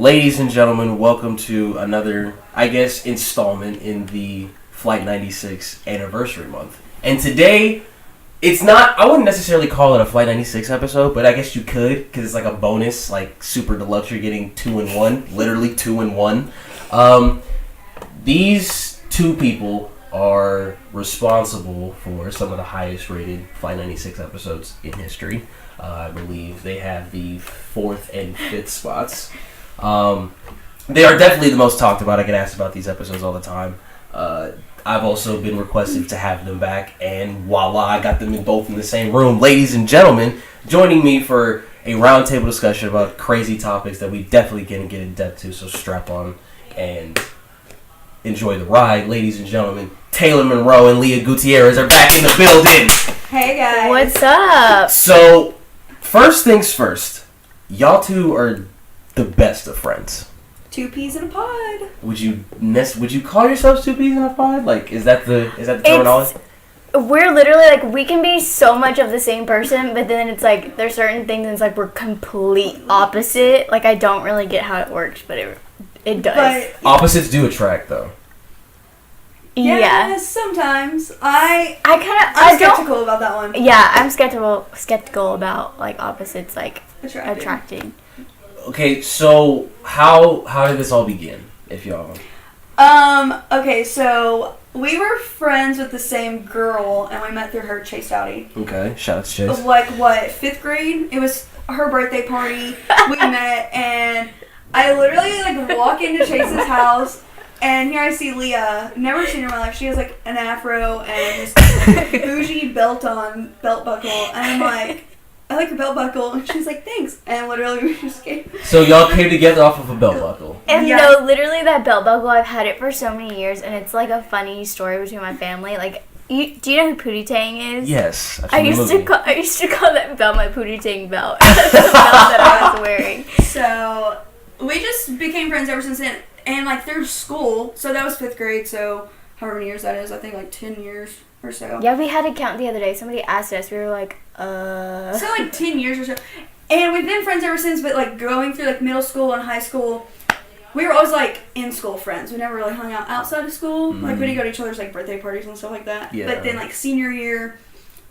Ladies and gentlemen, welcome to another, installment in the Flight 96 anniversary month. And today, it's not, I wouldn't necessarily call it a Flight 96 episode, but I guess you could, because it's like a bonus, like super deluxe. You're getting 2 in 1, literally 2 in 1. These two people are responsible for some of the highest rated Flight 96 episodes in history. I believe they have the 4th and 5th spots. They are definitely the most talked about. I get asked about these episodes all the time. I've also been requested to have them back, and voila, I got them both in the same room. Ladies and gentlemen, joining me for a roundtable discussion about crazy topics that we definitely can get in depth to, so strap on and enjoy the ride. Ladies and gentlemen, Taylor Monroe and Leah Gutierrez are back in the building. Hey guys. What's up? So, first things first, y'all two are the best of friends. 2 peas in a pod. Would you call yourselves 2 peas in a pod? Like, is that the terminology? We're literally like, we can be so much of the same person, but then it's like there's certain things and it's like we're complete opposite. Like, I don't really get how it works, but it does. But, opposites do attract, though. Yeah. Sometimes. I'm I'm skeptical about that one. Yeah, I'm skeptical about like opposites like attracting. Okay, so how did this all begin, if y'all? Okay, so we were friends with the same girl, and we met through her Chase Dowdy. Okay, shout out to Chase. Like, 5th grade? It was her birthday party. We met, and I literally, walk into Chase's house, and here I see Leah. Never seen her in my life. She has, an afro and this bougie belt buckle, and I'm like, I like your belt buckle. And she's like, thanks. And literally we just came. So y'all came together off of a belt buckle. And no, literally that belt buckle, I've had it for so many years, and it's like a funny story between my family. Like, do you know who Pootie Tang is? Yes. I used to call that belt my Pootie Tang belt. That's the belt that I was wearing. So we just became friends ever since then. And through school, so that was 5th grade, so however many years that is, I think 10 years or so. Yeah, we had a count the other day. Somebody asked us. We were like, So 10 years or so. And we've been friends ever since, but going through middle school and high school, we were always in school friends. We never really hung out outside of school. Mm-hmm. We did go to each other's birthday parties and stuff like that. Yeah. But then senior year,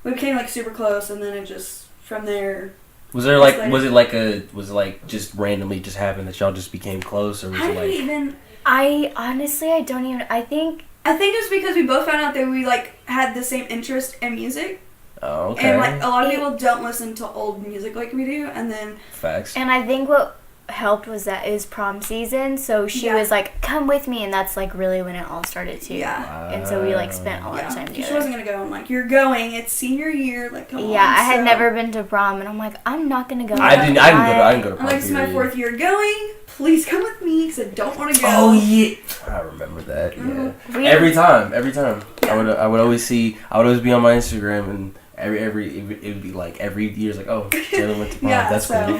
we became super close, and then it just from there. Was there was it just randomly just happened that y'all just became close, or was How did we even? I honestly, I don't even. I think it was because we both found out that we had the same interest in music. Oh, okay. And a lot of people don't listen to old music like we do, and then facts. And I think what helped was that it was prom season, so she was like, "Come with me," and that's really when it all started too. Yeah. And so we spent a lot of time together. She wasn't gonna go. I'm like, "You're going. It's senior year. Come on." Yeah, I had never been to prom, and I'm like, I'm not gonna go. I didn't go to prom. I'm like, it's my 4th year going. Please come with me, because I don't want to go. Oh yeah, I remember that. Mm-hmm. Yeah, every time. Yeah. I would always be on my Instagram, and it would be every year's oh, Taylor went to prom. Yeah, that's so, cool.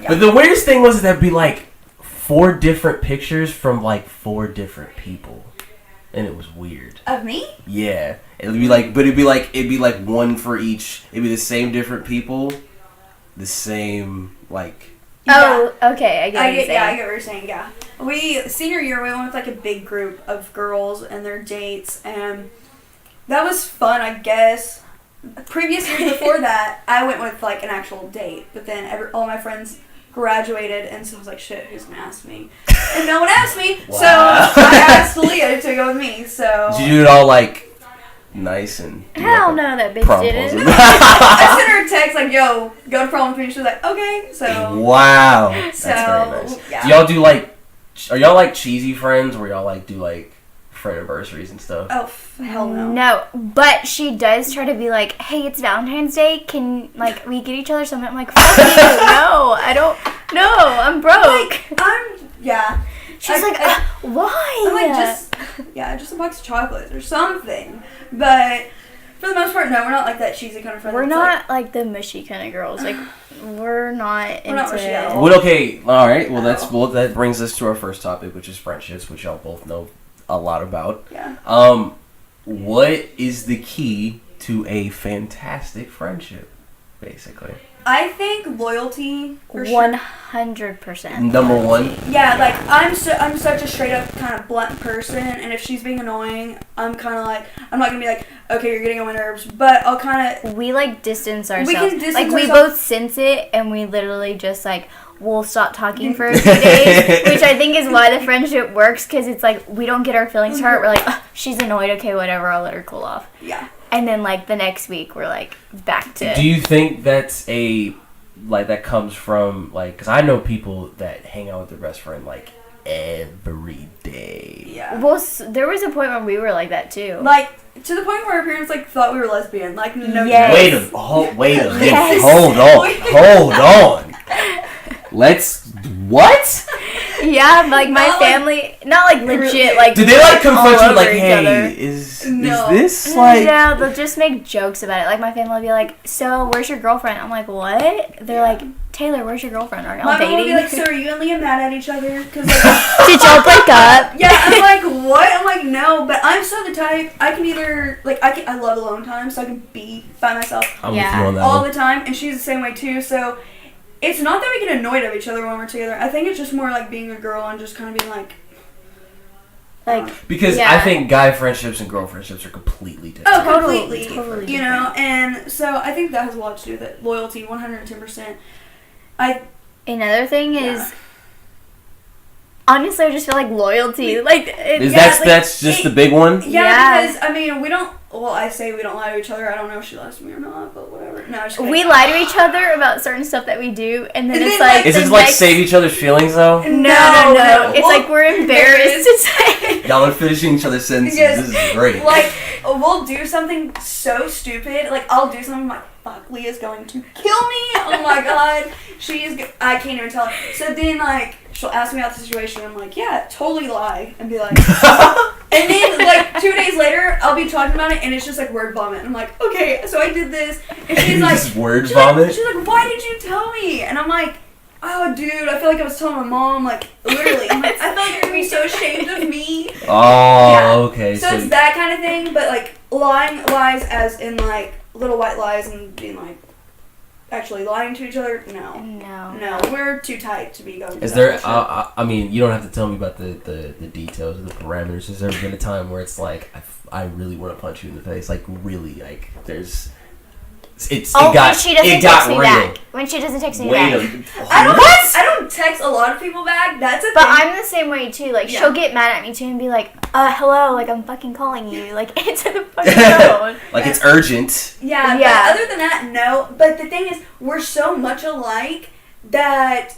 Yeah. But the weirdest thing was that'd be 4 different pictures from 4 different people, and it was weird. Of me? Yeah, it'd be it'd be one for each. It'd be the same different people, the same Oh, okay, I get what you're saying. Yeah, I get what you're saying, yeah. Senior year, we went with a big group of girls and their dates, and that was fun, I guess. Previous years before that, I went with an actual date, but then all my friends graduated, and so I was like, shit, who's gonna ask me? And no one asked me, Wow. So I asked Leah to go with me, so. Did you do it all nice and Hell no, that bitch didn't. I sent her a text yo, go to prom with me. She was like, okay. So wow, that's very nice. Yeah. Do y'all do are y'all cheesy friends where y'all do friend anniversaries and stuff? Oh hell no. No, but she does try to be hey, it's Valentine's Day. Can we get each other something? I'm like, fuck you. No, I don't. No, I'm broke. Yeah. She's why? I'm just a box of chocolates or something. But for the most part, no, we're not that cheesy kind of friend. We're not the mushy kind of girls. We're not into. Not mushy at all. Well, okay, all right. Well, that brings us to our first topic, which is friendships, which y'all both know a lot about. Yeah. What is the key to a fantastic friendship, basically? I think loyalty for sure. 100%. Number one. Yeah, like I'm such a straight up kind of blunt person, and if she's being annoying, I'm kind of like, I'm not gonna be like, okay, you're getting on my nerves, but I'll kind of. We like distance ourselves. We can distance like we ourselves. both sense it, and we literally just like we'll stop talking for a few days, which I think is why the friendship works, because it's like we don't get our feelings hurt. We're like, oh, she's annoyed, okay, whatever, I'll let her cool off. Yeah. And then like the next week we're like back to. Do you think that's that comes from like, because I know people that hang out with their best friend like every day. Yeah. Well, there was a point where we were like that too. Like to the point where our parents like thought we were lesbian. Like no. Yes. Wait a minute. Yes. Hold on. Let's what? Yeah, like my Not, like, family, not like legit, really. like. Did they like confront all you like, over each hey, other. is No. this like? Yeah, they'll just make jokes about it. Like my family will be like, "So, where's your girlfriend?" I'm like, "What?" They're like, "Taylor, where's your girlfriend? Are y'all My mom will dating?" be like, so are you and Leah mad at each other? Cause like, Did y'all break up? yeah, I'm like, what? I'm like, no, but I'm so the type, I can either, like, I love alone time, so I can be by myself I'm Yeah. with you on that all one. the time, and she's the same way too, so it's not that we get annoyed at each other when we're together. I think it's just more like being a girl and just kind of being like, Like, Because Yeah. I think guy friendships and girl friendships are completely different. oh, Totally, completely, totally you know, and so I think that has a lot to do with it. Loyalty, 110%. another thing Yeah. is, honestly, I just feel like loyalty. Like, That's just the big one? Yeah, because, I mean, we don't, well, I say we don't lie to each other. I don't know if she lies to me or not, but whatever. No, I'm just kidding. we lie to each other about certain stuff that we do, and then And it's then, like, like- Is the it like next- save each other's feelings though? No. It's like we're embarrassed to say. Y'all are finishing each other's sentences. Yes. This is great. Like, we'll do something so stupid. Like, I'll do something like, fuck, Leah's going to kill me. Oh my god. I can't even tell her. So then, like, she'll ask me about the situation. I'm like, yeah, totally lie. And be like, and then, like, 2 days later, I'll be talking about it, and it's just like word vomit. And I'm like, okay, so I did this. And she's like, Just word she's vomit? Like, she's like, why did you tell me? And I'm like, oh, dude, I feel like I was telling my mom, like, literally. I'm like, I feel like you're gonna be so ashamed of me. Oh, Yeah. okay. So it's that kind of thing, but like lies as in like little white lies and being like actually lying to each other. No, we're too tight to be going. Is through there? that bullshit. I mean, you don't have to tell me about the details or the parameters. Has there ever been a time where it's like I really want to punch you in the face? Like really? Like there's. It When got she doesn't it got text me real. back. When she doesn't text me Wait back. I don't text a lot of people back. That's a But thing. I'm the same way too. Like, Yeah. she'll get mad at me too and be like, hello, like, I'm fucking calling you. Like, answer the fucking phone. Like it's urgent. Yeah, Yeah. but other than that, no. But the thing is, we're so much alike that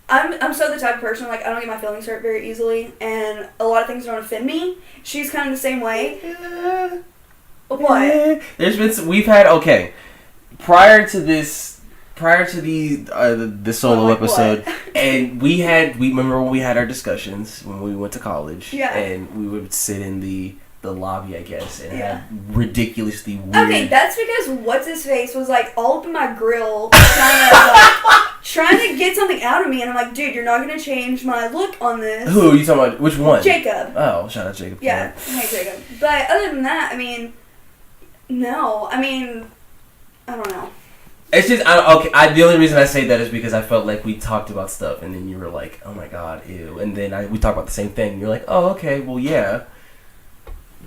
I'm so the type of person, like, I don't get my feelings hurt very easily, and a lot of things don't offend me. She's kind of the same way. What? There's been we've had prior to the solo Like episode, what? and we remember when we had our discussions when we went to college, Yeah. and we would sit in the lobby, I guess, and Yeah. have ridiculously weird. Okay, that's because what's his face was like all up in my grill trying to get something out of me, and I'm like, dude, you're not gonna change my look on this. Who are you talking about? Which one? Jacob. Oh, shout out Jacob. Yeah, hey Jacob. But other than that, I mean, no. I mean, I don't know. It's just the only reason I say that is because I felt like we talked about stuff, and then you were like, "Oh my god, ew," and then we talked about the same thing. And you're like, "Oh, okay, well, yeah."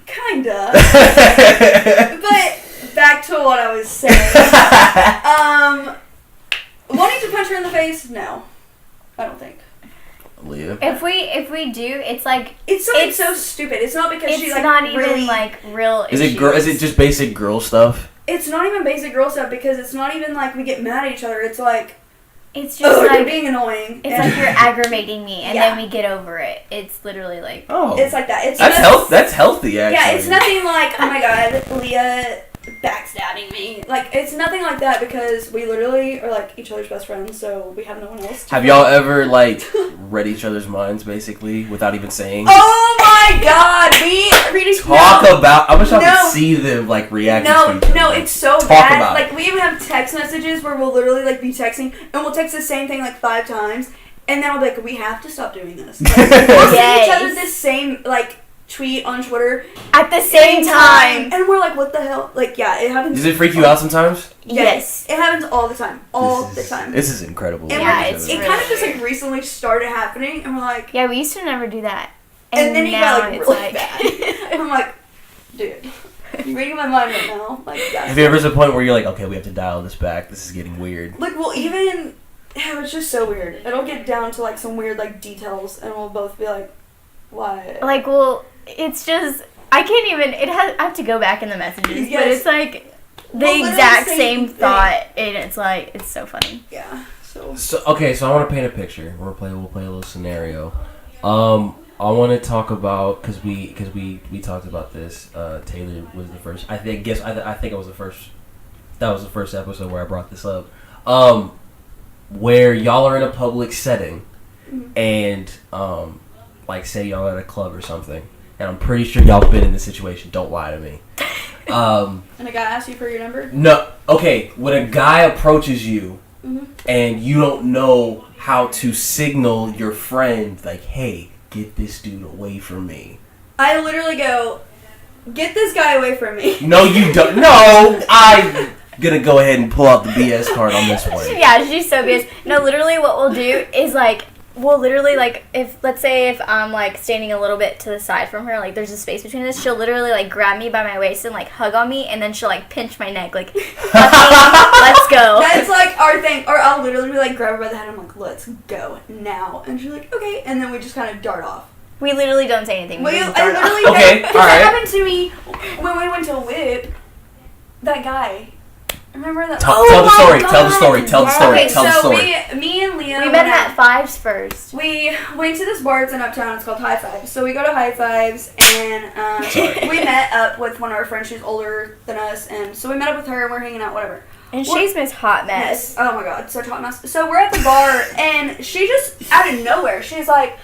Kinda. But back to what I was saying. Wanting to punch her in the face? No, I don't think. Leah. If we do, it's like, It's something so stupid. It's not because it's she like not really. even like real Is it girl? Is it just basic girl stuff? It's not even basic girl stuff because it's not even like we get mad at each other. It's like, It's just you're like, being annoying. it's and like you're aggravating me, and Yeah. then we get over it. It's literally like, Oh, It's like that. It's that's That's healthy, actually. Yeah, it's nothing like, oh my god, Leah backstabbing me. Like, it's nothing like that because we literally are like each other's best friends, so we have no one else. Have y'all ever like read each other's minds basically without even saying? Oh my god, we read each About. I wish I No. could see them like reacting. No, to each other. no, it's so Talk bad. about Like, we even have text messages where we'll literally like be texting and we'll text the same thing like 5 times, and then I'll be like, we have to stop doing this. Like, we'll send each other the same like tweet on Twitter at the same time. And we're like, what the hell? Like, yeah, it happens. Does it freak you out sometimes? Yes. It happens all the time. The time. This is incredible. And yeah, it kind of just like recently started happening, and we're like, yeah, we used to never do that. And then he got like it's really like bad. And I'm like, dude, you're reading my mind right now. Like, yeah. Have you ever to the point where you're like, okay, we have to dial this back. This is getting weird. Like, well, even it's just so weird. It'll get down to like some weird like details, and we'll both be like, why? Like, well, it's just I can't even. I have to go back in the messages, but it's like the exact same thought, and it's like it's so funny. Yeah. So okay, so I want to paint a picture. We'll play a little scenario. I want to talk about because we talked about this. Taylor was the first. I think it was the first. That was the first episode where I brought this up. Where y'all are in a public setting, and like say y'all at a club or something, and I'm pretty sure y'all been in this situation. Don't lie to me. And a guy asks you for your number? No. Okay, when a guy approaches you, and you don't know how to signal your friend, like, hey, get this dude away from me. I literally go, get this guy away from me. No, you don't. No, I'm gonna go ahead and pull out the BS card on this one. Yeah, she's so BS. No, literally what we'll do is like, we'll literally like, let's say if I'm like standing a little bit to the side from her, like there's a space between us, she'll literally like grab me by my waist and like hug on me, and then she'll like pinch my neck, like, let's go. That's like our thing. Or I'll literally be like, grab her by the head, and I'm like, let's go now. And she's like, okay. And then we just kind of dart off. We literally don't say anything. I literally okay, all right. That happened to me when we went to Whip. That guy. Remember that? Tell the story. Tell the story. Tell the story. Okay, Tell the story. Me and Leah. We met at Fives first. We went to this bar. It's in Uptown. It's called High Fives. So we go to High Fives, and we met up with one of our friends. She's older than us, and so we met up with her, and we're hanging out, whatever. And she's Miss Hot Mess. Yes. Oh my God, such hot mess. So we're at the bar, and she just out of nowhere, she's like,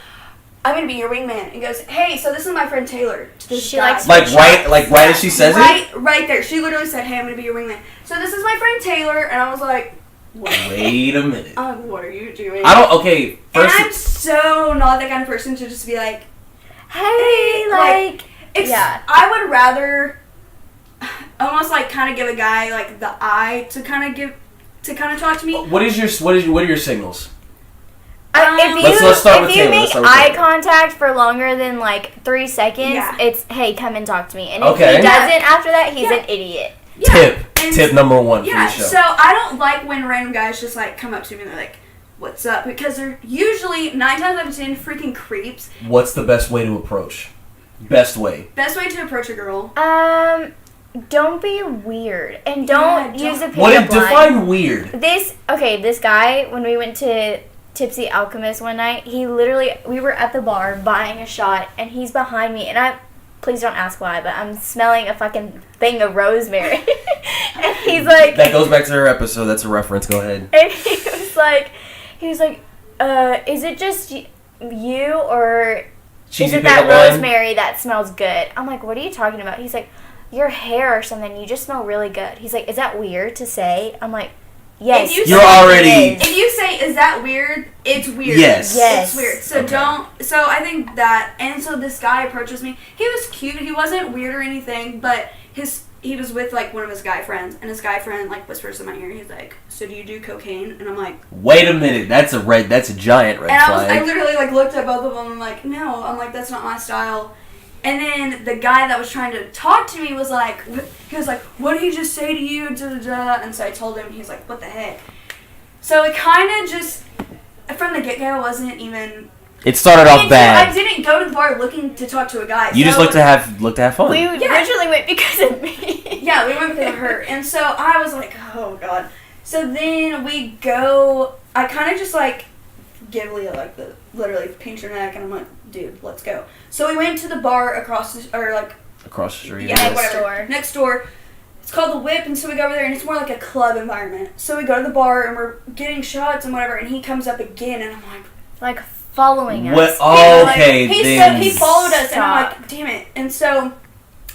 I'm gonna be your wingman. And goes, hey, so this is my friend Taylor. She likes right as she says it? Right there. She literally said, hey, I'm gonna be your wingman. So this is my friend Taylor, and I was like, what? Wait a minute. What are you doing? Okay. First and I'm so not that kind of person to just be like, hey, yeah. I would rather almost like kind of give a guy like the eye to kind of talk to me. What are your signals? Let's start with if you Taylor. make eye contact for longer than like 3 seconds, it's hey, come and talk to me. And if he doesn't after that, he's an idiot. Yeah. Tip number 1 for the show. So I don't like when random guys just like come up to me and they're like, what's up? Because they're usually 9 times out of 10 freaking creeps. What's the best way to approach? Best way to approach a girl. Don't be weird and don't use a pickup line. Define weird? This guy, when we went to Tipsy Alchemist one night, we were at the bar buying a shot, and he's behind me, and please don't ask why, but I'm smelling a fucking thing of rosemary. And he's like... That goes back to her episode, that's a reference, go ahead. And he was like, is it just you, or is it that rosemary that smells good? I'm like, what are you talking about? He's like, your hair or something, you just smell really good. He's like, is that weird to say? I'm like, yes. If you say, is that weird? It's weird. Yes. It's weird. So so I think that, and so this guy approaches me. He was cute. He wasn't weird or anything, but he was with like one of his guy friends, and his guy friend like whispers in my ear. He's like, so do you do cocaine? And I'm like, wait a minute. That's a giant red flag. I literally like looked at both of them and I'm like, no. I'm like, that's not my style. And then the guy that was trying to talk to me was like, what did he just say to you? And so I told him, he's like, what the heck? So it kind of just, from the get-go, wasn't even... It started off bad. I didn't go to the bar looking to talk to a guy. You just looked to have fun. We originally went because of me. Yeah, we went because of her. And so I was like, oh, God. So then we go, I kind of just like give Leah like the, literally pinch her neck, and I'm like, dude, let's go. So we went to the bar across the street. Yeah, whatever. Next door. It's called the Whip, and so we go over there, and it's more like a club environment. So we go to the bar, and we're getting shots and whatever, and he comes up again, and I'm like following us. What? Okay, he followed us, and I'm like, damn it. And so,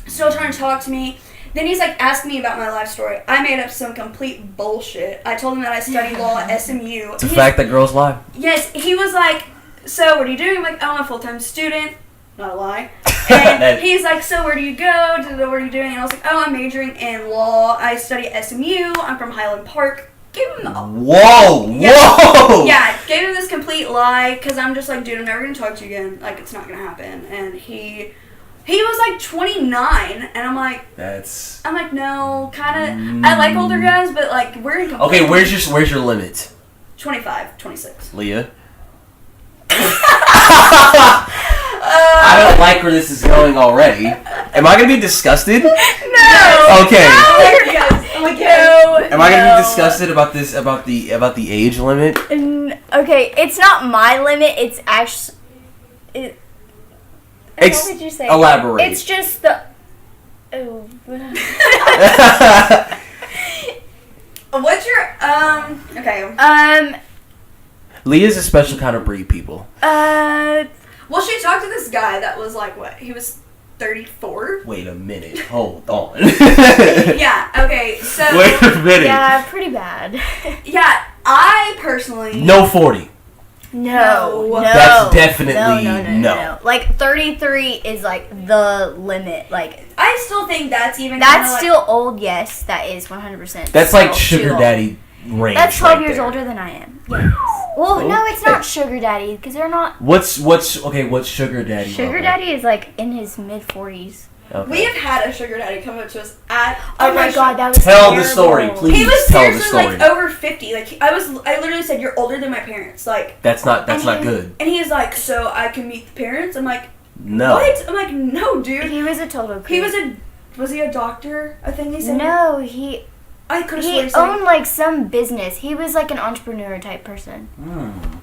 still trying to talk to me. Then he's like asking me about my life story. I made up some complete bullshit. I told him that I study law at SMU. It's a fact that girls lie. Yes, he was like, so what are you doing? I'm like, oh, I'm a full-time student. not a lie. And he's like, so where do you go? What are you doing? And I was like, oh, I'm majoring in law. I study at SMU. I'm from Highland Park. Gave him Whoa! Yeah, gave him this complete lie because I'm just like, dude, I'm never going to talk to you again. Like, it's not going to happen. And he was like 29, and I'm like, no, kind of. I like older guys, but like we're in. Okay, where's your limit? 25, 26. Leah. I don't like where this is going already. Am I gonna be disgusted? No. Okay. Oh my God. Am I gonna be disgusted about this? About the age limit? Okay, it's not my limit. It's actually. What did you say? Elaborate. It's just the. Oh. What's your okay? Leah's a special kind of breed, people. Well, she talked to this guy that was like what? He was 34. Wait a minute. Hold on. Yeah. Okay. So. Wait a minute. Yeah, pretty bad. Yeah, I personally. No 40. No. That's definitely no. Like 33 is like the limit. Like I still think that's even. That's still old. Yes, that is 100%. That's like sugar daddy range. That's 12 years there. older than I am. Yes. Well, no, it's not sugar daddy because they're not. What's sugar daddy? Sugar daddy is like in his mid 40s. Okay. We have had a sugar daddy come up to us at. Oh my God, that was Tell terrible. the story, please. He was tell the seriously story. like over 50. Like I literally said, "You're older than my parents." Like That's not good. And he is like, "So I can meet the parents?" I'm like, No. "What?" I'm like, "No, dude." He was a total creep. He was he a doctor? I think they said. No, I could have he sworn owned like some business. He was like an entrepreneur type person.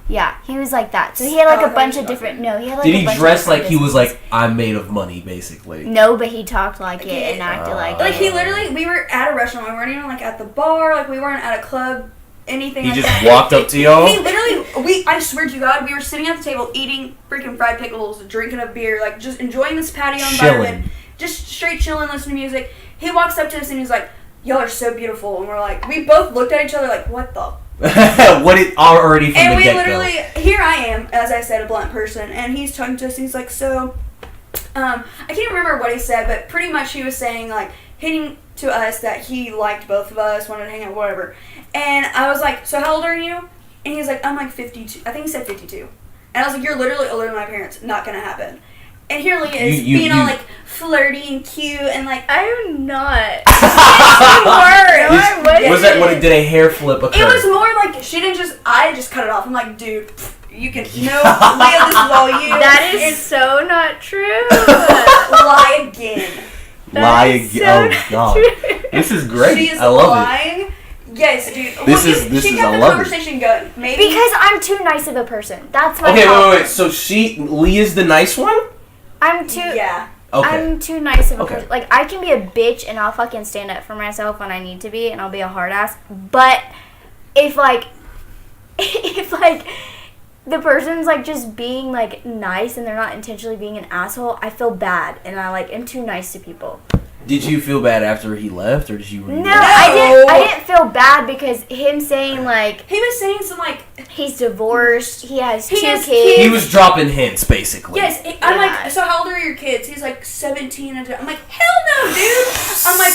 Yeah, he was like that. So he had like a bunch of different. No, he had like. Did a he bunch dress of like he was businesses. like I'm made of money, basically? No, but he talked like it and acted like. Like he literally, we were at a restaurant. We weren't even like at the bar. Like we weren't at a club. Anything. He like just that. walked up to y'all? He literally, I swear to God, we were sitting at the table eating freaking fried pickles, drinking a beer, like just enjoying this patio environment, just straight chilling, listening to music. He walks up to us and he's like, "Y'all are so beautiful," and we're like, we both looked at each other like, "What the?" What is already from and the we get-go. literally, here I am, as I said, a blunt person, and he's talking to us, and he's like, "So, I can't remember what he said, but pretty much he was saying like, hinting to us that he liked both of us, wanted to hang out, whatever." And I was like, "So how old are you?" And he's like, "I'm like 52. I think he said 52. And I was like, "You're literally older than my parents. Not gonna happen." And here Leah is being all like flirty and cute and like I'm not. Was that what? Did a hair flip occur? it was more like she didn't just. I just cut it off. I'm like, dude, you can no, Leah, this is all you. That is so not true. Lie again. Lie again. Oh God, this is great. She is I love lying. Yes, dude. This is she I kept the love conversation going. Maybe Because I'm too nice of a person. That's my Okay, problem. wait. So Leah's the nice one? I'm too. Yeah. Okay. I'm too nice of a Okay. person. Like, I can be a bitch and I'll fucking stand up for myself when I need to be and I'll be a hard ass. But if, like, the person's, like, just being, like, nice and they're not intentionally being an asshole, I feel bad and I, like, am too nice to people. Did you feel bad after he left, or did you? No, I didn't feel bad because him saying, like, He was saying some like he's divorced, he has two has kids. He was dropping hints, basically. yes. I'm Yeah. like, so how old are your kids? He's like 17 and I'm like, hell no, dude. I'm like,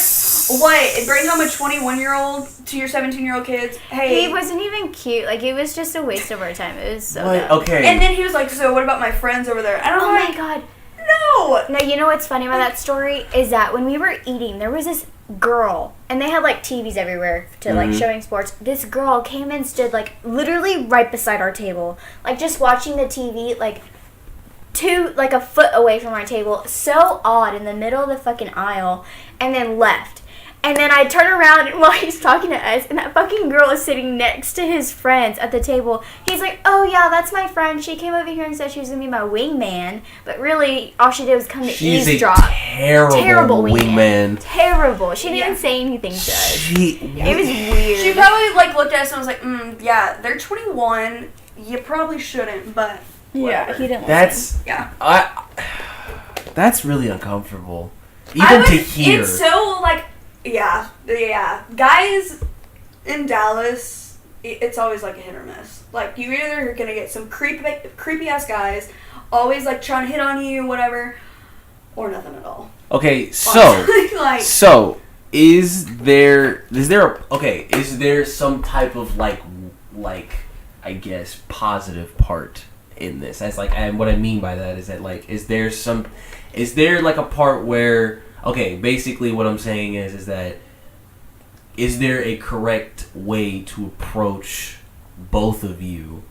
what? Bring home a 21-year-old to your 17-year-old kids? Hey. He wasn't even cute. Like, it was just a waste of our time. It was so What? dumb. Okay. And then he was like, so what about my friends over there? And I'm Oh like, my God. no. No, you know what's funny about that story is that when we were eating, there was this girl, and they had like TVs everywhere to like showing sports. This girl came and stood like literally right beside our table, like just watching the TV, like a foot away from our table. So odd, in the middle of the fucking aisle, and then left. And then I turn around and while he's talking to us, and that fucking girl is sitting next to his friends at the table. He's like, "Oh yeah, that's my friend. She came over here and said she was gonna be my wingman, but really all she did was come to eavesdrop." Terrible wingman. Terrible. She didn't say anything to us. It was weird. She probably like looked at us and was like, yeah, they're 21. You probably shouldn't, but yeah, he didn't. That's yeah. That's really uncomfortable, even to hear. It's so like. Yeah. Guys in Dallas, it's always like a hit or miss. Like, you either are gonna get some creepy ass guys, always like trying to hit on you, whatever, or nothing at all. Okay, so like, is there some type of like I guess positive part in this? As like, and what I mean by that is that like, is there like a part where, okay, basically what I'm saying is that is there a correct way to approach both of you,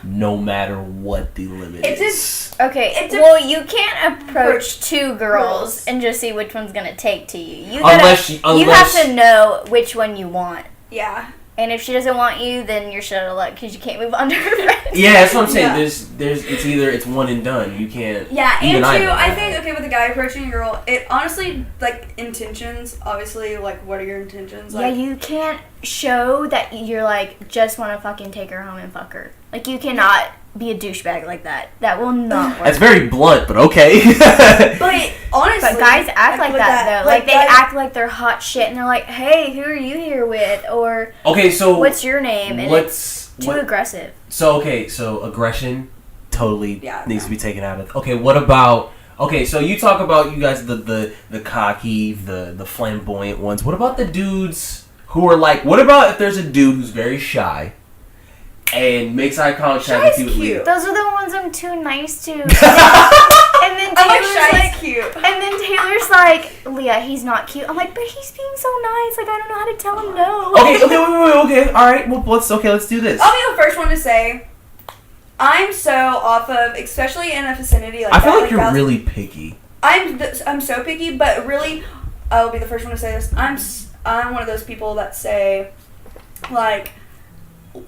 no matter what the limit is? Well, you can't approach two girls and just see which one's gonna take to you. You have to know which one you want. Yeah. And if she doesn't want you, then you're shut out of luck because you can't move on to her friends. Yeah, that's what I'm saying. Yeah. It's one and done. You can't. Yeah, and two, I think with a guy approaching a girl, it honestly like intentions. Obviously, like what are your intentions? Like, yeah, you can't show that you're like just want to fucking take her home and fuck her. Like you cannot be a douchebag like that. That will not work. That's very blunt, but okay. But honestly, but guys act like that though. Like they act like they're hot shit, and they're like, "Hey, who are you here with?" Or okay, so what's your name? And it's too aggressive. So aggression totally needs to be taken out of. Okay, what about? Okay, so you talk about you guys the cocky, the flamboyant ones. What about the dudes who are like? What about if there's a dude who's very shy? And makes eye contact with you. Cute. Those are the ones I'm too nice to. And then Taylor's like, cute. And then Taylor's like, Leah, he's not cute. I'm like, but he's being so nice. Like I don't know how to tell him no. Okay, all right. Well, let's do this. I'll be the first one to say, I'm so off of, especially in a vicinity like I feel that. like you're really picky. I'm so picky, but really, I'll be the first one to say this. I'm one of those people that say, like,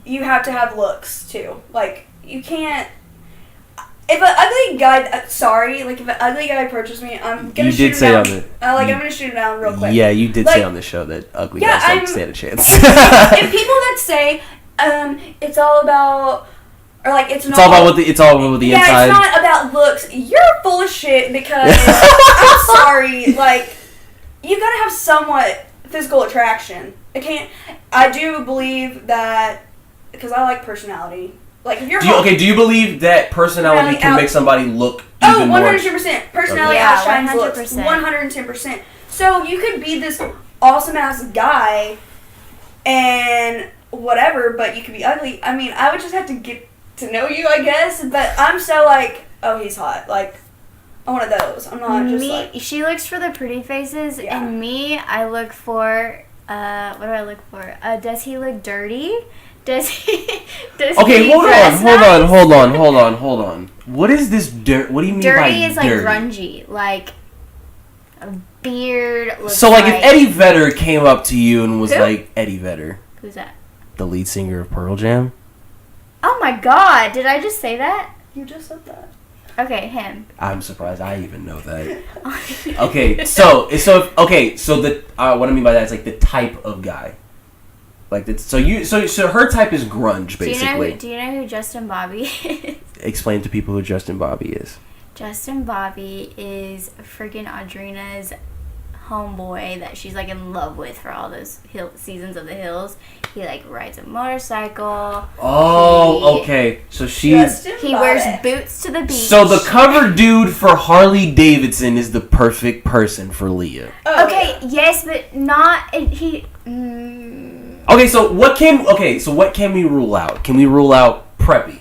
you have to have looks too. Like you can't. If an ugly guy, if an ugly guy approaches me, I'm gonna shoot him down. I'm gonna shoot him down real quick. Yeah, you did say on the show that ugly guys don't stand a chance. And people that say, it's all about, or like it's all about the inside. Yeah, it's not about looks. You're full of shit because I'm sorry. Like you gotta have somewhat physical attraction. I do believe that. Because I like personality. Like if you're do you believe that personality can make somebody look even more? 100%. Personality outshines looks. 110%. So you could be this awesome ass guy and whatever, but you could be ugly. I mean, I would just have to get to know you, I guess. But I'm so like, oh, he's hot. Like, I'm one of those. I'm not just like. She looks for the pretty faces, and me, I look for. What do I look for? Does he look dirty? Does he hold nice? on. What is this dirt? What do you mean by dirty? Is like dirty? Grungy, like a beard. So like if Eddie Vedder came up to you and was like, Eddie Vedder. Who's that? The lead singer of Pearl Jam. Oh my god! Did I just say that? You just said that. Okay, him. I'm surprised I even know that. Okay, so what I mean by that is like the type of guy. Like so her type is grunge basically. Do you know who Justin Bobby is? Explain to people who Justin Bobby is. Justin Bobby is freaking Audrina's homeboy that she's like in love with for all those seasons of the Hills. He like rides a motorcycle. Oh, okay. So he wears boots to the beach. So the cover dude for Harley Davidson is the perfect person for Leah. Oh, okay, yes, but not he. Okay, so what can we rule out? Can we rule out preppy?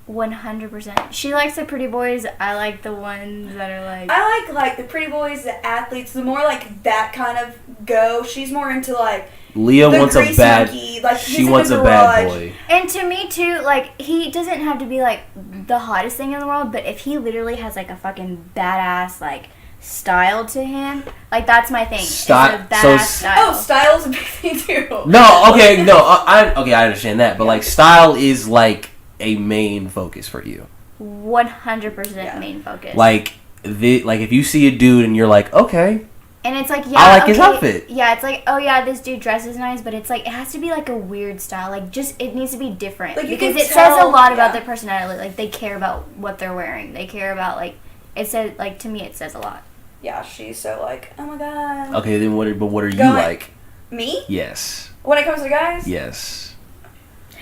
100%. She likes the pretty boys. I like the ones that are like. I like the pretty boys, the athletes, the more like that kind of go. She's more into like. Leah wants a bad. Monkey, like, she wants a bad boy. And to me too, like he doesn't have to be like the hottest thing in the world, but if he literally has like a fucking badass like style to him, like that's my thing. Style. Oh, style's a big thing too. I understand that, but like style is like a main focus for you. 100% main focus. Like if you see a dude and you're like, okay. And it's like, I like his outfit. Yeah, it's like, oh yeah, this dude dresses nice, but it's like, it has to be like a weird style. Like, it needs to be different. Like, because it says a lot about their personality. Like, they care about what they're wearing. They care about, like, it says, like, to me, it says a lot. Yeah, she's so like, oh my god. Okay, then what are you like? Me? Yes. When it comes to guys? Yes.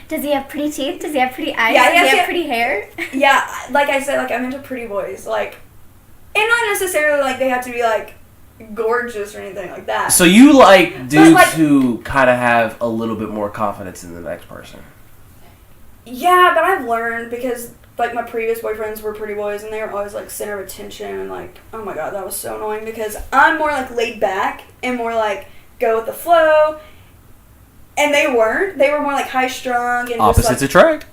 Does he have pretty teeth? Does he have pretty eyes? Yeah, Does he have pretty hair? Yeah, like I said, like I'm into pretty boys, like, and not necessarily like they have to be like gorgeous or anything like that. So you like dudes who kind of have a little bit more confidence in the next person. Yeah, but I've learned because like my previous boyfriends were pretty boys and they were always like center of attention and like, oh my god, that was so annoying because I'm more like laid back and more like go with the flow. And they weren't. They were more like high strung and opposites just, like, attract.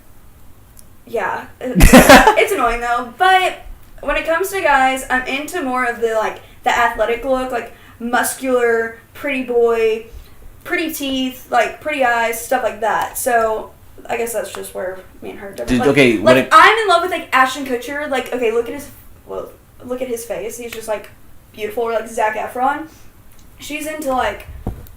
Yeah, it's annoying though. But when it comes to guys, I'm into more of the like the athletic look, like muscular, pretty boy, pretty teeth, like pretty eyes, stuff like that. So I guess that's just where me and her different. Like, okay, like I'm in love with like Ashton Kutcher. Like, okay, look at his face. He's just like beautiful. Or like Zac Efron. She's into like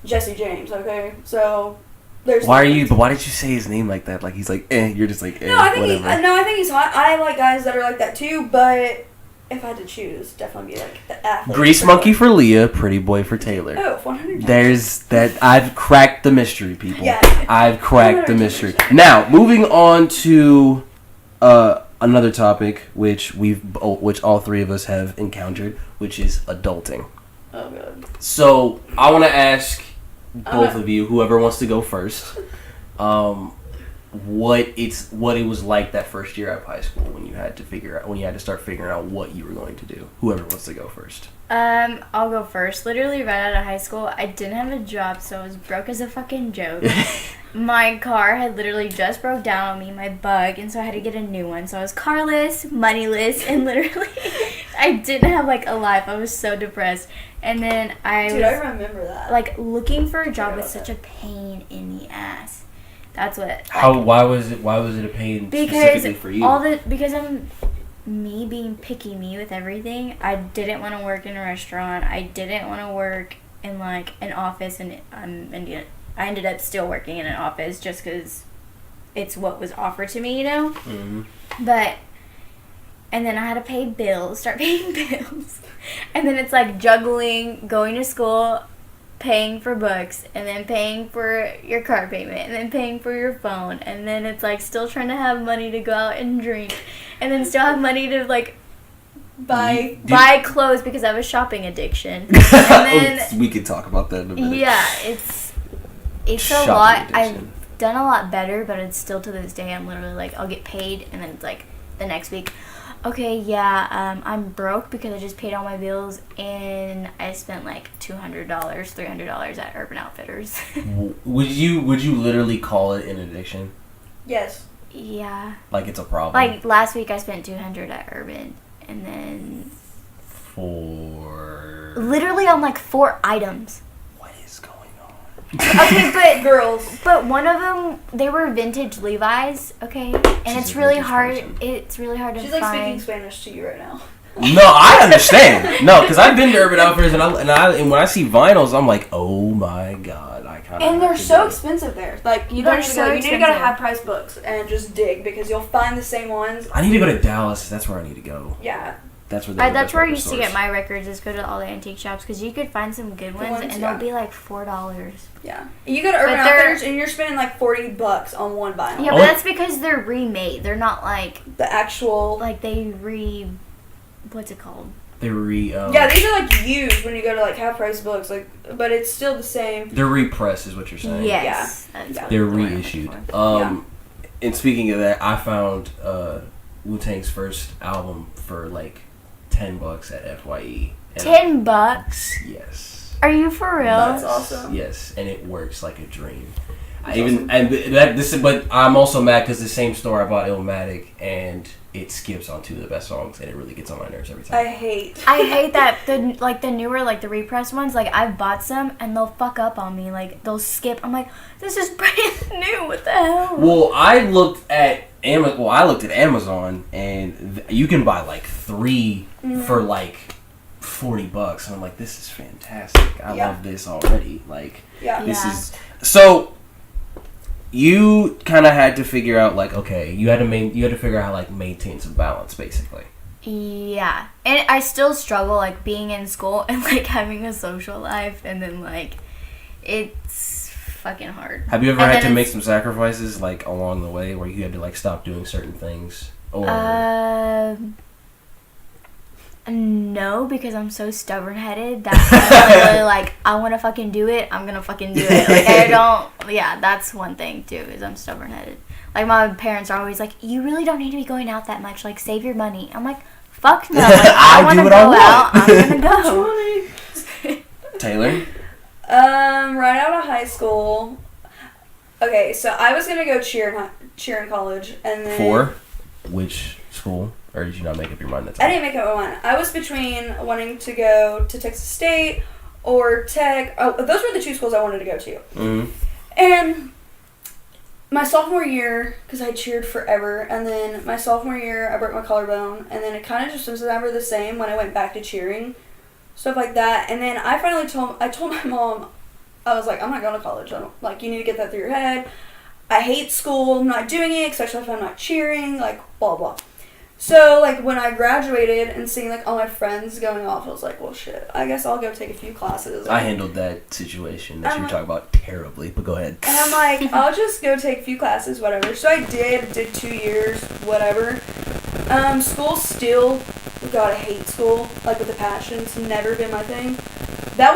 Jesse James. Okay, so there's. Why did you say his name like that? Like he's like, you're just like, No, I think whatever. I think he's hot. I like guys that are like that too. But if I had to choose, definitely be like the athlete. Grease monkey for Leah, pretty boy for Taylor. Oh, 100%. There's that. I've cracked the mystery, people. Yeah. I've cracked the 100%. mystery. Now, moving on to another topic, which all three of us have encountered, which is adulting. Oh god. So I want to ask both of you, whoever wants to go first, what it was like that first year of high school when you had to start figuring out what you were going to do. Whoever wants to go first. I'll go first. Literally right out of high school, I didn't have a job, so I was broke as a fucking joke. My car had literally just broke down on me, my bug, and so I had to get a new one. So I was carless, moneyless, and literally I didn't have like a life. I was so depressed. And then I remember that. Like looking for a job was such a pain in the ass. That's what. Like, Why was it a pain specifically for you? Because I'm me being picky me with everything. I didn't want to work in a restaurant. I didn't want to work in like an office, and I ended up still working in an office just because it's what was offered to me, you know. Mm-hmm. And then I had to start paying bills, and then it's like juggling going to school, paying for books, and then paying for your car payment, and then paying for your phone, and then it's like still trying to have money to go out and drink, and then still have money to like buy clothes because I have a shopping addiction. And then we could talk about that in a minute. Yeah, it's a lot. I've done a lot better, but it's still to this day I'm literally like I'll get paid and then it's like the next week, okay, yeah, I'm broke because I just paid all my bills and I spent like $200, $300 at Urban Outfitters. Would you literally call it an addiction? Yes. Yeah. Like it's a problem? Like last week I spent $200 at Urban and then literally on like 4 items. What is going on? Okay, but girls. But one of them, they were vintage Levi's, okay? And it's really hard. It's really hard to find. She's like speaking Spanish to you right now. No, I understand. No, because I've been to Urban Outfitters and when I see vinyls, I'm like, oh my god, I kind of. And they're so expensive there. Like you need to go to Half Price Books and just dig because you'll find the same ones. I need to go to Dallas. That's where I need to go. Yeah. That's where I used to get my records. Is go to all the antique shops because you could find some good ones and they'll be like $4. Yeah, you go to Urban Outfitters and you're spending like $40 on one vinyl. Yeah, but that's because they're remade. They're not like the actual like what's it called? They yeah, these are like used when you go to like Half Price Books, like, but it's still the same. They're repressed, is what you're saying. Yes. Yeah. They're reissued. And speaking of that, I found Wu-Tang's first album for like $10 at FYE. $10? Yes. Are you for real? That's awesome. Yes, and it works like a dream. But I'm also mad because the same store I bought Illmatic and it skips on 2 of the best songs and it really gets on my nerves every time. I hate that the newer like the repressed ones, like I've bought some and they'll fuck up on me, like they'll skip. I'm like, this is brand new, what the hell? Well, I looked at Amazon and you can buy like 3 for like $40 and I'm like, this is fantastic. I love this already. Like this is so. You kind of had to figure out, like, okay, you had to figure out how, like, maintain some balance, basically. Yeah. And I still struggle, like, being in school and, like, having a social life. And then, like, it's fucking hard. Have you ever had to make some sacrifices, like, along the way, where you had to, like, stop doing certain things? Or no, because I'm so stubborn-headed that I'm really like, I want to fucking do it, I'm gonna fucking do it. Like, I don't, yeah, that's one thing, too, is I'm stubborn-headed. Like, my parents are always like, you really don't need to be going out that much, like, save your money. I'm like, fuck no, like, I want to go out, I'm gonna go. Taylor? Right out of high school. Okay, so I was gonna go cheer in college, and then... For which school? Or did you not make up your mind that time? I didn't make up my mind. I was between wanting to go to Texas State or Tech. Oh, those were the two schools I wanted to go to. Mm-hmm. And my sophomore year, because I cheered forever, and then my sophomore year, I broke my collarbone, and then it kind of just was never the same when I went back to cheering, stuff like that. And then I finally told my mom, I was like, I'm not going to college. I don't, like, you need to get that through your head. I hate school. I'm not doing it, especially if I'm not cheering, like, blah, blah. So, like, when I graduated and seeing, like, all my friends going off, I was like, well, shit, I guess I'll go take a few classes. I handled that situation that you were talking about terribly, but go ahead. And I'm like, I'll just go take a few classes, whatever. So I did 2 years, whatever. School still, God, I hate school, like, with a passion. It's never been my thing. That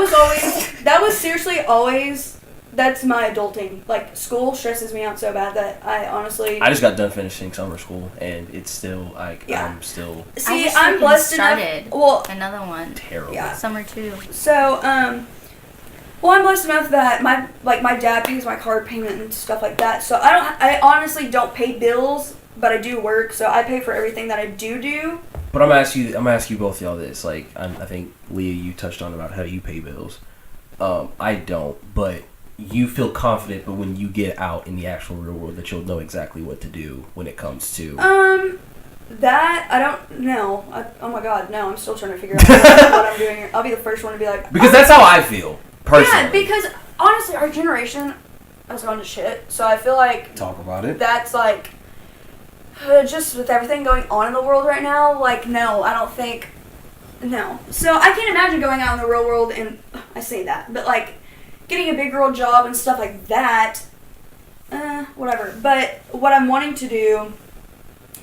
was seriously always... That's my adulting. Like, school stresses me out so bad that I honestly... I just got done finishing summer school, and it's still, like, yeah. I'm still... See, I'm blessed enough... Well, another one. Terrible. Yeah. Summer 2. So, well, I'm blessed enough that my dad pays my card payment and stuff like that. So I honestly don't pay bills, but I do work, so I pay for everything that I do. But I'm gonna ask you both y'all this. Like, I think, Leah, you touched on about how you pay bills. I don't, but... You feel confident, but when you get out in the actual real world, that you'll know exactly what to do when it comes to... That, I don't know. Oh my god, no, I'm still trying to figure out what I'm doing here. I'll be the first one to be like... Because that's how I feel, personally. Yeah, because, honestly, our generation has gone to shit, so I feel like... Talk about it. That's, like... just with everything going on in the world right now, like, no, I don't think... No. So, I can't imagine going out in the real world and... I say that, but, like... Getting a big girl job and stuff like that, whatever. But what I'm wanting to do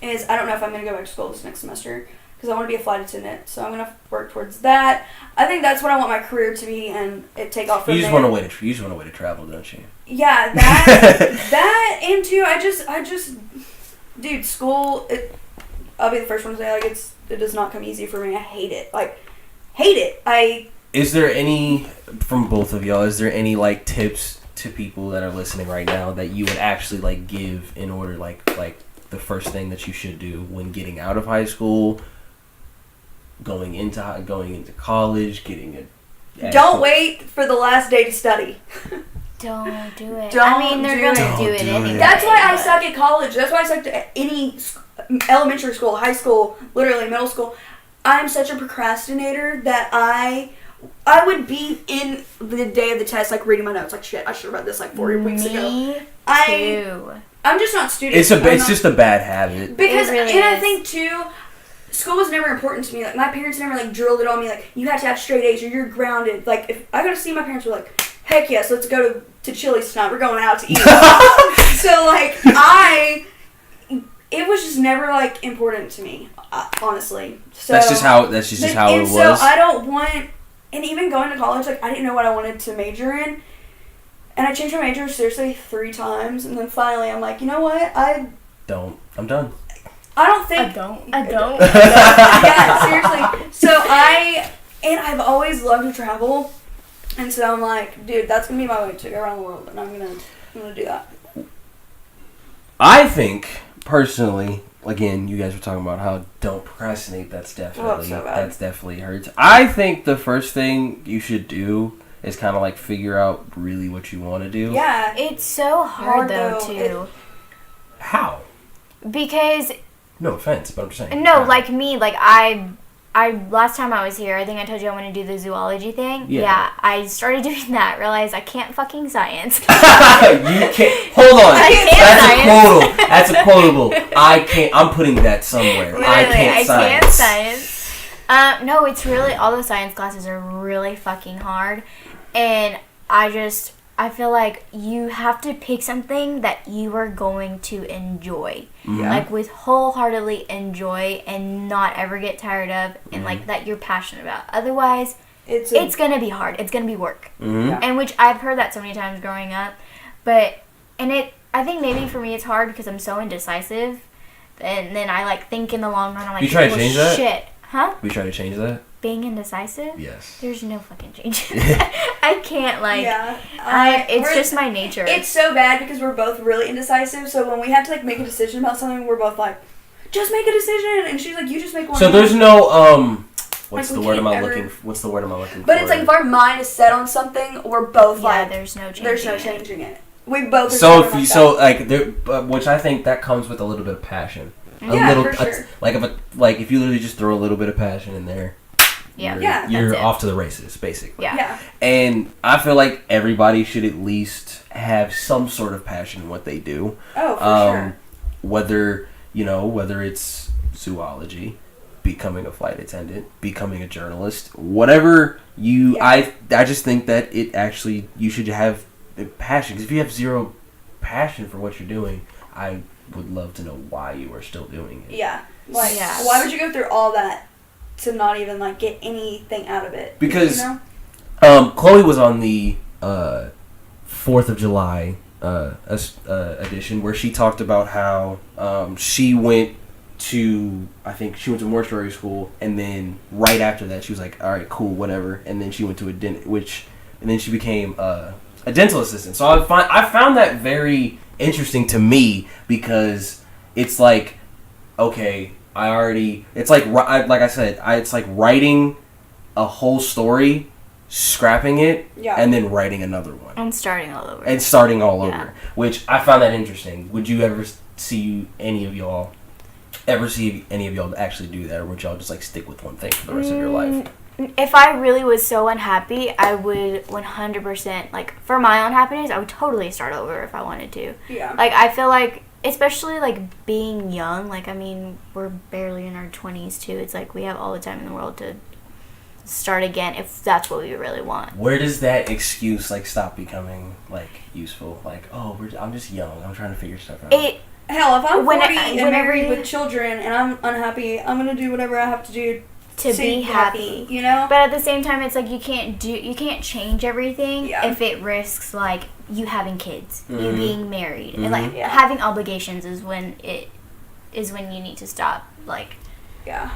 is, I don't know if I'm going to go back to school this next semester, because I want to be a flight attendant, so I'm going to work towards that. I think that's what I want my career to be, and it take off from there. You just want a way to travel, don't you? Yeah, that, and too, I just, dude, school, I'll be the first one to say, like, it does not come easy for me. I hate it. Like, hate it. Is there any, from both of y'all, is there any, like, tips to people that are listening right now that you would actually, like, give in order, like the first thing that you should do when getting out of high school, going into college, getting a... Don't wait for the last day to study. Don't do it. I mean, they're going to do it anyway. That's why I suck at college. That's why I sucked at any elementary school, high school, literally middle school. I'm such a procrastinator that I would be in the day of the test, like, reading my notes, like, shit, I should have read this, like, 4 weeks ago. I'm just not studying. It's just a bad habit. Because, really and is. I think, too, school was never important to me. Like, my parents never, like, drilled it on me, like, you have to have straight A's or you're grounded. Like, if I got to see my parents were like, heck yes, let's go to Chili's tonight. We're going out to eat. So, like, it was just never, like, important to me, honestly. So That's just how it was. So I don't want... And even going to college, like, I didn't know what I wanted to major in. And I changed my major seriously 3 times. And then finally, I'm like, you know what? I'm done. I don't think... I don't. Yeah, seriously. So I've always loved to travel. And so I'm like, dude, that's going to be my way to go around the world. And I'm gonna do that. I think, personally... Again, you guys were talking about how don't procrastinate. That's definitely hurts. I think the first thing you should do is kind of like figure out really what you want to do. Yeah. It's so hard though, too. How? Because... No offense, but I'm just saying. No, how? like me, like I last time I was here, I think I told you I want to do the zoology thing. Yeah, I started doing that, realized I can't fucking science. You can't. Hold on. That's a quotable. I can't. I'm putting that somewhere. Really, I can't science. No, it's really, all the science classes are really fucking hard. And I just, I feel like you have to pick something that you are going to enjoy. Yeah. Like, with wholeheartedly enjoy and not ever get tired of, and, like, that you're passionate about. Otherwise, it's going to be hard. It's going to be work. Mm-hmm. And which I've heard that so many times growing up. But, I think maybe for me it's hard because I'm so indecisive. And then I, like, think in the long run. I'm like, you try to change that? Shit. Huh? We try to change that? Being indecisive? Yes. There's no fucking change. I can't, like... Yeah. It's just my nature. It's so bad because we're both really indecisive, so when we have to, like, make a decision about something, we're both like, just make a decision, and she's like, you just make one. So there's no, what's Like, the word am I looking for? What's the word am I looking for? But it's like, if our mind is set on something, we're both like, there's no changing it. We both are so set on if that. you, which I think that comes with a little bit of passion. Yeah, for sure. If you literally just throw a little bit of passion in there, you're off to the races, basically. Yeah. And I feel like everybody should at least have some sort of passion in what they do. Oh, for sure. Whether it's zoology, becoming a flight attendant, becoming a journalist, whatever I just think that you should have passion. Because if you have zero passion for what you're doing, I would love to know why you are still doing it. Yeah. Why would you go through all that to not even, like, get anything out of it? Because Chloe was on the 4th of July edition where she talked about how she went to mortuary school, and then right after that she was like, all right, cool, whatever, and then she went to and then she became a dental assistant. So I found that very interesting to me, because it's like, okay, it's like I said, it's like writing a whole story, scrapping it, and then writing another one. And starting all over. Which I found that interesting. Would you ever see any of y'all actually do that, or would y'all just, like, stick with one thing for the rest of your life? If I really was so unhappy, I would 100%, like, for my own happiness, I would totally start over if I wanted to. Yeah. Like, I feel like, especially, like, being young, like, I mean, we're barely in our 20s, too. It's like we have all the time in the world to start again if that's what we really want. Where does that excuse, like, stop becoming, like, useful? Like, I'm just young. I'm trying to figure stuff out. Hell, if I'm 40 and married with children and I'm unhappy, I'm going to do whatever I have to do to be happy, you know? But at the same time, it's like you can't change everything if it risks, like, you having kids, you being married, and, like, having obligations is when you need to stop, like. Yeah.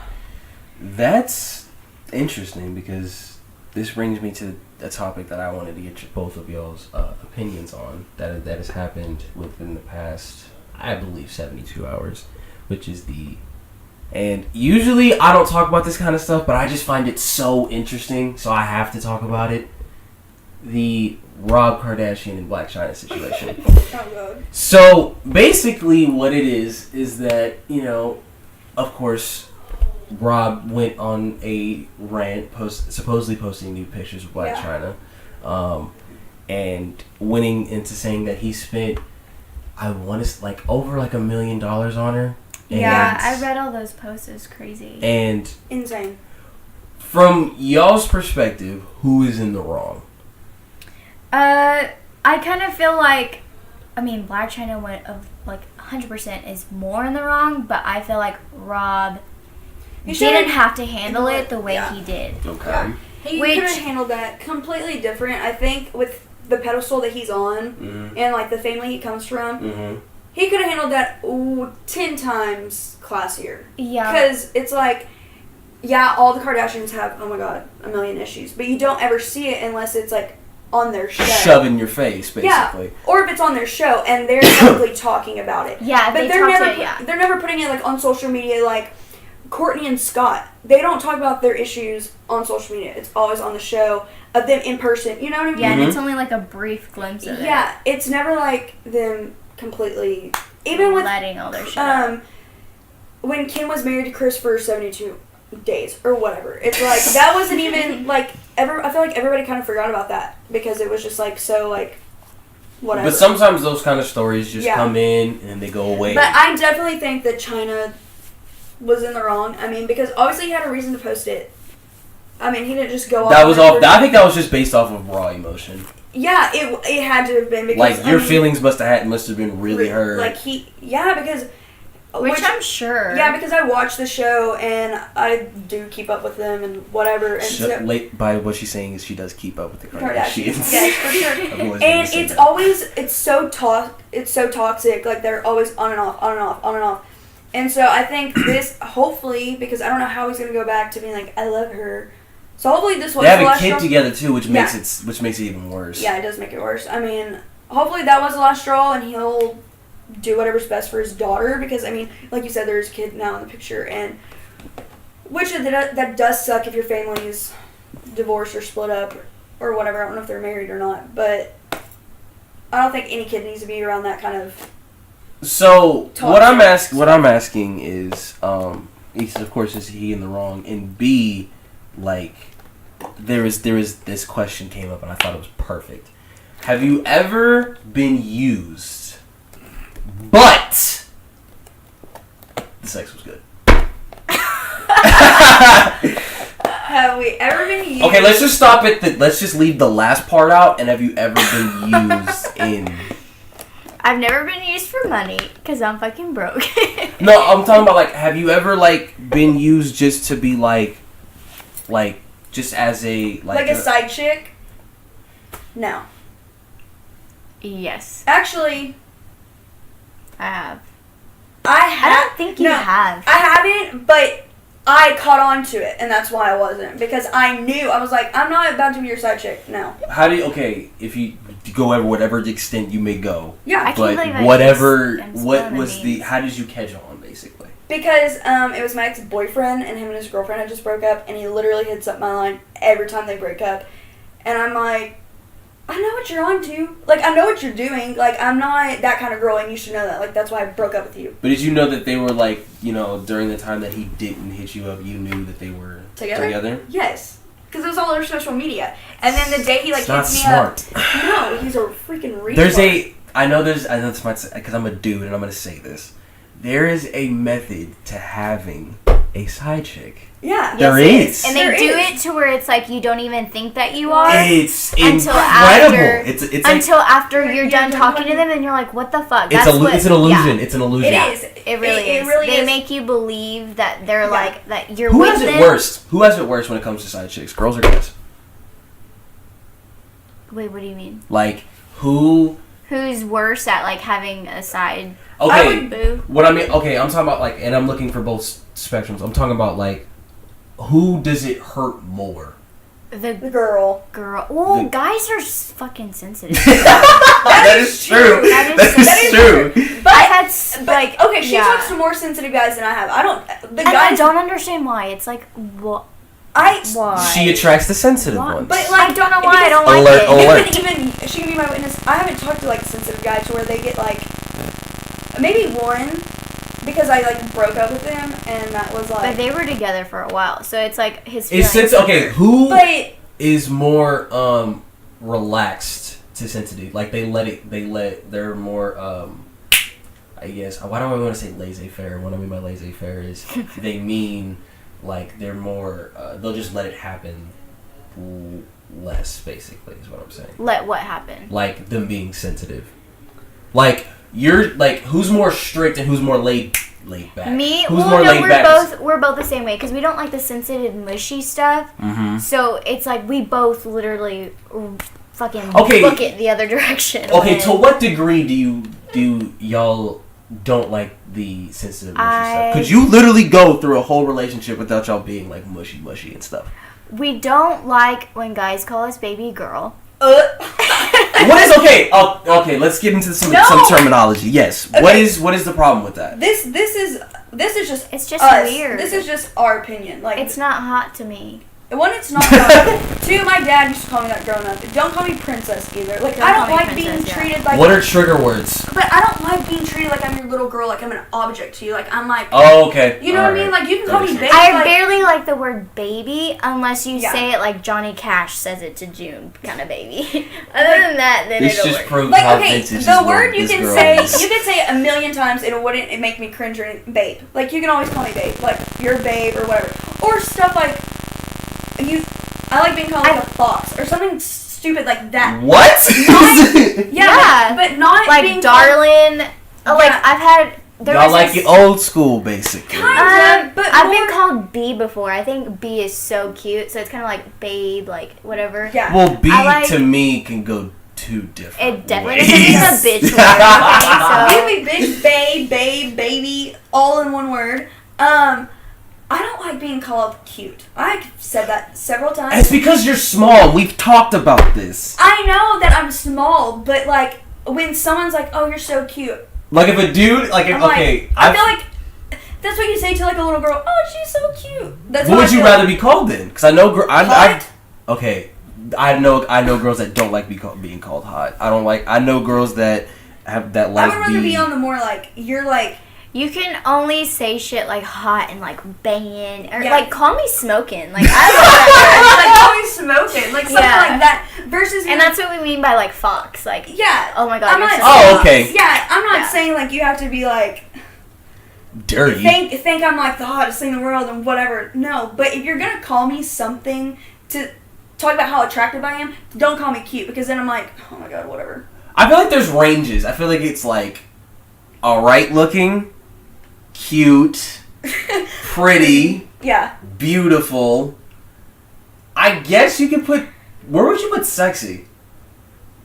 That's interesting, because this brings me to a topic that I wanted to get both of y'all's opinions on that has happened within the past, I believe, 72 hours, which is and usually I don't talk about this kind of stuff, but I just find it so interesting, so I have to talk about it. The Rob Kardashian and Blac Chyna situation. Oh, God. So, basically what it is that, of course, Rob went on a rant, supposedly posting new pictures of Blac Chyna, and winning into saying that he spent, over $1 million on her. Yeah, I read all those posts. It was crazy. And insane. From y'all's perspective, who is in the wrong? I kind of feel like, Blac Chyna went 100% is more in the wrong, but I feel like Rob didn't have to handle it the way he did. Okay. Yeah. He could have handled that completely different. I think with the pedestal that he's on and, like, the family he comes from, he could have handled that 10 times classier. Yeah. Because it's like, all the Kardashians have, oh my God, a million issues. But you don't ever see it unless it's, like, on their show. Shove in your face, basically. Yeah. Or if it's on their show and they're publicly talking about it. Yeah, but they're never putting it, like, on social media, like Courtney and Scott. They don't talk about their issues on social media. It's always on the show of them in person. You know what I mean? Yeah, and it's only, like, a brief glimpse of it. Yeah, it's never, like, them completely, even with letting all their shit out. When Kim was married to Chris for 72 days or whatever, it's like that wasn't even like I feel like everybody kind of forgot about that because it was just like so like whatever. But sometimes those kind of stories just come in and they go away. But I definitely think that Chyna was in the wrong. Because obviously he had a reason to post it. He didn't just go off. I think that was just based off of raw emotion. Yeah, it had to have been because like your feelings must have been really hurt. Like because which I'm sure. Yeah, because I watch the show and I do keep up with them and whatever. And by what she's saying is she does keep up with the Kardashians. Yes, for sure. And it's so toxic. Like they're always on and off, on and off, on and off. And so I think this, hopefully, because I don't know how he's gonna go back to being like, I love her. So hopefully this was they the have last a kid straw. together too, which makes it even worse. Yeah, it does make it worse. I mean, hopefully that was the last straw, and he'll do whatever's best for his daughter. Because I mean, like you said, there's a kid now in the picture, and which that does suck if your family's divorced or split up or whatever. I don't know if they're married or not, but I don't think any kid needs to be around that kind of. So what I'm asking is, of course, is he in the wrong? And B, like, there is this question came up and I thought it was perfect. Have you ever been used, but the sex was good? Have we ever been used? Okay, let's just stop it. Let's just leave the last part out. And have you ever been used in? I've never been used for money because I'm fucking broke. No, I'm talking about, like, have you ever, like, been used just to be, like, just as a, like a side chick? No. Yes. Actually, I have. I don't think you have. I haven't, but I caught on to it, and that's why I wasn't. Because I knew, I was like, I'm not about to be your side chick, no. How do you, if you go over whatever extent you may go. Yeah. I can't believe how did you catch on, basically? Because it was my ex-boyfriend, and him and his girlfriend had just broke up, and he literally hits up my line every time they break up. And I'm like, I know what you're on to. Like, I know what you're doing. Like, I'm not that kind of girl, and you should know that. Like, that's why I broke up with you. But did you know that they were, like, during the time that he didn't hit you up, you knew that they were together? Yes. Because it was all over social media. And then the day he, like, hits me smart. up. No, he's a freaking retard. I know this might, because I'm a dude, and I'm going to say this. There is a method to having a side chick. Yeah. There is. And they do it to where it's like you don't even think that you are. It's until incredible. Until after you're done talking to them and you're like, what the fuck? It's an illusion. Yeah. It's an illusion. It is. It really is. They make you believe that they're like, that you're Who with has them. it worse? Who has it worse when it comes to side chicks? Girls or guys? Wait, what do you mean? Like, who's worse at, like, having a side? Okay. Boo? What I mean, I'm talking about, like, and I'm looking for both spectrums. I'm talking about, like, who does it hurt more? The girl. Well, guys are fucking sensitive. That is true. That is true. But I've had, like, okay, she talks to more sensitive guys than I have. I don't understand why. It's like, what? Why? She attracts the sensitive ones. But, like, I don't know why I don't like it. Alert. Even she can be my witness. I haven't talked to, like, sensitive guys to where they get, like, maybe one, because I, like, broke up with him, and that was, like... But they were together for a while, so it's, like, his feelings... who is more, relaxed to sensitive? Like, they're more, I guess... Why do I want to say laissez-faire? What I mean by laissez-faire is they mean, like, they're more... they'll just let it happen less, basically, is what I'm saying. Let what happen? Like, them being sensitive. Like... You're like, who's more strict and who's more laid back? Me? Who's more laid back? We're both the same way because we don't like the sensitive, mushy stuff. Mm-hmm. So it's like we both literally fucking book it the other direction. Okay, to what degree do y'all don't like the sensitive, mushy stuff? Could you literally go through a whole relationship without y'all being like mushy and stuff? We don't like when guys call us baby girl. What is okay? Okay, let's get into some terminology. Yes. Okay. What is the problem with that? This is just it's just us. weird. This is just our opinion. Like, it's not hot to me. One, it's not hot. Two, my dad used to call me that growing up. Don't call me princess either. Like, I don't like being treated like... What are trigger words? But I don't like being treated like I'm your little girl, like I'm an object to you. Like, I'm like... Oh, okay. You know what I mean? Like, you can call me baby. I barely like the word baby unless you say it like Johnny Cash says it to June, kind of baby. Other than that, then it'll work. Proves how vintage the word you can say, is. you can say it a million times and it wouldn't make me cringe or anything. Babe. Like, you can always call me babe. Like, you're babe or whatever. Or stuff like... I like being called like a fox or something stupid like that. What? Yeah. But not like being darling. Called, like I've had. Y'all like it old school, basically. Kind of, but I've been called B before. I think B is so cute, so it's kind of like babe, like whatever. Yeah. Well, B to me can go two different It definitely ways. is a bitch word. Give me bitch, babe, baby, all in one word. I don't like being called cute. I've said that several times. It's because you're small. We've talked about this. I know that I'm small, but like when someone's like, "Oh, you're so cute," like if a dude, like if, okay, I feel like that's what you say to like a little girl. Oh, she's so cute. That's what would you rather like. be called then? Because I know, okay, I know girls that don't like being called hot. I know girls that have that like. I would rather be on the more like you're like. You can only say shit like hot and like banging or Yeah. like call me smoking. Like I love like always smoking, like something like that. Versus, and that's what we mean by like fox. Like oh my god. I'm not oh okay. Yeah, I'm not saying like you have to be like dirty. Think I'm like the hottest thing in the world and whatever. No, but if you're gonna call me something to talk about how attractive I am, don't call me cute because then I'm like, oh my god, whatever. I feel like there's ranges. I feel like it's like alright looking. Cute, pretty, yeah, beautiful. I guess you could put. Where would you put sexy?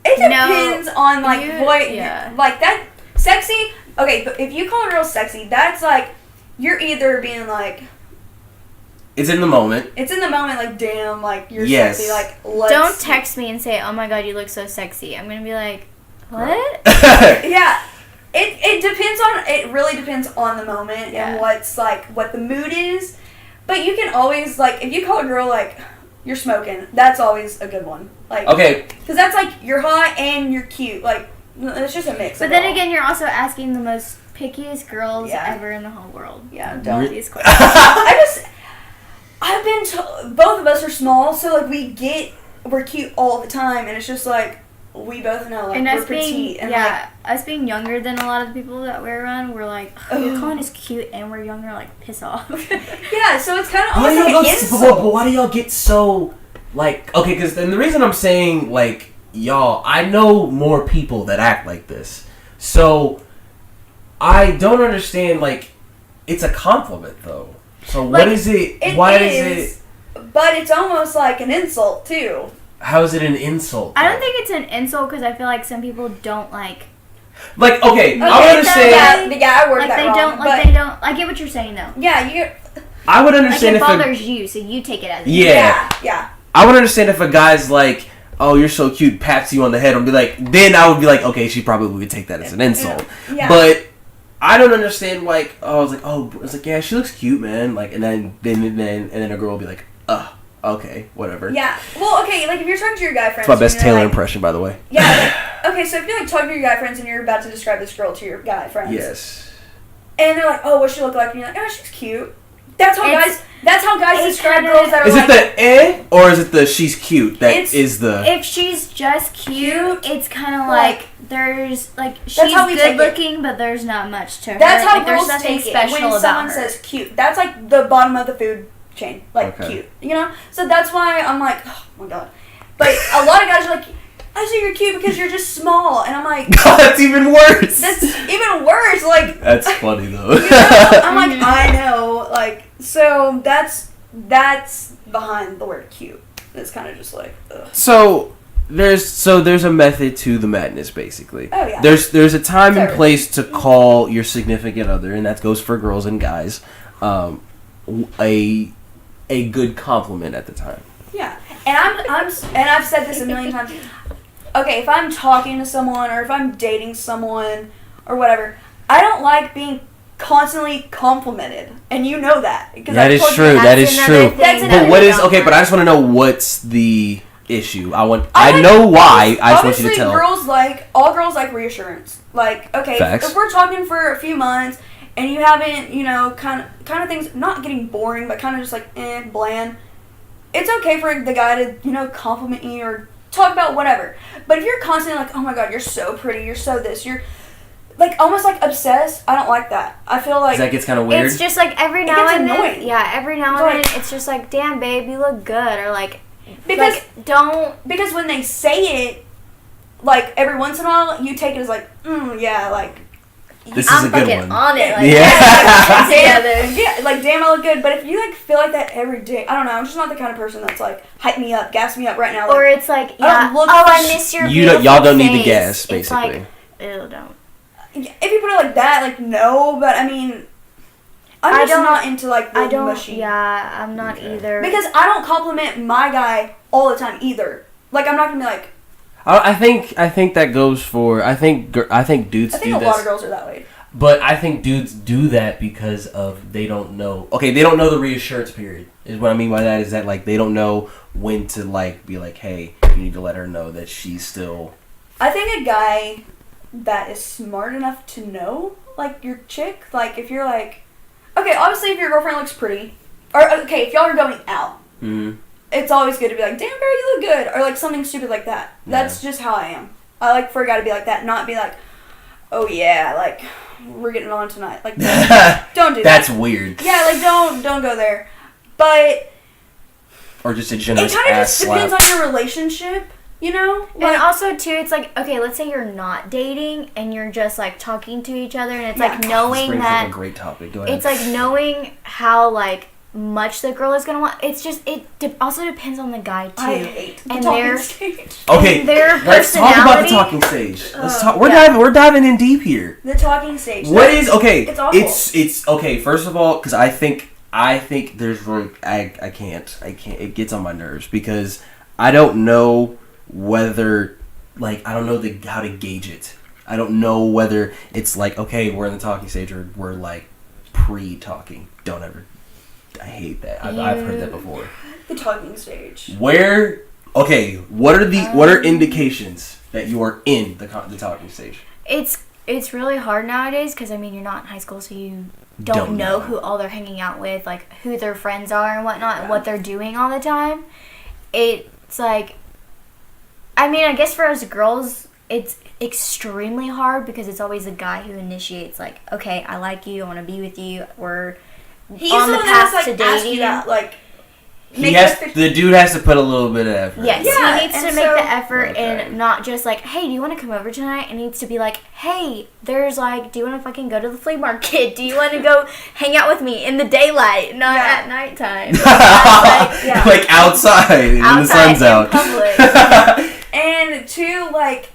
It depends on like what, like that sexy. Okay, but if you call a girl sexy, that's like you're either being like. It's in the moment. It's in the moment, like damn, like you're yes. sexy. Like let's. Don't text me and say, "Oh my god, you look so sexy." I'm gonna be like, what? Yeah. It depends on, it really depends on the moment and what's like, what the mood is. But you can always, like, if you call a girl, like, you're smoking, that's always a good one. Like, okay. Because that's like, you're hot and you're cute. Like, it's just a mix. But then again, you're also asking the most pickiest girls ever in the whole world. Yeah, don't. These questions. I've been both of us are small, so, like, we're cute all the time. And it's just like, we both know, like, and we're petite. And us being younger than a lot of the people that we're around, we're like, oh, you're calling us cute and we're younger, like, piss off. Yeah, so it's kind of almost like an insult. But why do y'all get so, like, okay, because then the reason I'm saying, like, y'all, I know more people that act like this. So, I don't understand, like, it's a compliment, though. So, like, what is it? Why is it? But it's almost like an insult, too. How is it an insult? I don't think it's an insult because I feel like some people don't like. Like okay, I would understand. Yeah, I word like that they wrong. Don't, like they don't. I get what you're saying though. Yeah, I would understand like it if bothers you, so you take it as. Yeah. I would understand if a guy's like, "Oh, you're so cute," pats you on the head, and be like, then I would be like, okay, she probably would take that as an insult. Yeah. But I don't understand like, I was like, yeah, she looks cute, man. Like, and then a girl will be like, okay, whatever. Yeah. Well, okay, like if you're talking to your guy friends. It's my best Taylor impression, by the way. Yeah. Like, okay, so if you're like talking to your guy friends and you're about to describe this girl to your guy friends. Yes. And they're like, "Oh, what's she look like?" And you're like, "Oh, she's cute." That's how guys describe girls that are like. Is it the or is it the she's cute? If she's just cute, it's kind of like there's like she's good looking, but there's not much to her. That's how like, girls there's nothing take special it when about someone her. says cute. That's like the bottom of the food chain, like cute, you know. So that's why I'm like, oh my god. But a lot of guys are like, I say you're cute because you're just small, and I'm like, that's even worse. That's even worse. Like that's funny though. You know? I'm like, I know, like so that's behind the word cute. It's kind of just like. Ugh. So there's a method to the madness, basically. Oh yeah. There's a time and place to call your significant other, and that goes for girls and guys. A good compliment at the time. Yeah, and I've said this a million times. Okay, if I'm talking to someone or if I'm dating someone or whatever, I don't like being constantly complimented, and you know that. That is true. That is true. But what is okay? But I just want to know what's the issue. I know why. I just want you to tell. All girls like reassurance. Like, okay, if we're talking for a few months and you haven't, kind of things not getting boring, but kind of just like bland. It's okay for the guy to compliment you or talk about whatever. But if you're constantly like, oh my god, you're so pretty, you're so this, you're like almost like obsessed, I don't like that. I feel like that gets kind of weird. It's just like every now and then. Yeah, every now and then it's just like, damn babe, you look good, or like Because because when they say it, like every once in a while, you take it as like, yeah, like this is a good one. On it, like, yeah, like damn, I look good. But if you like feel like that every day, I don't know. I'm just not the kind of person that's like hype me up, gas me up right now. Like, or it's like, I miss your y'all don't face. need the gas, basically. It's like, ew, don't. If you put it like that, like no, but I mean, I'm just not into like the mushy. Yeah, I'm not either. Because I don't compliment my guy all the time either. Like I'm not gonna be like. I think that goes for I think dudes do this. I think a lot of girls are that way. But I think dudes do that because of they don't know. Okay, they don't know the reassurance period. Is what I mean by that is that like they don't know when to like be like, hey, you need to let her know that she's still. I think a guy that is smart enough to know like your chick, like if you're like, okay, obviously if your girlfriend looks pretty, or okay, if y'all are going out. Mm-hmm. It's always good to be like, damn girl, you look good, or like something stupid like that. That's just how I am. I like for a guy to be like that, not be like, oh yeah, like we're getting on tonight. Like, don't do that. That's weird. Yeah, like don't go there. But or just a generous. It kind of just depends on your relationship, you know. Like, and also too, it's like okay, let's say you're not dating and you're just like talking to each other, and it's like knowing this that. Up a great topic. Go ahead. It's like knowing how like. Much the girl is gonna want. It's just also depends on the guy too. I hate the and talking stage. Okay, let's talk about the talking stage. Let's talk. We're diving in deep here. The talking stage. What is okay? It's awful. It's okay. First of all, because I think there's like I can't. It gets on my nerves because I don't know whether like I don't know how to gauge it. I don't know whether it's like okay, we're in the talking stage or we're like pre-talking. Don't ever. I hate that. I've heard that before. The talking stage. Where? Okay. What are indications that you are in the talking stage? It's really hard nowadays because I mean you're not in high school, so you don't know who all they're hanging out with, like who their friends are and whatnot, and what they're doing all the time. It's like, I mean, I guess for us girls, it's extremely hard because it's always a guy who initiates. Like, okay, I like you, I want to be with you, He's on the path like, to dating. You out, like, the dude has to put a little bit of effort. Yes, he needs to make the effort and not just like, hey, do you want to come over tonight? It needs to be like, hey, there's like, do you want to fucking go to the flea market? Do you want to go hang out with me in the daylight, not at nighttime? Like outside when the sun's out. And two, like,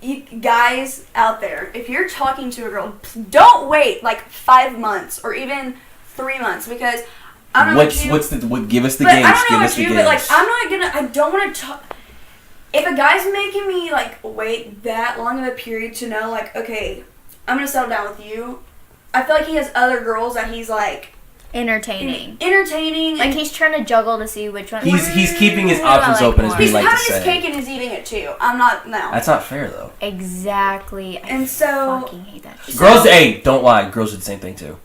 you guys out there, if you're talking to a girl, don't wait like 5 months or even 3 months because I don't know give us the but gauge. I don't know give us the you, gauge. but like I don't want to talk. If a guy's making me like wait that long of a period to know like okay, I'm gonna settle down with you, I feel like he has other girls that he's like entertaining. Like he's trying to juggle to see which one. He's keeping his options open, as we like to say. He's having his cake and he's eating it too. I'm not now. That's not fair though. Exactly. And so fucking hate that shit. Girls, hey, don't lie. Girls do the same thing too.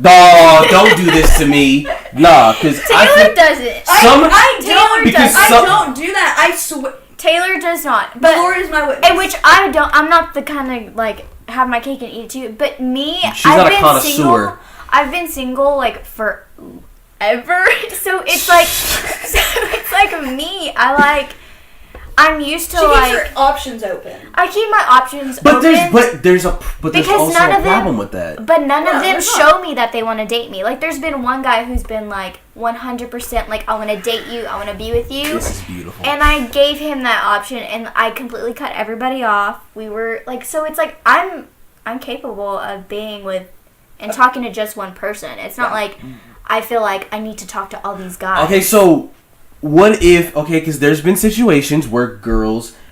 No, don't do this to me. Nah, because Taylor doesn't. I don't do that. I swear. Taylor does not. But the Lord is my witness. In which I don't. I'm not the kind of like have my cake and eat it too. But me, I've been connoisseur. I've been single like forever. So it's like me. I'm used to she like keeps her options open. I keep my options open. There's because also a problem with that. But none of them show me that they want to date me. Like there's been one guy who's been like 100% like I want to date you, I want to be with you. This is beautiful. And I gave him that option and I completely cut everybody off. We were like so it's like I'm capable of being with and talking to just one person. It's not like I feel like I need to talk to all these guys. Okay, so what if, because there's been situations where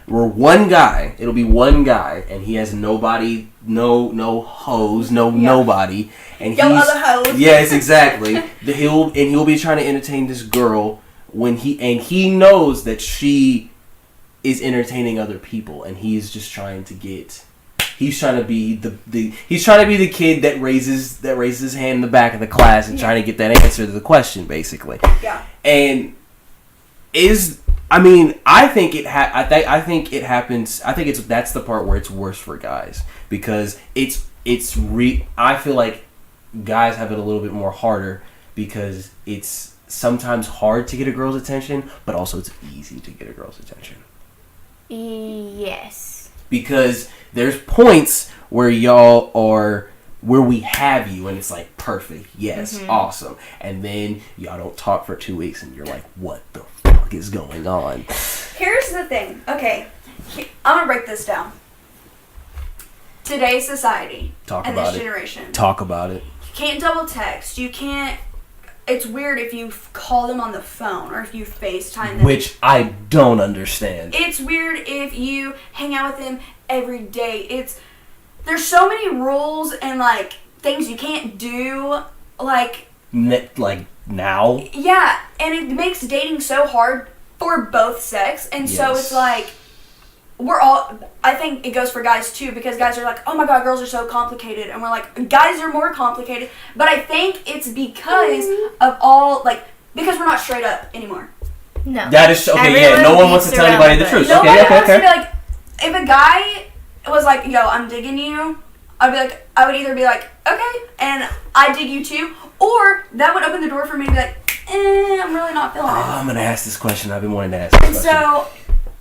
one guy, it'll be one guy, and he has nobody, no hoes, nobody. And he's, other hoes. Yes, exactly. He'll be trying to entertain this girl when he knows that she is entertaining other people, and he's just trying to get... He's trying to be the kid that raises his hand in the back of the class and trying to get that answer to the question, basically. Yeah. And I think it happens. I think that's the part where it's worse for guys because I feel like guys have it a little bit more harder because it's sometimes hard to get a girl's attention, but also it's easy to get a girl's attention. Yes. Because there's points where y'all are, where we have you, and it's like, perfect, yes, awesome. And then y'all don't talk for 2 weeks, and you're like, what the fuck is going on? Here's the thing. Okay, I'm going to break this down. Today's society and this generation. Talk about it. You can't double text. You can't. It's weird if you call them on the phone or if you FaceTime them. Which I don't understand. It's weird if you hang out with them every day. There's so many rules and like things you can't do. Like now. Yeah, and it makes dating so hard for both sex, and so it's like. I think it goes for guys too, because guys are like, oh my god, girls are so complicated, and we're like, guys are more complicated, but I think it's because of because we're not straight up anymore. No. That is, okay, no one wants to tell anybody the truth. Nobody wants to be like, if a guy was like, yo, I'm digging you, I would either be like, okay, and I dig you too, or that would open the door for me to be like, I'm really not feeling it. I'm going to ask this question. I've been wanting to ask this question. So,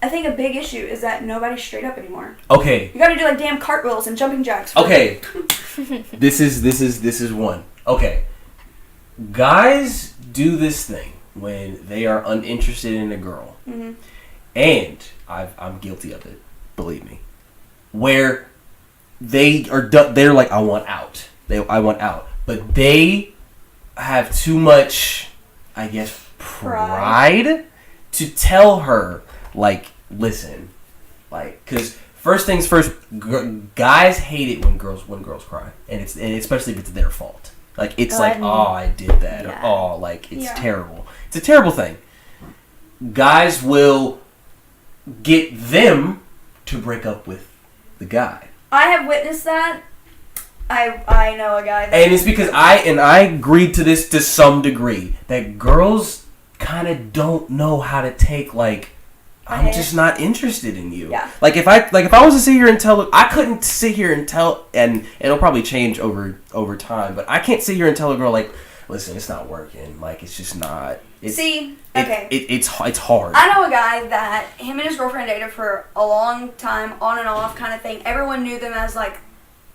I think a big issue is that nobody's straight up anymore. Okay. You gotta do like damn cartwheels and jumping jacks. Okay. This is one. Okay. Guys do this thing when they are uninterested in a girl. Mm-hmm. And I'm guilty of it, believe me. Where they're like, I want out. I want out. But they have too much, I guess, pride to tell her, like, listen, like, because first things first, guys hate it when girls cry, and especially if it's their fault. Like, it's like, oh, I did that, or oh, like, it's terrible. It's a terrible thing. Guys will get them to break up with the guy. I have witnessed that. I know a guy that, and it's because I agreed to this to some degree, that girls kind of don't know how to take, like, I'm just not interested in you. Yeah. Like if I was to sit here and tell, I couldn't sit here and tell, and it'll probably change over time, but I can't sit here and tell a girl, like, listen, it's not working. Like, it's just not. It's hard. I know a guy that him and his girlfriend dated for a long time, on and off kind of thing. Everyone knew them as like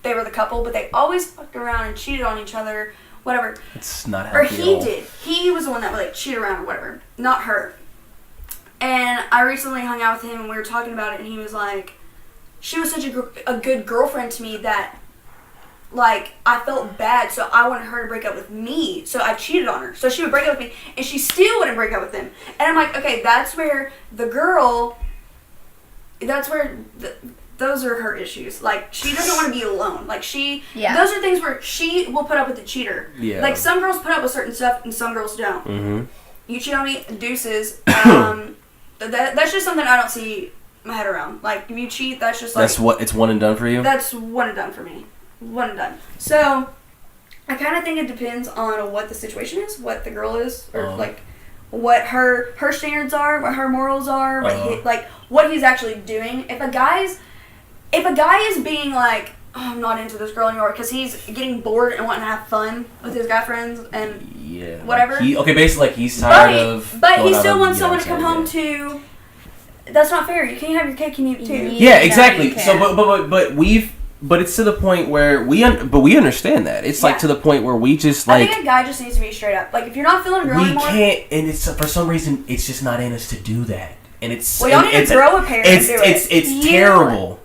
they were the couple, but they always fucked around and cheated on each other, whatever. It's not healthy. Or he did. He was the one that would like cheat around or whatever, not her. And I recently hung out with him and we were talking about it, and he was like, she was such a good girlfriend to me that, like, I felt bad, so I wanted her to break up with me, so I cheated on her. So she would break up with me, and she still wouldn't break up with him. And I'm like, okay, that's where those are her issues. Like, she doesn't want to be alone. Like, those are things where she will put up with the cheater. Yeah. Like, some girls put up with certain stuff, and some girls don't. Mm-hmm. You cheat on me, deuces. That's just something I don't see my head around. Like, if you cheat, that's just like... It's one and done for you? That's one and done for me. One and done. So, I kind of think it depends on what the situation is, what the girl is, or like what her standards are, what her morals are, what he's actually doing. If a guy is being like, oh, I'm not into this girl anymore because he's getting bored and wanting to have fun with his guy friends and whatever. Basically, like, he's tired of. But he still wants someone to come home to. That's not fair. You can't have your cake and eat it too. Yeah, exactly. So, but it's to the point where we understand that. It's like to the point where we just like. I think a guy just needs to be straight up. Like, if you're not feeling a girl anymore, we can't, and it's for some reason it's just not in us to do that, and it's. We don't need to grow a pair. It's terrible.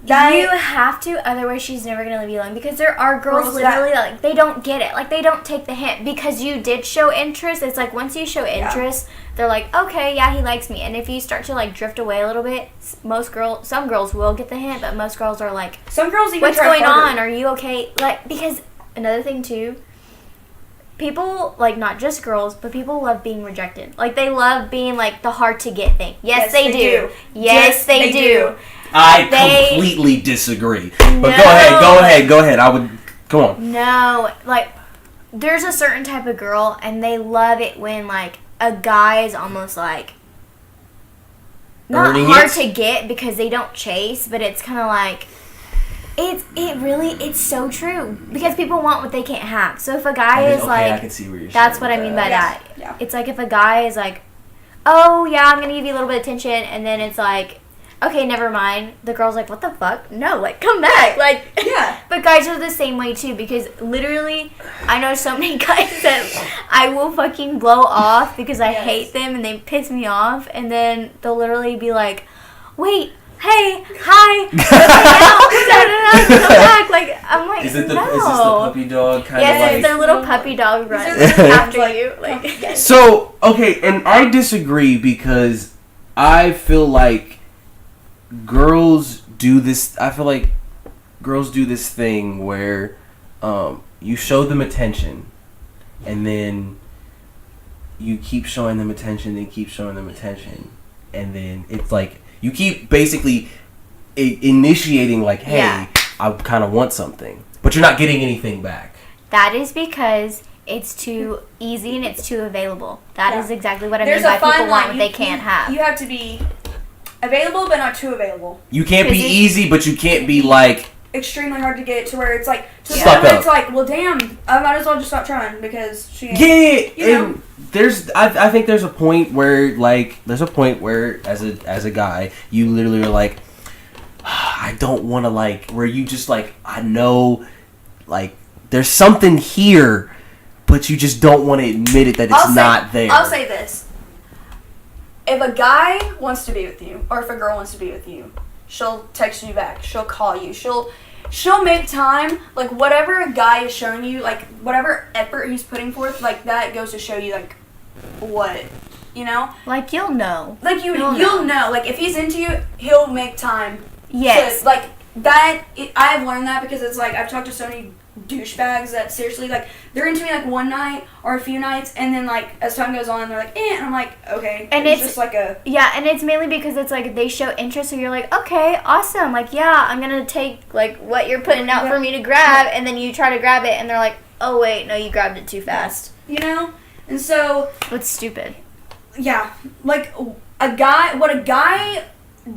You have to, otherwise she's never going to leave you alone. Because there are girls literally, like, they don't get it. Like, they don't take the hint. Because you did show interest, it's like, once you show interest, they're like, okay, yeah, he likes me. And if you start to, like, drift away a little bit, some girls will get the hint, but most girls are like, some girls even what's going on? Are you okay? Like, because another thing, too, people, like, not just girls, but people love being rejected. Like, they love being, like, the hard-to-get thing. Yes, they do. Yes, they do. I completely disagree. But go ahead. I would go on. No, like, there's a certain type of girl, and they love it when, like, a guy is almost like not hard to get because they don't chase, but it's kind of like It's so true because people want what they can't have. So if a guy is okay, like, I can see where you're that's saying what I mean by that. Yeah. It's like if a guy is like, oh yeah, I'm gonna give you a little bit of attention, and then it's like, okay, never mind. The girl's like, what the fuck? No, like come back, like Yeah. But guys are the same way too because literally, I know so many guys that I will fucking blow off because I hate them and they piss me off, and then they'll literally be like, wait. Hey, hi, come back. Like, I'm like, is this the no. puppy dog kind of Yes, like? it's their little puppy dog run They're after you. Like, So, okay, and I disagree because I feel like girls do this. I feel like girls do this thing where you show them attention, and then you keep showing them attention, then keep showing them attention, and then it's like. You keep basically initiating like, hey, I kind of want something. But you're not getting anything back. that is because it's too easy and it's too available. That is exactly what I mean There's by a fine people want line. what they can't have. You have to be available, but not too available. You can't be easy, but you can't be like... Extremely hard to get to where it's like... To the Stuck point where up. it's like, well, damn, I might as well just stop trying because she ain't... Yeah, You know? and there's... I think there's a point where, like... There's a point where, as a guy, you literally are like... I don't want to, like... Where you just, like... I know, like... There's something here, but you just don't want to admit it that it's not there. I'll say this. If a guy wants to be with you, or if a girl wants to be with you, she'll text you back. She'll call you. She'll make time. Like, whatever a guy is showing you, like, whatever effort he's putting forth, like, that goes to show you, like, what, you know? Like, you'll know. Like, you'll know. Like, if he's into you, he'll make time. Yes. To, like, that, I've learned that because it's like, I've talked to so many douchebags that seriously, like, they're into me, like, one night or a few nights, and then, like, as time goes on, they're like, eh, and I'm like, okay. And it's just like a... Yeah, and it's mainly because it's like they show interest, so you're like, okay, awesome. Like, yeah, I'm going to take, like, what you're putting out for me to grab, and then you try to grab it, and they're like, oh, wait, no, you grabbed it too fast. You know? And so... It's stupid. Yeah. Like, what a guy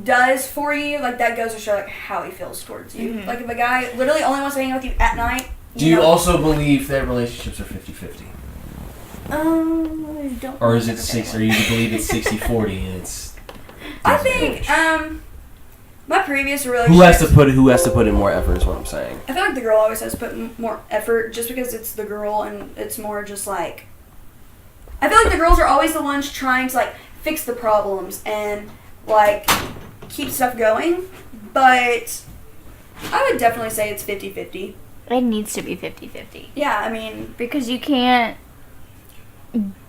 does for you, like, that goes to show, like, how he feels towards you. Mm-hmm. Like, if a guy literally only wants to hang out with you at night... Do you also believe that relationships are 50-50? don't... Or is it 6, or you believe it's 60-40 and it's... I think, my previous relationship... Who has to put in more effort is what I'm saying. I feel like the girl always has to put more effort just because it's the girl and it's more just like... I feel like the girls are always the ones trying to, like, fix the problems and, like, keep stuff going. But I would definitely say it's 50-50. It needs to be 50-50. Yeah, I mean... Because you can't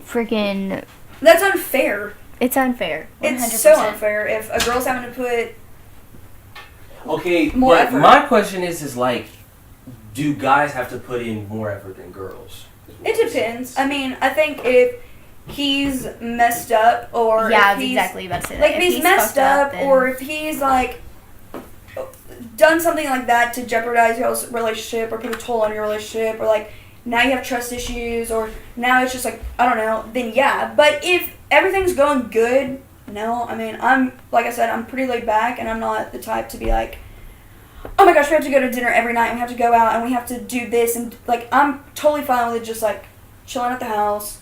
freaking... That's unfair. It's unfair. 100%. It's so unfair if a girl's having to put... Okay, more but effort. my question is like, do guys have to put in more effort than girls? It depends. I mean, I think if he's messed up or Yeah, if he's... exactly about to say that. Like, if he's messed up then... or if he's, like, done something like that to jeopardize your relationship or put a toll on your relationship or, like, now you have trust issues or now it's just, like, I don't know, then yeah. But if everything's going good, no. I mean, like I said, I'm pretty laid back and I'm not the type to be like, oh my gosh, we have to go to dinner every night and we have to go out and we have to do this. And, like, I'm totally fine with it just, like, chilling at the house.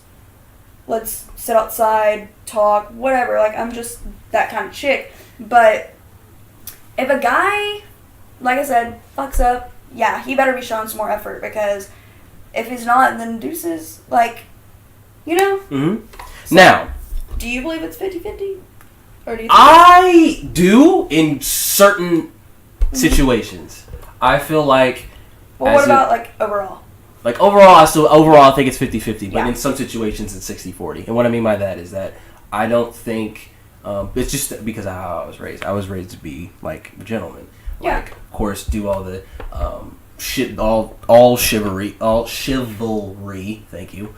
Let's sit outside, talk, whatever. Like, I'm just that kind of chick. But if a guy, like I said, fucks up, yeah, he better be showing some more effort because if he's not, then deuces. Like, you know? Mm-hmm. So, now, do you believe it's 50-50? Or do you think I do in certain situations. I feel like... Well, what about, like, overall? Like, overall, I think it's 50-50, but Yeah. in some situations it's 60-40. And what I mean by that is that I don't think... it's just because of how I was raised. I was raised to be, like, a gentleman. Yeah. Like, of course, do all the all chivalry, thank you.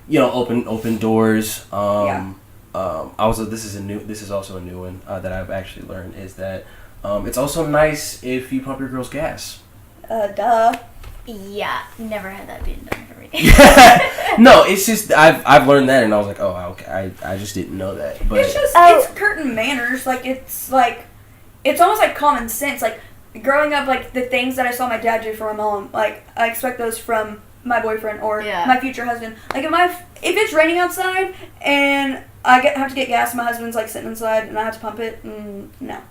You know, open doors. Also, this is also a new one that I've actually learned is that it's also nice if you pump your girl's gas. Duh. Yeah, never had that being done for me. No, it's just I've learned that and I was like, oh, okay, I just didn't know that. But It's just, it's curtain manners. Like, it's almost like common sense. Like, growing up, like, the things that I saw my dad do for my mom, like, I expect those from my boyfriend or my future husband. Like, if it's raining outside and I have to get gas, my husband's, like, sitting inside and I have to pump it, no.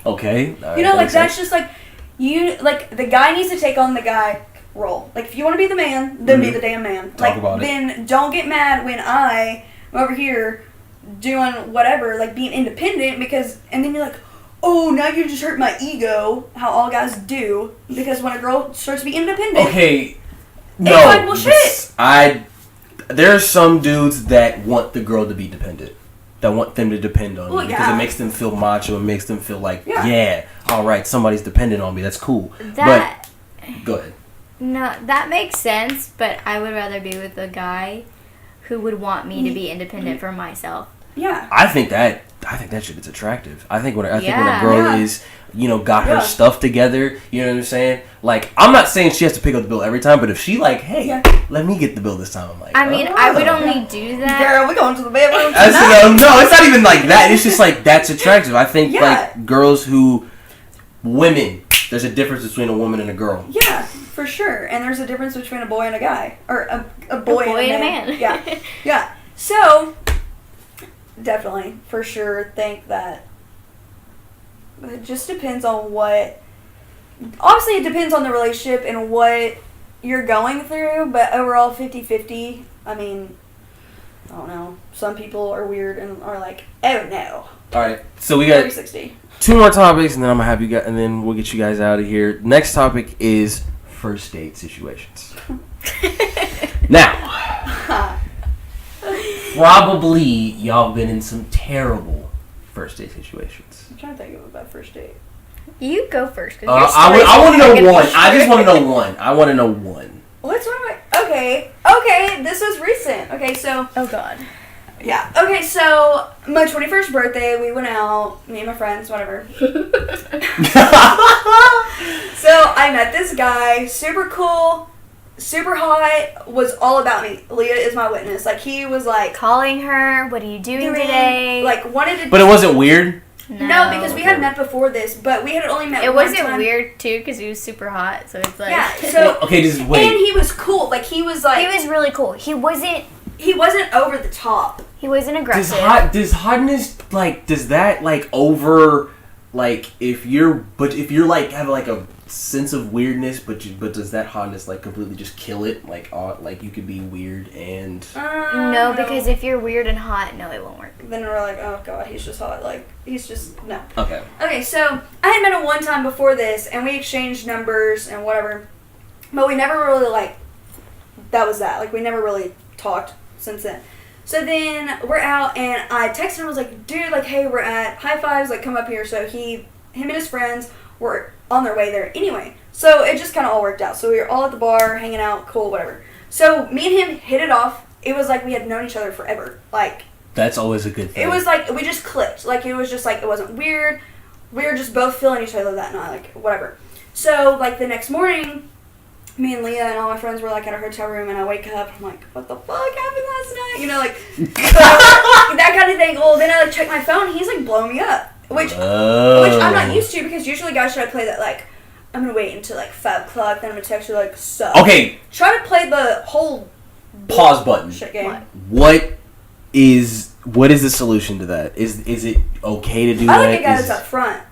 Okay. You know, like, that's just, like, the guy needs to take on the guy role. Like, if you want to be the man, then be the damn man. Talk about then don't get mad when I am over here doing whatever, like, being independent, and then you're like, oh, now you just hurt my ego, how all guys do, because when a girl starts to be independent. Okay. No. It's like, well, shit. There are some dudes that want the girl to be dependent. That want them to depend on you because it makes them feel macho and makes them feel like, all right, somebody's dependent on me. That's cool. But go ahead. No, that makes sense, but I would rather be with a guy who would want me to be independent for myself. Yeah. I think that shit is attractive. I think when a girl is, got her stuff together, you know what I'm saying? Like, I'm not saying she has to pick up the bill every time, but if she like, hey, let me get the bill this time, I'm like, I mean, I would only do that. Girl, we going to the bedroom no, it's not even like that. It's just like, that's attractive. I think like women, there's a difference between a woman and a girl. Yeah, for sure. And there's a difference between a boy and a guy. Or a boy and a man. Yeah. Yeah. So, definitely, for sure, think that it just depends on obviously it depends on the relationship and what you're going through, but overall 50-50, I mean, I don't know. Some people are weird and are like, oh no. Alright, so we got 60. 2 more topics and then I'm gonna have you guys, and then we'll get you guys out of here. Next topic is first date situations. Now, probably y'all been in some terrible first date situations. I'm trying to think of a bad first date. You go first. I want to know one. I just want to know one. I want to know one. What's one of my... Okay, this was recent. Okay, so... Oh, God. Yeah. Okay, so my 21st birthday, we went out, me and my friends, whatever. So I met this guy, super cool, super hot, was all about me. Leah is my witness. Like, he was like... Calling her, what are you doing today? Like, wanted to... But it wasn't weird? No, because we had met before this, but we had only met It one wasn't time. weird, too, because he was super hot, so it's like... Yeah, so... Okay, just wait. And he was cool. Like, he was like... He was really cool. He wasn't over the top. He wasn't aggressive. Does hotness, like, does that, like, over, like, if you're like, have, like, a sense of weirdness, but does that hotness, like, completely just kill it? Like, you could be weird and... No, because if you're weird and hot, no, it won't work. Then we're like, oh, God, he's just hot. Like, he's just... No. Okay. Okay, so I had met him one time before this, and we exchanged numbers and whatever. But we never really, like... That was that. Like, we never really talked since then. So then we're out, and I texted him. I was like, dude, like, hey, we're at High Fives. Like, come up here. So him and his friends were on their way there anyway. So it just kind of all worked out. So we were all at the bar, hanging out, cool, whatever. So me and him hit it off. It was like we had known each other forever. Like... That's always a good thing. It was like, we just clicked. Like, it was just like, it wasn't weird. We were just both feeling each other that night. Like, whatever. So, like, the next morning... Me and Leah and all my friends were, like, at our hotel room, and I wake up, and I'm like, what the fuck happened last night? You know, like, that kind of thing. Well, then I, like, check my phone, and he's, like, blowing me up. Which I'm not used to, because usually guys try to play that, like, I'm gonna wait until, like, 5 o'clock, then I'm gonna text you, like, sup. Okay. Try to play the whole... Pause button. Shit game. What is the solution to that? Is it okay to do that? I like a guy that's up front.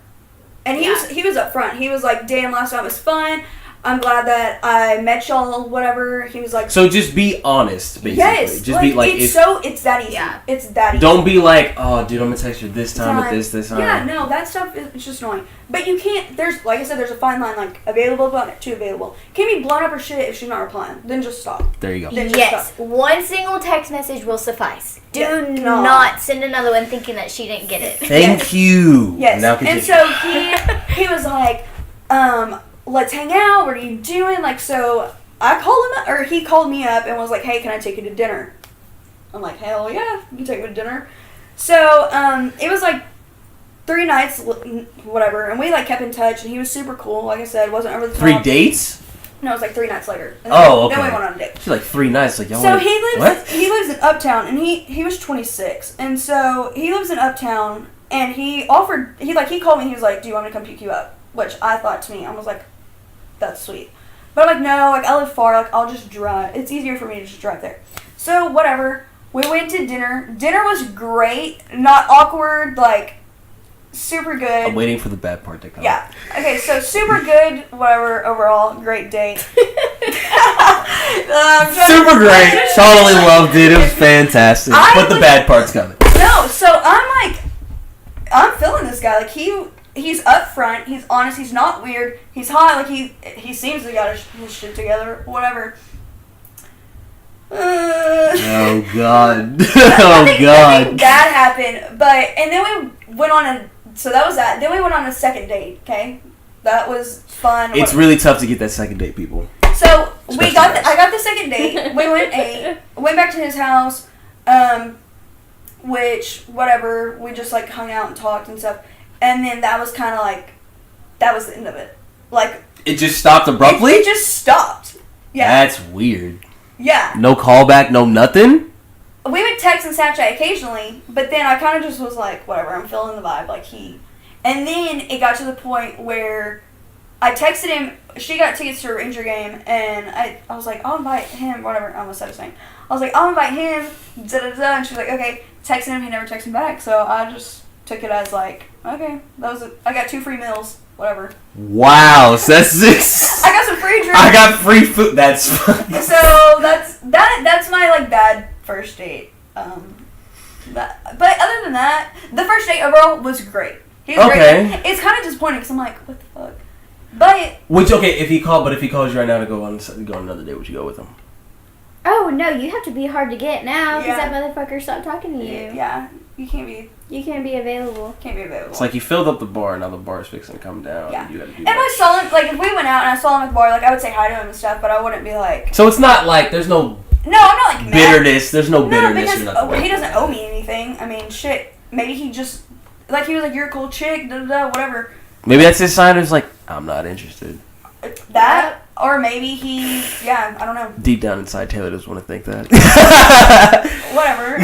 And he was up front. He was like, damn, last night was fun. I'm glad that I met y'all, whatever. He was like... So just be honest, basically. Yes. Just be like... It's that easy. Yeah. It's that easy. Don't be like, oh, dude, I'm going to text you this time at this time. Yeah, no, that stuff is just annoying. But you can't... There's, like I said, there's a fine line, like, available, but too available. Can't be blown up or shit if she's not replying. Then just stop. There you go. Yes. One single text message will suffice. Do not send another one thinking that she didn't get it. Thank you. Yes. Now and so he was like, let's hang out. What are you doing? Like, so I called him up, or he called me up and was like, hey, can I take you to dinner? I'm like, hell yeah, you can take me to dinner. So, it was like 3 nights, whatever, and we like kept in touch, and he was super cool. Like I said, it wasn't over the top. 3 dates? No, it was like 3 nights later. Oh, okay. Then we went on a date. She's like 3 nights, like y'all. So he lives in Uptown, and he was 26, and so he lives in Uptown, and he called me. He was like, do you want me to come pick you up? which I thought to me, I was like, that's sweet. But I'm like, no, like I live far, like I'll just drive. It's easier for me to just drive there. So whatever. We went to dinner. Dinner was great, not awkward, like super good. I'm waiting for the bad part to come. Yeah. Okay, so super good, whatever, overall, great date. Super great. Totally loved it. It was fantastic. But the bad part's coming. No, so I'm feeling this guy. Like he's upfront, he's honest, he's not weird, he's hot, like he seems to got his shit together, whatever. Oh God. Oh God. That happened, and then we went on so that was that. Then we went on a second date. Okay, that was fun. It's really tough to get that second date, people. So I got the second date. We went back to his house, which whatever. We just like hung out and talked and stuff, and then that was kind of like that was the end of it. Like it just stopped abruptly. It just stopped. Yeah, that's weird. Yeah. No callback, no nothing? We would text and Snapchat occasionally, but then I kind of just was like, whatever, I'm feeling the vibe, like And then it got to the point where I texted him, she got tickets to a Ranger game, and I was like, I'll invite him, whatever, I almost said his name. I was like, I'll invite him, da-da-da, and she was like, okay, texted him, he never texted me back, so I just took it as like, okay, I got 2 free meals, whatever. Wow, so that's 6. I got some free drinks. I got free food. That's funny. So that's my like bad first date. But other than that, the first date overall was great. He was great. It's kind of disappointing because I'm like, what the fuck? But if he calls you right now to go on another date, would you go with him? Oh no, you have to be hard to get now because that motherfucker stopped talking to you. Yeah, you can't be available. It's like you filled up the bar, now the bar is fixing to come down. Yeah. You gotta do if I saw him, like if we went out and I saw him at the bar, like I would say hi to him and stuff, but I wouldn't be like. So it's not like there's no. No, I'm not like bitterness. There's no bitterness. No, because he doesn't owe me anything. I mean, shit. Maybe he just like he was like, you're a cool chick, da da da, whatever. Maybe that's his sign. It's like I'm not interested. That. Or maybe I don't know. Deep down inside, Taylor doesn't want to think that. Whatever.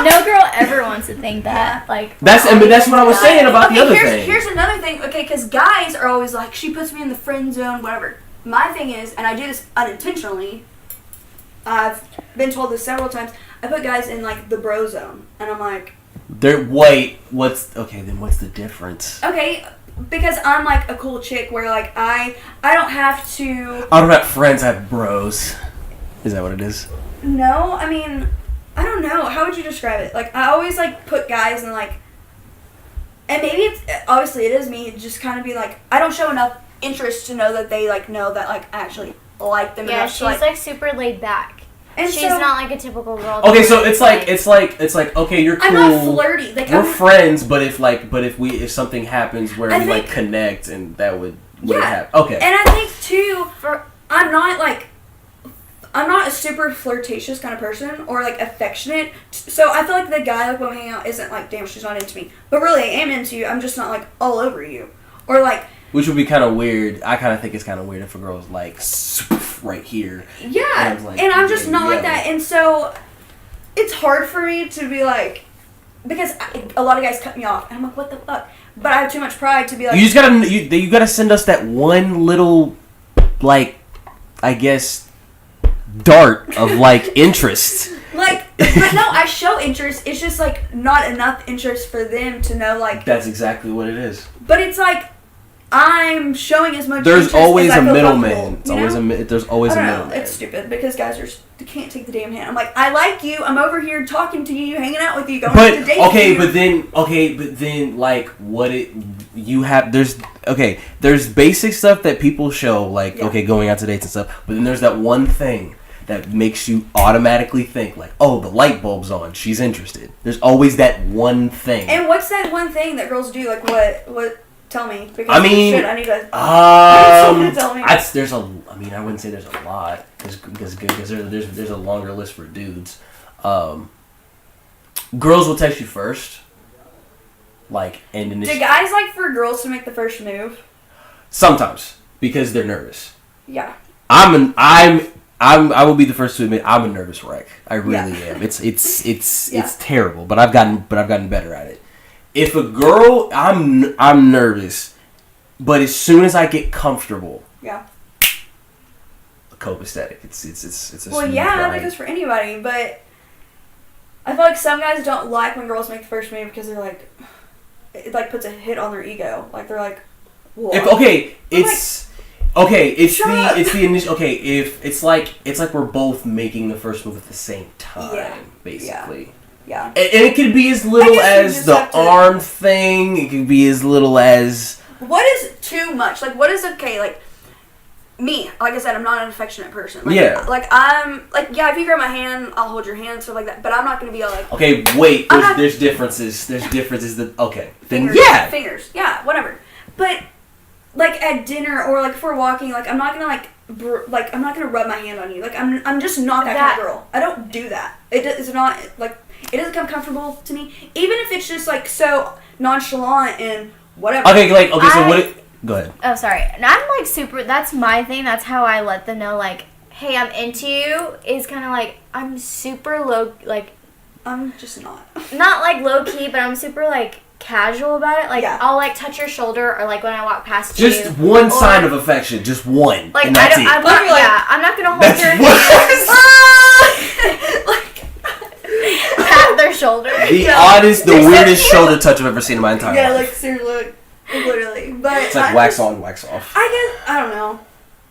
No girl ever wants to think that. Like that's what I was saying about the other thing. Here's another thing, okay, because guys are always like, she puts me in the friend zone, whatever. My thing is, and I do this unintentionally, I've been told this several times, I put guys in like the bro zone, and I'm like... what's the difference? Okay, because I'm like a cool chick where like I don't have to... I don't have friends, I have bros. Is that what it is? No, I mean, I don't know. How would you describe it? Like, I always like put guys in like... And maybe it's... Obviously it is me, just kind of be like, I don't show enough interest to know that they like know that like I actually like them enough. Yeah, she's like super laid back. And she's not like a typical girl. Okay, so it's like okay, you're cool. I'm not flirty. Like, we're friends, but if something happens where we like connect, and that would happen. Okay. And I think too, I'm not a super flirtatious kind of person or like affectionate. So I feel like the guy like when we hang out isn't like, damn, she's not into me. But really, I am into you. I'm just not like all over you, or like. Which would be kind of weird. I kind of think it's kind of weird if a girl's like right here. Yeah, and I'm just not like that. And so it's hard for me to be like, because a lot of guys cut me off, and I'm like, what the fuck? But I have too much pride to be like. You just gotta you gotta send us that one little, like, I guess, dart of like interest. Like, but no, I show interest. It's just like not enough interest for them to know like. That's exactly what it is. But it's like. I'm showing as much. There's always as a middleman. There's always a middleman. It's stupid because guys can't take the damn hint. I'm like, I like you. I'm over here talking to you, hanging out with you, going to date with you. But then, like, there's basic stuff that people show, like, going out to dates and stuff. But then there's that one thing that makes you automatically think, like, oh, the light bulb's on. She's interested. There's always that one thing. And what's that one thing that girls do? Like, what? Tell me, because I mean, I need to tell me. I wouldn't say there's a lot because there's a longer list for dudes. Girls will text you first, like, and do guys like for girls to make the first move? Sometimes because they're nervous. Yeah. I will be the first to admit I'm a nervous wreck. I really am. It's terrible, but I've gotten better at it. If a girl, I'm nervous, But as soon as I get comfortable, Yeah. copacetic. It's a Well, smooth yeah, ride. that goes for anybody, but I feel like some guys don't like when girls make the first move because they're like, it like puts a hit on their ego. Like they're like, what? It's the initial. Okay, if it's like we're both making the first move at the same time, basically. Yeah. And it could be as little as the arm thing. It could be as little as. What is too much? Like, what is okay? Like, me, like I said, I'm not an affectionate person. Like, Yeah. Like, I'm, like, yeah, if you grab my hand, I'll hold your hand, stuff like that. But I'm not going to be all like... Okay, wait. There's differences. There's differences that... Okay. Fingers, Then, yeah. Fingers. Yeah, whatever. But, like, at dinner or, like, if we're walking, like, I'm not going to, I'm not going to rub my hand on you. Like, I'm just not that kind of girl. I don't do that. It's not, like, it doesn't come comfortable to me. Even if it's just, like, so nonchalant and whatever. Okay, so what... Go ahead. Oh, sorry. And I'm like super. That's my thing. That's how I let them know. Like, hey, I'm into you. Is kind of like I'm super low. Like, I'm just not. Not like low key, but I'm super like casual about it. Like, Yeah. I'll like touch your shoulder or like when I walk past Just you. one sign of affection. Just one. Like and that's it. I'm not. Yeah, I'm not gonna hold That's your worse. like pat their shoulder. The weirdest shoulder touch I've ever seen in my entire Yeah, life. like seriously, literally. But It's like wax on, wax off. I guess I don't know.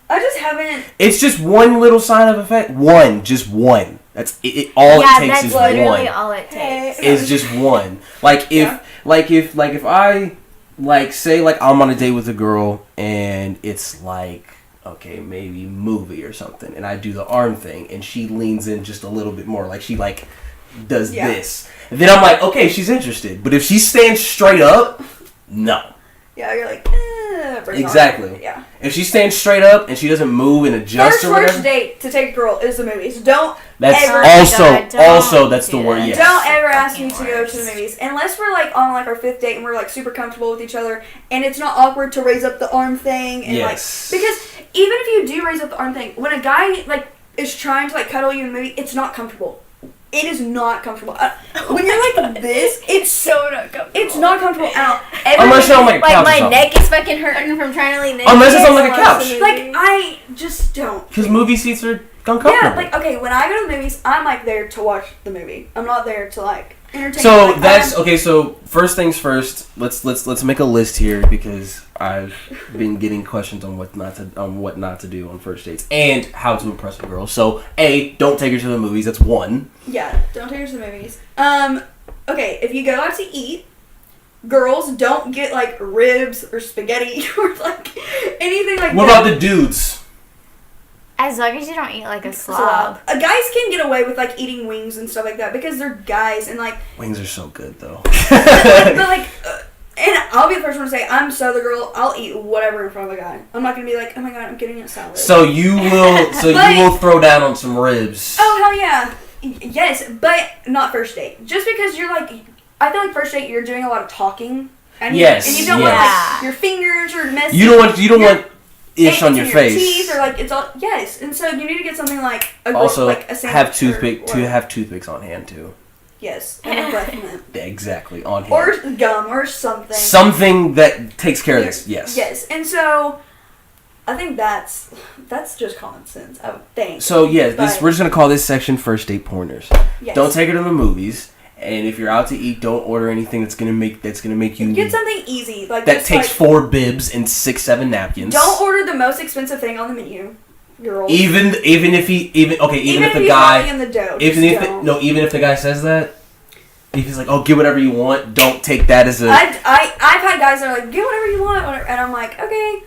I just haven't. It's just one little sign of affection. Just one. That's it. All it takes that's is literally one. all it takes. Is just one. Like if I like say like I'm on a date with a girl and it's like okay maybe movie or something and I do the arm thing and she leans in just a little bit more like she like does this and then I'm like okay she's interested but if she stands straight up no. Yeah, you're like, exactly. Yeah. If she stands straight up and she doesn't move and adjust or whatever. First date to take a girl is the movies. Don't that's ever. Also that's the word. Yes. Don't ever ask me to go to the movies unless we're like on like our 5th date and we're like super comfortable with each other and it's not awkward to raise up the arm thing and like because even if you do raise up the arm thing when a guy like is trying to like cuddle you in the movie it's not comfortable. It is not comfortable. When you're like this, it's so not comfortable. It's not comfortable at all. Unless you're on like a couch. Like my neck is fucking hurting from trying to lean in. Unless it's on like a couch. Like I just don't. Because movie seats are uncomfortable. Yeah, like okay, when I go to the movies, I'm like there to watch the movie. I'm not there to like entertain. So like, that's okay. So first things first, let's make a list here because I've been getting questions on what not to do on first dates and how to impress a girl. So don't take her to the movies. That's one. Yeah, don't take her to the movies. Okay, if you go out to eat, girls don't get like ribs or spaghetti or like anything like that. What about the dudes? As long as you don't eat like a slob. Guys can get away with like eating wings and stuff like that because they're guys and like wings are so good though. but like and I'll be the first one to say I'm so the girl. I'll eat whatever in front of a guy. I'm not gonna be like, oh my god, I'm getting a salad. So you will throw down on some ribs. Oh hell yeah, yes, but not first date. Just because you're like, I feel like first date you're doing a lot of talking. And you don't want like your fingers or messy. You don't want ish on your face. Teeth or like it's all and so you need to get something like a also like a have toothpicks on hand too. Yes, and a breath mint. Exactly on hand. Or gum or something. Something that takes care of this. Yes. Yes, and so I think that's just common sense. I would think. So we're just gonna call this section first date pointers. Yes. Don't take her to the movies. And if you're out to eat, don't order anything that's gonna make you get something easy like that takes 4 bibs and 6-7 napkins. Don't order the most expensive thing on the menu, girls. Even if the guy even if the guy says that, if he's like, oh, get whatever you want, don't take that as a. I've had guys that are like, get whatever you want, and I'm like, okay.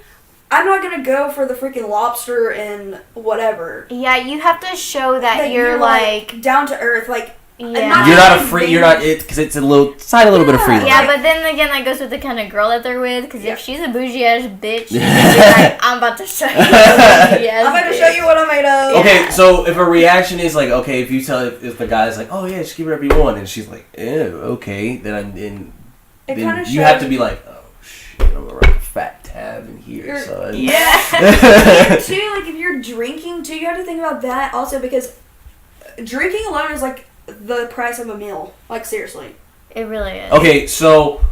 I'm not gonna go for the freaking lobster and whatever. Yeah, you have to show that you're like down to earth, like. Yeah. You're not a free. You're not it because it's a little bit of freedom. Yeah, but then again, that goes with the kind of girl that they're with. Because if she's a bougie ass bitch, she's like, I'm about to show you. I'm about to show you what I'm made of. Okay, so if a reaction is like, okay, if you tell if the guy's like, oh yeah, just give whatever you want, and she's like, ew, okay, then you have to be like, oh shit, I'm gonna write a fat tab in here, son. Yeah. Too, like if you're drinking too, you have to think about that also because drinking alone is like the price of a meal. Like seriously. It really is. Okay, so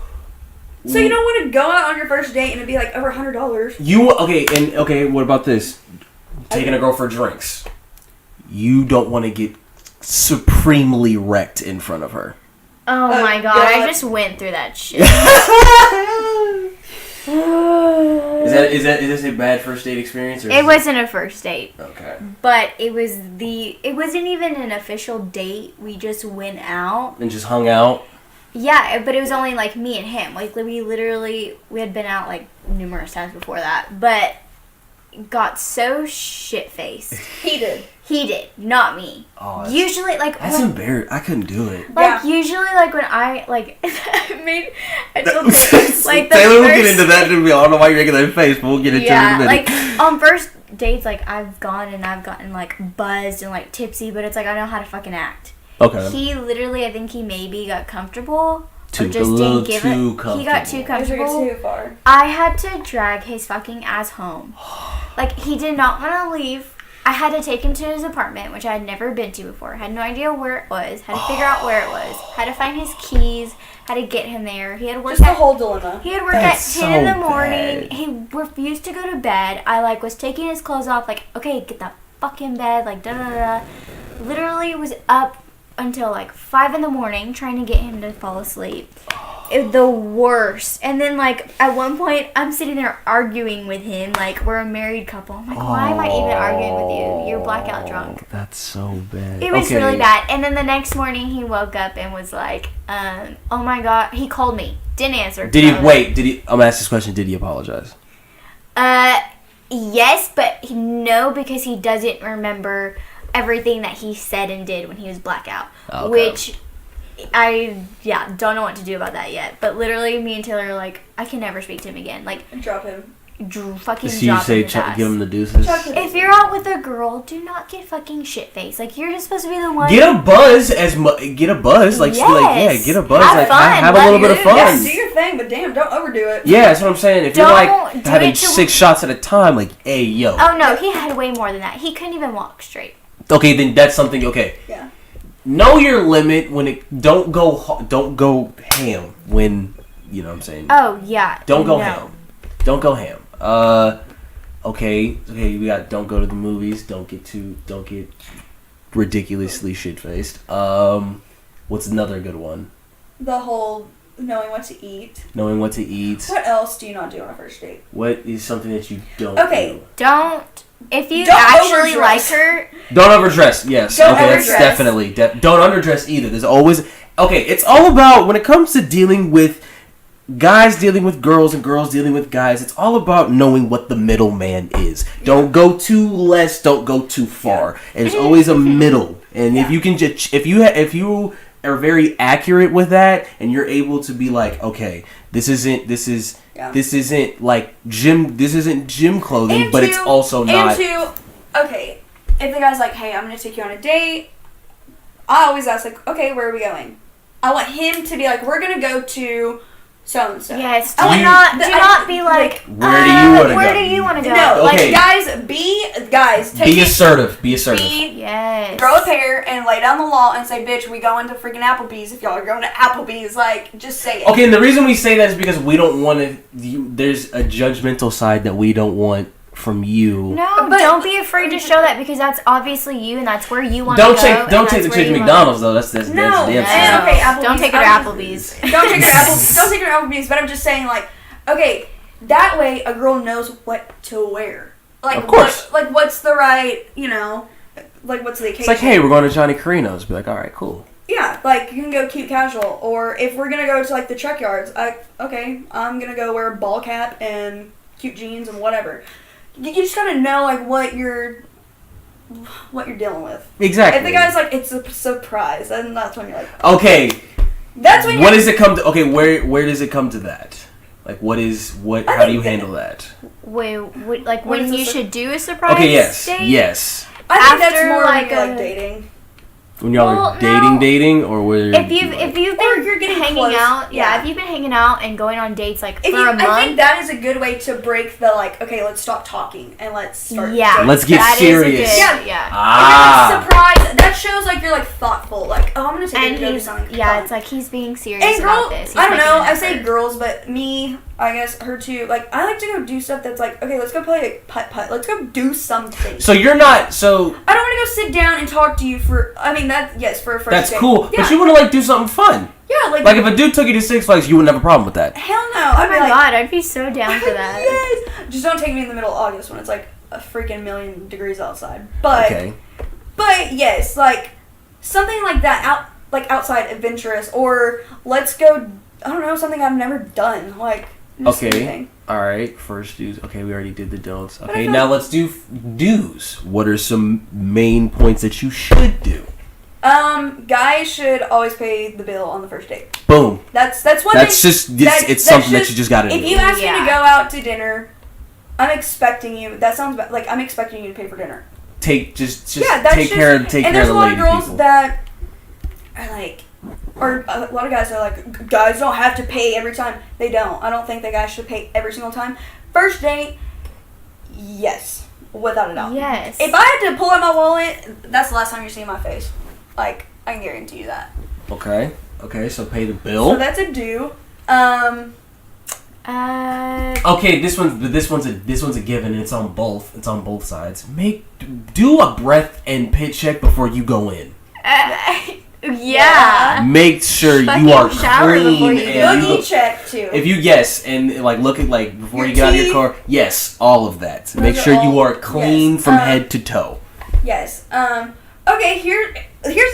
So you don't want to go out on your first date and it'd be like over $100. Okay, what about this? Taking a girl for drinks. You don't want to get supremely wrecked in front of her. Oh my god, I just went through that shit. Is this a bad first date experience? Or it wasn't a first date. Okay. But it wasn't even an official date. We just went out. And just hung out? Yeah, but it was only like me and him. Like we had been out like numerous times before that, but got so shit-faced. He did, not me. Oh, usually, like... That's embarrassing. I couldn't do it. Like, usually, like, when I, like... I told like, Taylor will get into that in a minute. I don't know why you're making that face, but we'll get into it in a minute. Like, on first dates, like, I've gone and I've gotten, like, buzzed and, like, tipsy, but it's like, I know how to fucking act. Okay. He literally, I think he maybe got comfortable. He got too comfortable. He got too comfortable. Too far. I had to drag his fucking ass home. Like, he did not want to leave. I had to take him to his apartment, which I had never been to before. Had no idea where it was. Had to figure out where it was. Had to find his keys. Had to get him there. He had work the whole dilemma. He had work at 10 in the morning. He refused to go to bed. I, like, was taking his clothes off. Like, okay, get that fucking bed. Like, da-da-da-da. Literally was up until, like, 5 in the morning trying to get him to fall asleep. It was the worst. And then, like, at one point, I'm sitting there arguing with him. Like, we're a married couple. I'm like, why am I even arguing with you? You're blackout drunk. That's so bad. It was really bad. And then the next morning, he woke up and was like, oh my god. He called me. Didn't answer. I'm going to ask this question. Did he apologize? Yes, but no, because he doesn't remember everything that he said and did when he was blackout. Okay. Which... I don't know what to do about that yet. But literally, me and Taylor are like, I can never speak to him again. Like, drop him. Fucking so drop him. Give him the deuces. If you're out with a girl, do not get fucking shit faced. Like, you're just supposed to be the one. Get a buzz Get a buzz. Like, yes. Get a buzz. Have like, fun. have a little bit of fun. Yeah, do your thing, but damn, don't overdo it. Yeah, that's what I'm saying. If you're like having 6 shots at a time, like, hey, yo. Oh no, he had way more than that. He couldn't even walk straight. Okay, then that's something. Okay. Yeah. Know your limit when it don't go ham when you know what I'm saying. Oh yeah. Don't go ham. Don't go ham. Okay, we got don't go to the movies, don't get ridiculously shit faced. What's another good one? The whole knowing what to eat. What else do you not do on a first date? What is something that you don't do? If you don't actually overdress. like her... Don't overdress, yes. Don't overdress. That's definitely... don't underdress either. There's always... Okay, it's all about... When it comes to dealing with guys dealing with girls and girls dealing with guys, it's all about knowing what the middleman is. Yeah. Don't go too less, don't go too far. And there's always a middle. And if you can just... If you are very accurate with that, and you're able to be like, okay, this isn't like gym. This isn't gym clothing, but it's also not. Okay, if the guy's like, "Hey, I'm gonna take you on a date," I always ask like, "Okay, where are we going?" I want him to be like, "We're gonna go to so and so." Yes. Do not be like, where do you want to go? No, okay. Like guys, be assertive. Be assertive. Yes. Grow a pair and lay down the law and say, "Bitch, we going to freaking Applebee's." If y'all are going to Applebee's, like, just say it. Okay, and the reason we say that is because we don't want to. There's a judgmental side that we don't want from you. No, but don't be afraid to show that, because that's obviously you, and that's where you want to go. Don't take the chick to McDonald's though. That's damn okay, Applebee's. Don't take her to Applebee's. Don't take her to Applebee's. But I'm just saying, like, okay, that way a girl knows what to wear. Like, of course. What's the right, like, what's the occasion? It's like, hey, we're going to Johnny Carino's. Be like, all right, cool. Yeah, like, you can go cute casual. Or if we're going to go to, like, the truck yards, I'm going to go wear a ball cap and cute jeans and whatever. You just gotta know, like, what you're dealing with. Exactly. If the guy's like, it's a surprise, then that's when you're like, okay. That's when. What does it come to? Okay, where does it come to that? Like, how do you handle that? Wait, like when you should do a surprise? Okay, yes, date? yes. I think that's more like dating. When y'all are dating, or where if you've been hanging out, if you've been hanging out and going on dates for a month, I think that is a good way to break the okay, let's stop talking and let's start. Yeah, let's get serious. Surprise. That shows like you're like thoughtful. Like, oh, I'm want to take her to go do something fun. It's like he's being serious and about this. He's I don't know. making an I say effort. girls, but me, I guess her too. Like, I like to go do stuff that's like, okay, let's go play a putt-putt. Let's go do something. So you're not, so... I don't want to go sit down and talk to you for, I mean, for a first That's date. cool, Yeah. but you want to, like, do something fun. Yeah, Like, if a dude took you to Six Flags, you wouldn't have a problem with that. hell no. Oh my god, I'd be so down for that. Yes. Just don't take me in the middle of August when it's like a freaking million degrees outside. But, Okay. but yes, like, something like that, outside adventurous, or let's go, I don't know, something I've never done. Like, just Okay. anything. Alright, first do's. Okay, we already did the don'ts. But I Okay, feel now like- let's do do's. What are some main points that you should do? Guys should always pay the bill on the first date. Boom. That's one That's thing. just, it's something that you just gotta do. If you ask me to Yeah. go out to dinner, I'm expecting you. That sounds like I'm expecting you to pay for dinner. Take just Yeah, that's take just, care of the and there's a lot lady of girls people. that are like, or a lot of guys are like, guys don't have to pay every time. They don't. I don't think that guys should pay every single time. First date, yes, without a doubt. Yes. If I had to pull out my wallet, that's the last time you're seeing my face. Like, I can guarantee you that. Okay, so pay the So bill. that's a do. Okay, this one's a given, and it's on both sides. Do a breath and pit check before you go in. Yeah. Make sure Fucking you are shower before clean you and go. you Boogie check too. if you and like look at like before Your you get out of your teeth. car. Yes, all of that. Those Make are sure you all- are clean yes. from head to toe. Yes. Okay. Here's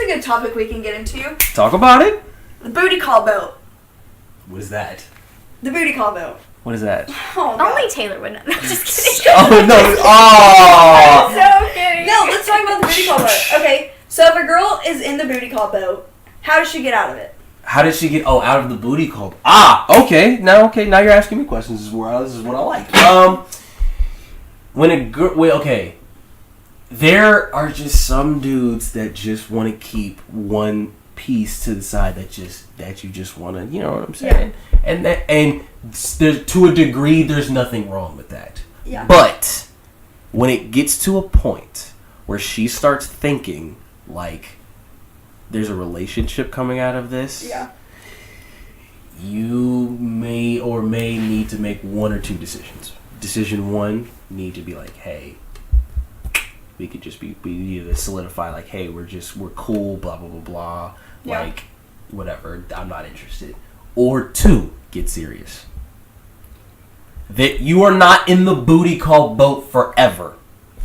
a good topic we can get into. Talk about it. The booty call boat. What is that? The booty call boat. What is that? Oh, God. Only Taylor would know. No, I'm just kidding. Oh no! Oh. So kidding. No, let's talk about the booty call boat. Okay, so if a girl is in the booty call boat, how does she get out of it? How did she get out of the booty call? Okay. Now you're asking me questions. This is what I like. When a girl, okay, there are just some dudes that just want to keep one piece to the side that you just want to, you know what I'm saying? Yeah. And there's, to a degree, there's nothing wrong with that. Yeah. But when it gets to a point where she starts thinking like there's a relationship coming out of this, Yeah. you may need to make one or two decisions. Decision one, need to be like, hey, we could just we need to solidify like, hey, we're cool, blah blah blah blah, Yeah. like whatever, I'm not interested. Or two, get serious. That you are not in the booty call boat forever.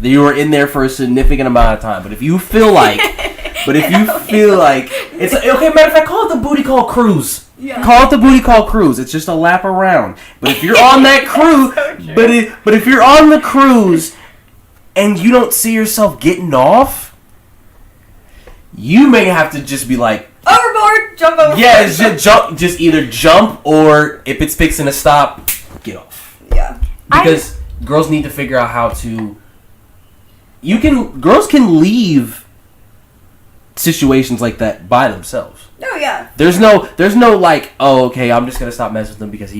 That you are in there for a significant amount of time. But if you feel like it's okay, matter of fact, call it the booty call cruise. Yeah. Call it the booty call cruise. It's just a lap around. But if you're on that cruise, but if you're on the cruise and you don't see yourself getting off, you may have to just be like, Overboard, jump overboard. yeah, just either jump, or if it's fixing to stop, get off. Yeah. Because girls need to figure out how to. Girls can leave situations like that by themselves. Oh yeah. There's no like, oh, okay, I'm just gonna stop messing with him because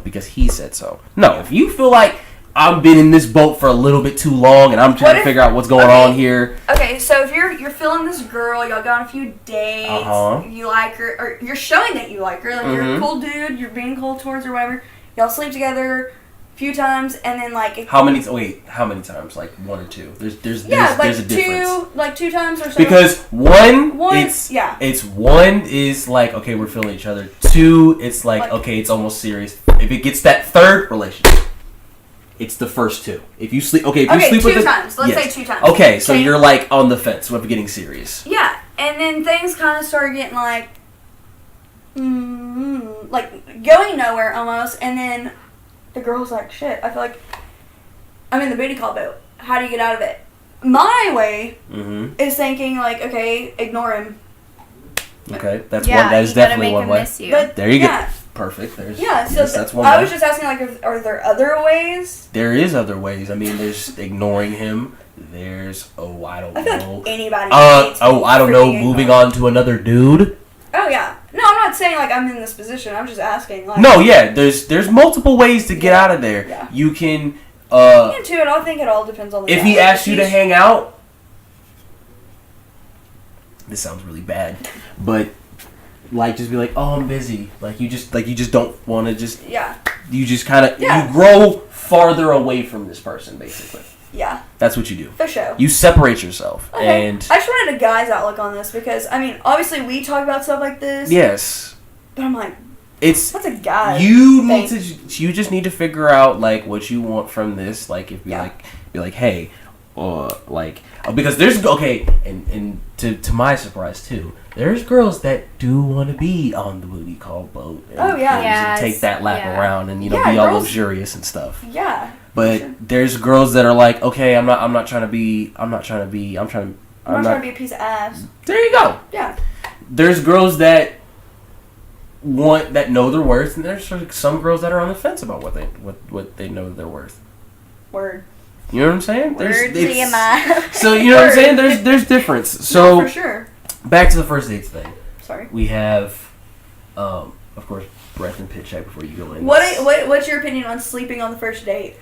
because he said so. No, if you feel like I've been in this boat for a little bit too long and I'm trying to figure out what's going on here. Okay, so if you're feeling this girl, y'all go on a few dates, Uh-huh. you like her, or you're showing that you like her, like you're a Mhm. cool dude, you're being cool towards her, whatever. Y'all sleep together a few times, and then like How many times? Like one or two? There's a difference. two times or so. Because one yeah. it's one is like, okay, we're feeling each other. Two, it's like, okay, it's almost serious. If it gets that third relationship, it's the first two. If you sleep, sleep with two times. Let's say two times. Okay, so you're like on the fence with getting serious. Yeah, and then things kind of start getting like going nowhere almost, and then the girl's like, shit, I feel like I'm in the booty call boat. How do you get out of it? My way is thinking like, okay, ignore him. Okay, that's Yeah, one. That is you gotta definitely make one him way. miss you. But There you yeah. go. Perfect. There's So yes, that's one I way. was just asking, like, are there other ways? There is other ways. I mean, there's ignoring him. There's I don't I feel know. like anybody. I don't know. Moving on to another dude. Oh yeah. No, I'm not saying like I'm in this position. I'm just asking. Like, No, yeah. There's multiple ways to get out of there. Yeah. You can. Into it, I think it all depends on the If guy. he asks you to hang out, this sounds really bad, but like just be like, oh, I'm busy. Like you just don't want to just. Yeah. You just kind of you grow farther away from this person, basically. Yeah. That's what you do. For sure. You separate yourself. Okay. And I just wanted a guy's outlook on this because, I mean, obviously we talk about stuff like this. Yes. But I'm like, it's what's a guy? You just need to figure out like what you want from this. Like if you be like, hey, because there's and to my surprise too, there's girls that do want to be on the booty call boat. And take that lap around and be all luxurious and stuff. Yeah. But there's girls that are like, okay, I'm not trying to be a piece of ass. There you go. Yeah. There's girls that know their worth, and there's some girls that are on the fence about what they know their worth. Word. You know what I'm saying? Word TMI. So you know what I'm saying? There's difference. So for sure. Back to the first dates thing. Sorry. We have, of course, breath and pitch check before you go in. What's your opinion on sleeping on the first date?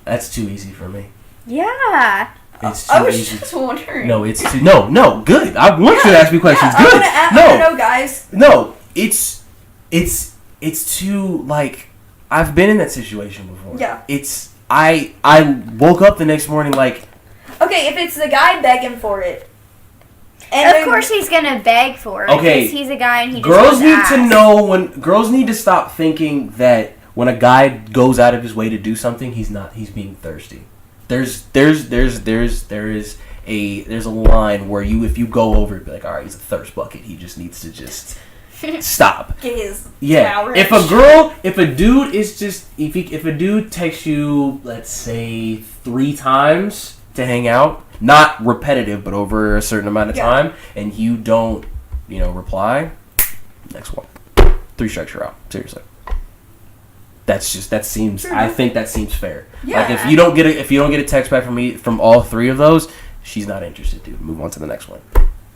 That's too easy for me. Yeah. It's too I was easy. just wondering. No, it's too no. Good. I want you to ask me questions. Yeah, good. I want to know, guys. No, it's too like I've been in that situation before. Yeah. I woke up the next morning like. Okay, if it's the guy begging for it. And of course he's gonna beg for it. Okay. Because he's a guy and he just girls need ask. to know girls need to stop thinking that when a guy goes out of his way to do something, he's being thirsty. There's a line where if you go over it, be like, all right, he's a thirst bucket. He just needs to just stop. Get his Yeah. If a dude texts you, let's say 3 times to hang out, not repetitive, but over a certain amount of time, and you don't, reply, next one, 3 strikes you're out. Seriously. I think that seems fair. Yeah. Like if you don't get a text back from me from all 3 of those, she's not interested, dude. Move on to the next one.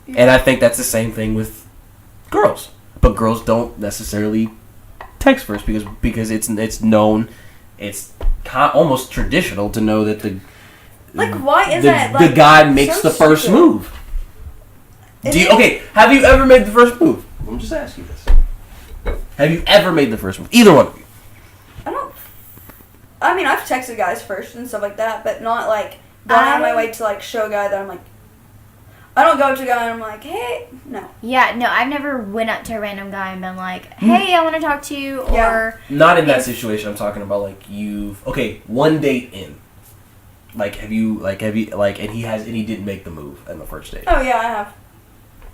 Yeah. And I think that's the same thing with girls. But girls don't necessarily text first because it's known, it's almost traditional to know that why is that? The guy makes the first move. Have you ever made the first move? I'm just asking this. Have you ever made the first move? Either one of you. I've texted guys first and stuff like that, but not like going out of my way to like show a guy that I'm like. I don't go to a guy and I'm like, hey, no. Yeah, no, I've never went up to a random guy and been like, hey, I want to talk to you, or... Not in that situation. I'm talking about, like, one date in. Have you, and he didn't make the move in the first date. Oh, yeah, I have.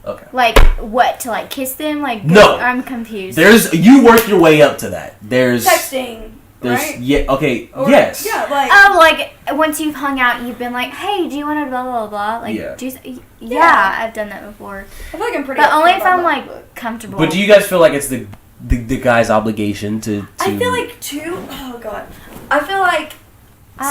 Okay. Like, what, to, like, kiss them? Like, no. I'm confused. You work your way up to that. There's... Texting. Right? Yeah, okay, yes. Yeah, like... Oh, like, once you've hung out, you've been like, hey, do you want to blah, blah, blah? Like, yeah, I've done that before. I feel like I'm pretty... But only if I'm, like, comfortable. But do you guys feel like it's the guy's obligation to... I feel like, oh, God. I feel like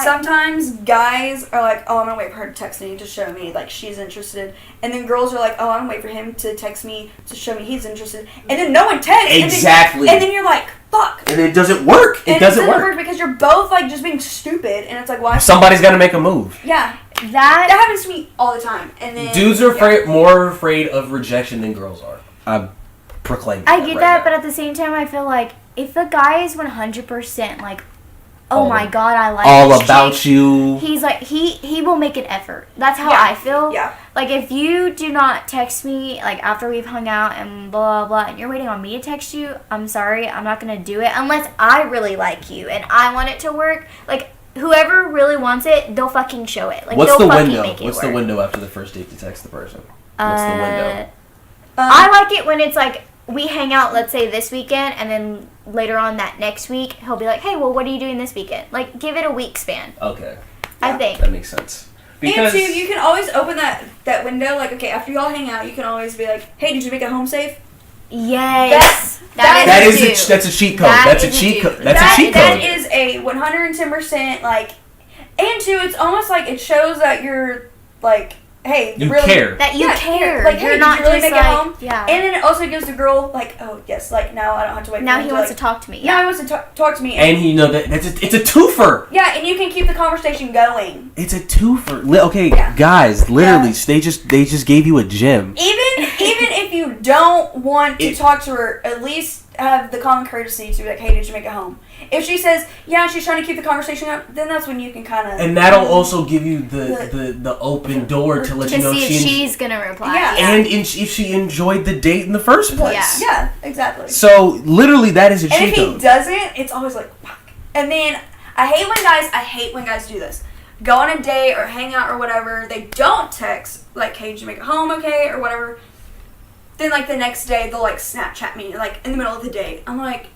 sometimes guys are like, oh, I'm going to wait for her to text me to show me, like, she's interested. And then girls are like, oh, I'm going to wait for him to text me to show me he's interested. And then no one texts. Exactly. And then you're like, fuck. And it doesn't work. It doesn't work because you're both, like, just being stupid. And it's like, why? Somebody's got to make a move. Yeah. That happens to me all the time. And then dudes are more afraid of rejection than girls are. I'm proclaiming I get that, but at the same time, I feel like if the guy is 100% like, oh my god, I like all this about chick, you. he's like he will make an effort. That's how I feel. Yeah. Like if you do not text me like after we've hung out and blah blah blah, and you're waiting on me to text you, I'm sorry, I'm not gonna do it unless I really like you and I want it to work. Like whoever really wants it, they'll fucking show it. Like what's they'll the fucking window? make it What's work. the window after the first date to text the person? What's the window? I like it when it's like we hang out, let's say this weekend, and then later on that next week, he'll be like, hey, well, what are you doing this weekend? Like, give it a week span. Okay. I think. That makes sense. Because and two, you can always open that window, like, okay, after y'all hang out, you can always be like, hey, did you make it home safe? Yes. That's a cheat code. That's a cheat code. That is a 110%, like, and two, it's almost like it shows that you're, like, hey, you really care. That you care. Like, you're hey, not did you really just make it like, home? Yeah. And then it also gives the girl, like, oh, yes, like, now I don't have to wait now for him he wants to talk to me. Now he wants to talk to me. And you know, it's a twofer. Yeah, and you can keep the conversation going. It's a twofer. Okay, guys, literally, they just gave you a gym. Even don't want to talk to her, at least have the common courtesy to be like, hey, did you make it home? If she says, yeah, she's trying to keep the conversation up, then that's when you can kind of... And that'll also give you the open door to let you know see if she's going to reply. Yeah. And if she enjoyed the date in the first place. Yeah, exactly. So, literally, that is a cheat And if code. he doesn't, it's always like, fuck. And then, I hate when guys do this. Go on a date or hang out or whatever, they don't text, like, hey, did you make it home okay, or whatever. Then, like, the next day, they'll, like, Snapchat me, like, in the middle of the day. I'm like,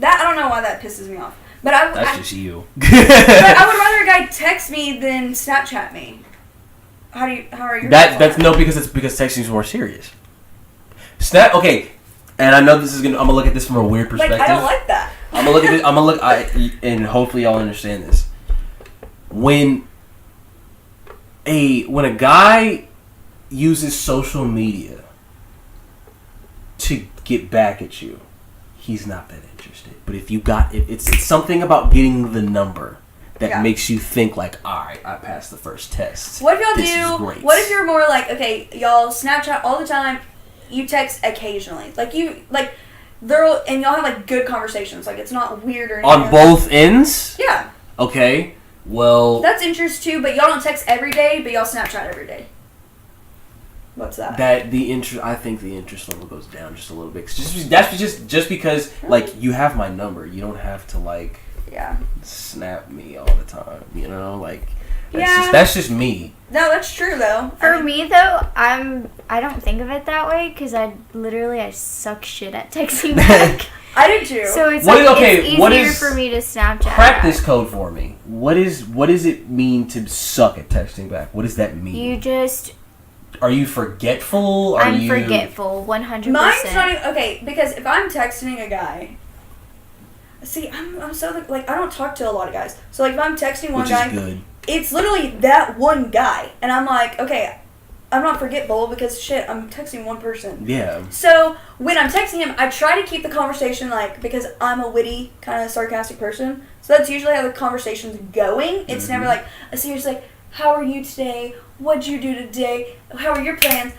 I don't know why that pisses me off. But That's just you. but I would rather a guy text me than Snapchat me. How are your because texting is more serious. Okay, and I know I'm gonna look at this from a weird perspective. Like, I don't like that. I'm gonna look and hopefully y'all understand this. When a guy uses social media to get back at you, he's not that interested. But if it's something about getting the number that makes you think like, all right, I passed the first test. What if y'all do? What if you're more like, okay, y'all Snapchat all the time, you text occasionally, and y'all have like good conversations, like it's not weird or anything. On both ends? Yeah. Okay. Well, that's interest too, but y'all don't text every day, but y'all Snapchat every day. What's that? I think the interest level goes down just a little bit. Just because like you have my number, you don't have to like snap me all the time. You know, like that's just me. No, that's true though. For me though, I don't think of it that way because I suck shit at texting back. I do too. So it's easier for me to Snapchat. Crack this code for me. What does it mean to suck at texting back? What does that mean? Are you forgetful? I'm forgetful, 100%. Mine's not even, okay, because if I'm texting a guy, see, I'm so, like, I don't talk to a lot of guys. So, like, if I'm texting one guy, it's literally that one guy. And I'm like, okay, I'm not forgetful because, shit, I'm texting one person. Yeah. So, when I'm texting him, I try to keep the conversation, like, because I'm a witty, kind of sarcastic person. So, that's usually how the conversation's going. It's never, like, a serious, like, how are you today? What'd you do today? How are your plans?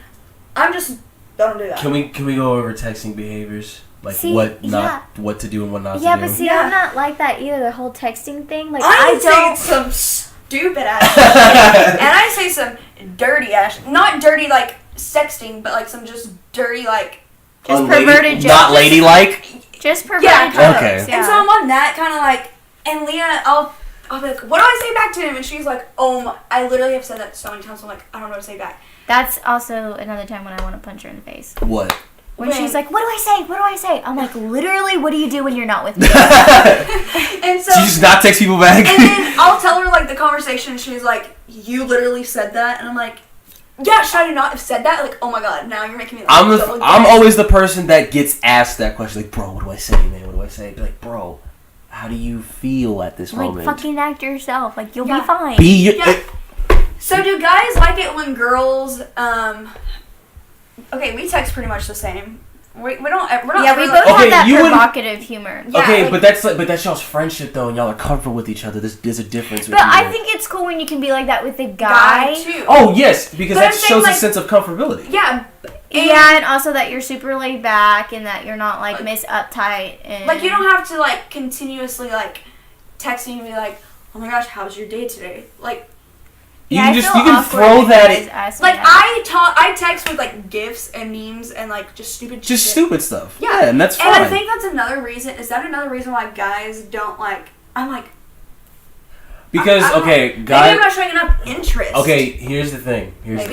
I don't do that. Can we go over texting behaviors? Like what to do and what not to do? Yeah, but see, I'm not like that either, the whole texting thing. Like I say some stupid ass shit. And I say some dirty ass, not dirty like sexting, but like some just dirty like just perverted jokes. Not ladylike? Just perverted jokes. Okay. Yeah. And so I'm on that kind of like, and Leah, I'll be like, what do I say back to him? And she's like, I literally have said that so many times. I'm like, I don't know what to say back. That's also another time when I want to punch her in the face. What? When she's like, what do I say? What do I say? I'm like, literally, what do you do when you're not with me? And so you just not text people back? And then I'll tell her like the conversation. She's like, you literally said that? And I'm like, yeah, should I not have said that? Like, oh my god, now you're making me like, I'm always the person that gets asked that question. Like, bro, what do I say, man? What do I say? Be like, bro, how do you feel at this moment? Like, fucking act yourself. Like, you'll be fine. So do guys like it when girls, okay, we text pretty much the same. We're not yeah, we both have that provocative humor. Yeah, okay, but that's y'all's friendship though, and y'all are comfortable with each other. There's a difference. But I think it's cool when you can be like that with a guy too. Oh yes, because that shows a sense of comfortability. Yeah. And also that you're super laid back and that you're not like Miss Uptight and like you don't have to like continuously like text me and be like, oh my gosh, how's your day today? Like you can throw that in. Like I text with like gifs and memes and like just stupid stupid stuff. Yeah, and that's fine. And I think that's another reason. Is that another reason why guys don't like? I'm like. Because guys. Maybe I'm not showing enough interest. Okay, here's the thing. Here's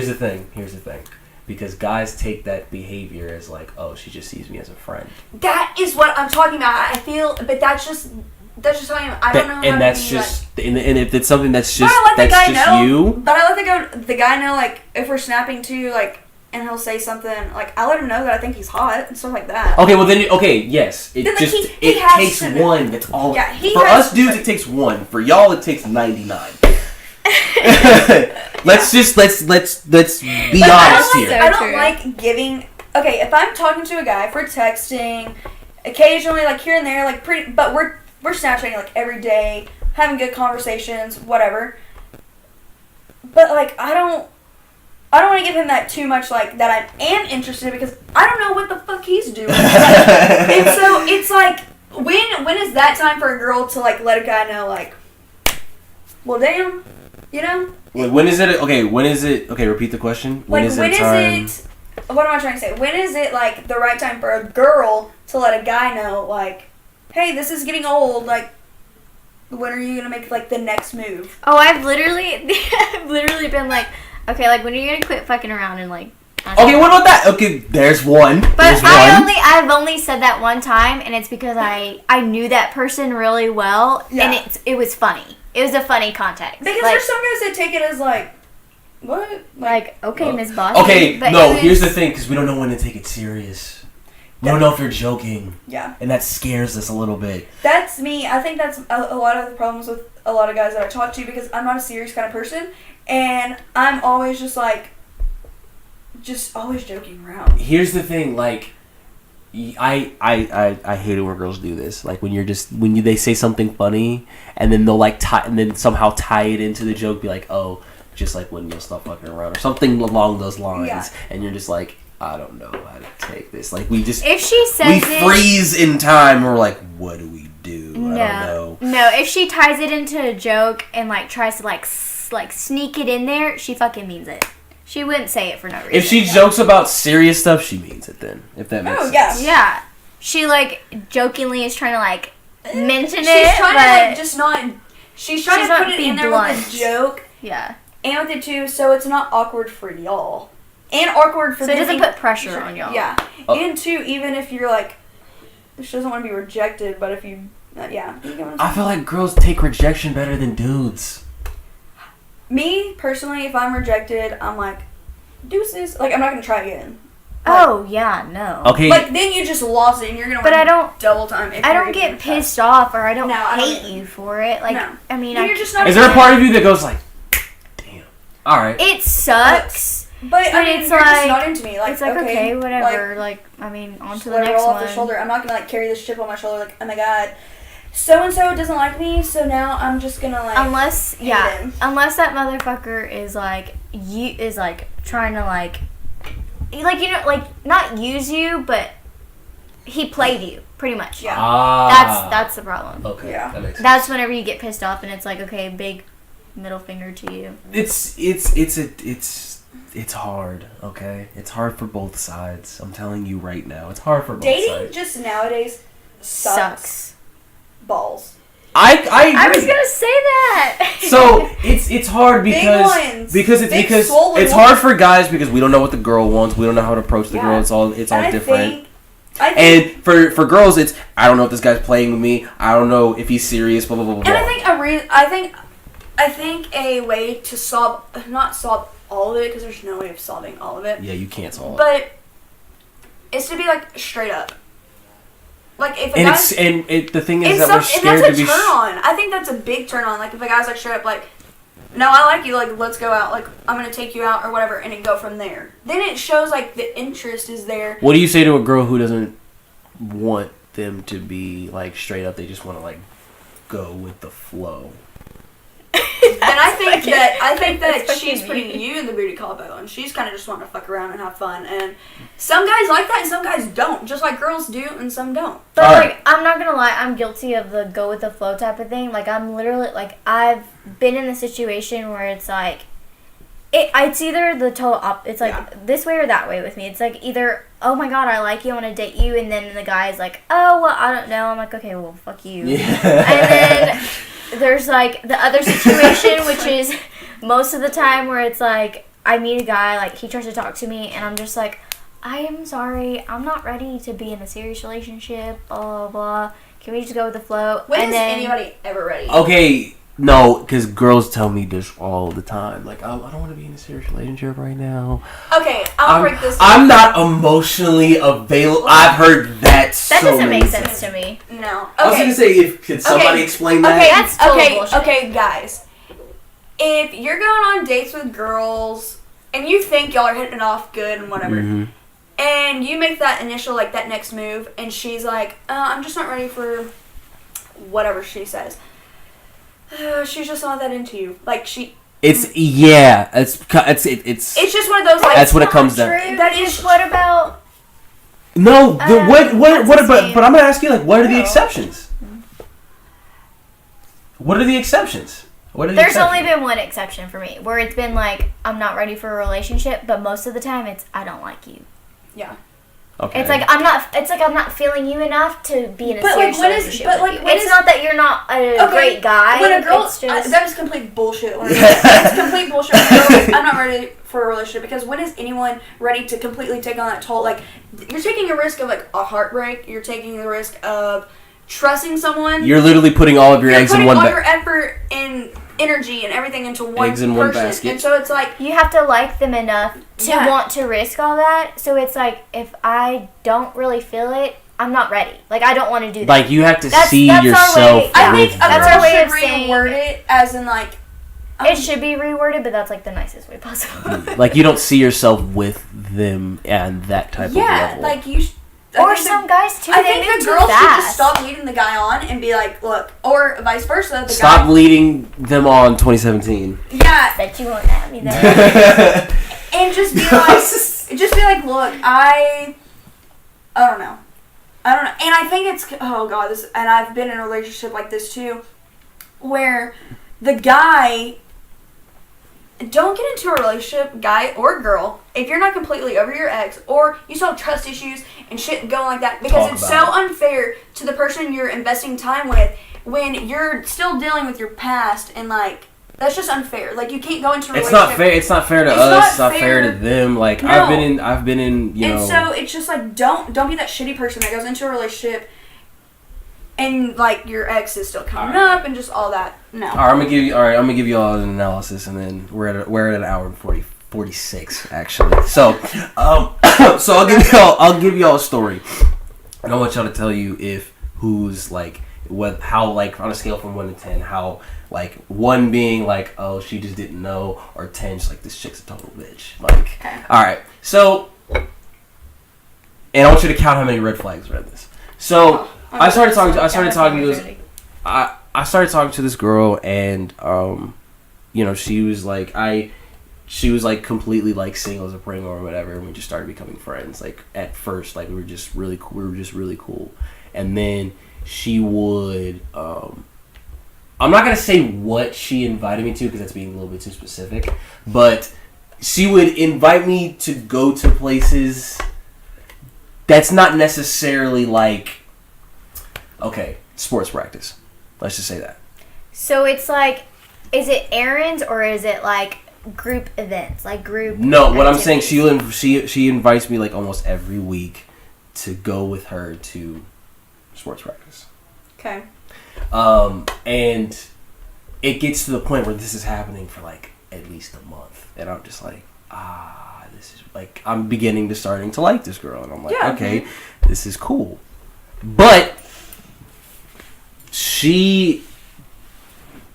the thing. Because guys take that behavior as like, oh, she just sees me as a friend. That is what I'm talking about. I feel, but that's just how I don't know. And that's just, and if it's something that's just, you. But I let the guy know, like, if we're snapping too, like, and he'll say something, like, I let him know that I think he's hot and stuff like that. Okay, well then, yes. It then, just, it takes one. That's all. Yeah, for us dudes, it takes one. For y'all, it takes 99. Let's be honest here. I don't like giving. Okay, if I'm talking to a guy, if we're texting, occasionally, like here and there, like but we're Snapchatting like every day, having good conversations, whatever. But like I don't I don't want to give him that too much, like, that I am interested because I don't know what the fuck he's doing. And so it's like, when is that time for a girl to, like, let a guy know, like, well, damn, you know? When is it? Okay, repeat the question. What am I trying to say? When is it, like, the right time for a girl to let a guy know, like, hey, this is getting old, like, when are you going to make, like, the next move? Oh, I've literally been like, okay, like, when are you going to quit fucking around and, like... Okay, what about that? Okay, there's one. But I've only said that one time, and it's because I knew that person really well, and it was funny. It was a funny context. Because there's some guys that take it as, like, what? Like okay, Miss Bossy. Okay, but here's the thing, because we don't know when to take it serious. We don't know if you're joking. Yeah. And that scares us a little bit. That's me. I think that's a lot of the problems with a lot of guys that I talk to, because I'm not a serious kind of person, and I'm always just, like, always joking around. Here's the thing, like, I hate it when girls do this. Like, they say something funny, and then they'll, like, somehow tie it into the joke, be like, oh, just like when you'll stop fucking around, or something along those lines, and you're just like, I don't know how to take this. Like, if she says we freeze in time, and we're like, what do we do? I don't know. No, if she ties it into a joke and, like, tries to, like sneak it in there, she fucking means it. She wouldn't say it for no reason. If she jokes about serious stuff, she means it then. If that makes sense. Yeah. She, like, jokingly is trying to, like, mention it. She's trying to, like, just not... She's trying to put it in there blunt. with a joke. Yeah. And with it, too, so it's not awkward for y'all. And awkward for them. So it doesn't put pressure on y'all. Yeah. And, too, even if you're, like... She doesn't want to be rejected, but if you... yeah. I feel like girls take rejection better than dudes. Me, personally, if I'm rejected, I'm like, deuces. Like, I'm not going to try again. Oh, yeah, no. Okay. Like, then you just lost it, and you're going to double time. I don't get pissed off, or I don't hate you for it. Like, no. I mean, you're just not. Is there a part of you that goes like, damn, all right. It sucks. But I mean, it's you're like, just not into me. Like, it's like, okay, whatever. Like, I mean, on to the next roll one. off the shoulder. I'm not going to, like, carry this chip on my shoulder, like, oh my god. So-and-so doesn't like me, so now I'm just gonna, like, unless that motherfucker is, like, trying to, like, you know, like, not use you, but he played you, pretty much. Yeah. That's the problem. Okay, yeah. That makes sense. That's whenever you get pissed off, and it's like, okay, big middle finger to you. It's hard, okay? It's hard for both sides. I'm telling you right now. It's hard for both sides. Dating just nowadays sucks. Balls. I agree. I was gonna say that. So it's hard because it's hard for guys because we don't know what the girl wants. We don't know how to approach the girl. It's all different. And for girls, it's I don't know if this guy's playing with me. I don't know if he's serious. Blah blah blah blah. And I think a way to not solve all of it, because there's no way of solving all of it. Yeah, you can't solve it. But it's to be, like, straight up. Like, if a the thing is that we're scared to be... And that's a turn on. I think that's a big turn on. Like, if a guy's, like, straight up, like, no, I like you, like, let's go out. Like, I'm going to take you out or whatever, and then go from there. Then it shows, like, the interest is there. What do you say to a girl who doesn't want them to be, like, straight up? They just want to, like, go with the flow. And I think that she's putting you in the booty call boat, and she's kind of just wanting to fuck around and have fun. And some guys like that, and some guys don't. Just like girls do, and some don't. But like, I'm not gonna lie, I'm guilty of the go with the flow type of thing. Like, I'm literally like, I've been in the situation where it's like, it's either the total it's like this way or that way with me. It's like either, oh my god, I like you, I want to date you, and then the guy's like, oh well, I don't know. I'm like, okay, well, fuck you. Yeah. And then there's like the other situation, which is most of the time where it's like I meet a guy, like he tries to talk to me, and I'm just like, I am sorry, I'm not ready to be in a serious relationship. Blah blah blah. Can we just go with the flow? When is anybody ever ready? Okay. No, because girls tell me this all the time. Like, I don't want to be in a serious relationship right now. Okay, I'll break this down. I'm not emotionally available. I've heard that so doesn't make times. sense to me. No. Okay. I was going to say, could somebody explain that? Okay, that's total bullshit. Okay, guys. If you're going on dates with girls, and you think y'all are hitting it off good and whatever, and you make that initial, like, that next move, and she's like, I'm just not ready for whatever she says. She's just not that into you. Like, It's it's just one of those. Like, that's what it comes down. That is. What about? No, what about? But I'm gonna ask you, like, what are the exceptions? What are the exceptions? There's only been one exception for me, where it's been like, I'm not ready for a relationship, but most of the time it's, I don't like you. Yeah. Okay. It's like I'm not feeling you enough to be in a serious relationship with you. It's not that you're not a great guy. When a girl, that is complete bullshit. It's complete bullshit. I'm not ready for a relationship, because when is anyone ready to completely take on that toll? Like, you're taking a risk of like a heartbreak. You're taking the risk of trusting someone. You're literally putting all of your eggs in one basket. You're putting all your effort and energy and everything into one eggs in person. one basket. And so it's like, you have to like them enough to want to risk all that. So it's like, if I don't really feel it, I'm not ready. Like, I don't want to do that. Like, you have to see yourself. I think that's our way of saying it, as in like, it should be reworded, but that's like the nicest way possible. Like, you don't see yourself with them and that type of level. Yeah, like you. Or some guys too. I think the girl should just stop leading the guy on and be like, look, or vice versa. Stop leading them on 2017. Yeah. Bet you won't have me there. And just be like, look, I don't know. And I think it's, oh God, and I've been in a relationship like this too, where the guy, don't get into a relationship, guy or girl, if you're not completely over your ex, or you still have trust issues and shit going like that, because it's so unfair to the person you're investing time with when you're still dealing with your past, and like, that's just unfair. Like, you can't go into a relationship. It's not fair to us. It's not fair to them. Like, no. I've been in, you know. And so it's just like, don't be that shitty person that goes into a relationship and like your ex is still coming up and just all that. No. All right, I'm gonna give you all an analysis, and then we're at an hour and 46 actually. So, so I'll give y'all a story, and I want y'all to tell you who's like how, like, on a scale from 1 to 10, how, like, 1 being like, oh, she just didn't know, or 10 just like, this chick's a total bitch. Like, all right, so, and I want you to count how many red flags are in this. So. I started talking to this girl, and you know, she was like completely like single as a pringle or whatever, and we just started becoming friends. Like, at first, like, we were just really cool, and then she would I'm not gonna say what she invited me to, because that's being a little bit too specific, but she would invite me to go to places that's not necessarily like, okay, sports practice. Let's just say that. So it's like, is it errands or is it like group events, like group? No, what activities? I'm saying, she invites me like almost every week to go with her to sports practice. Okay. And it gets to the point where this is happening for like at least a month, and I'm just like, this is like, I'm starting to like this girl, and I'm like, okay, this is cool, but she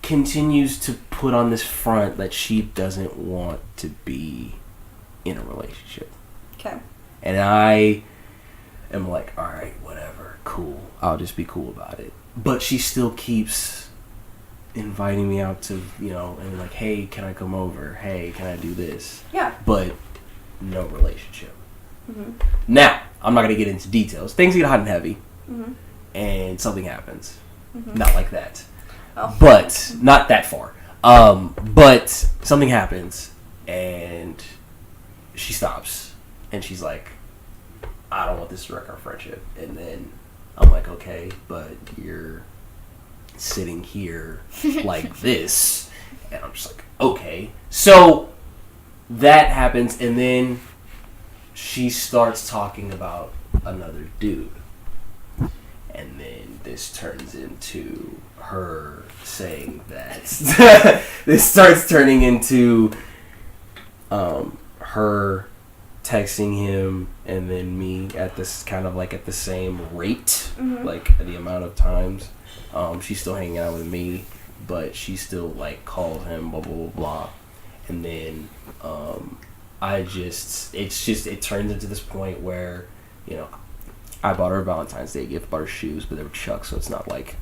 continues to put on this front that she doesn't want to be in a relationship. Okay. And I am like, all right, whatever, cool. I'll just be cool about it. But she still keeps inviting me out to, you know, and like, hey, can I come over? Hey, can I do this? Yeah. But no relationship. Mm-hmm. Now, I'm not going to get into details. Things get hot and heavy, and something happens. Not like that. Oh. But not that far. But something happens, and she stops, and she's like, I don't want this to wreck our friendship. And then I'm like, okay, but you're sitting here like this. And I'm just like, okay. So that happens, and then she starts talking about another dude. And then this turns into her saying that this starts turning into her texting him, and then me at this kind of like at the same rate, like the amount of times. She's still hanging out with me, but she still like calls him, blah blah blah blah. And then it turns into this point where, you know, I bought her a Valentine's Day gift, bought her shoes, but they were Chuck, so it's not like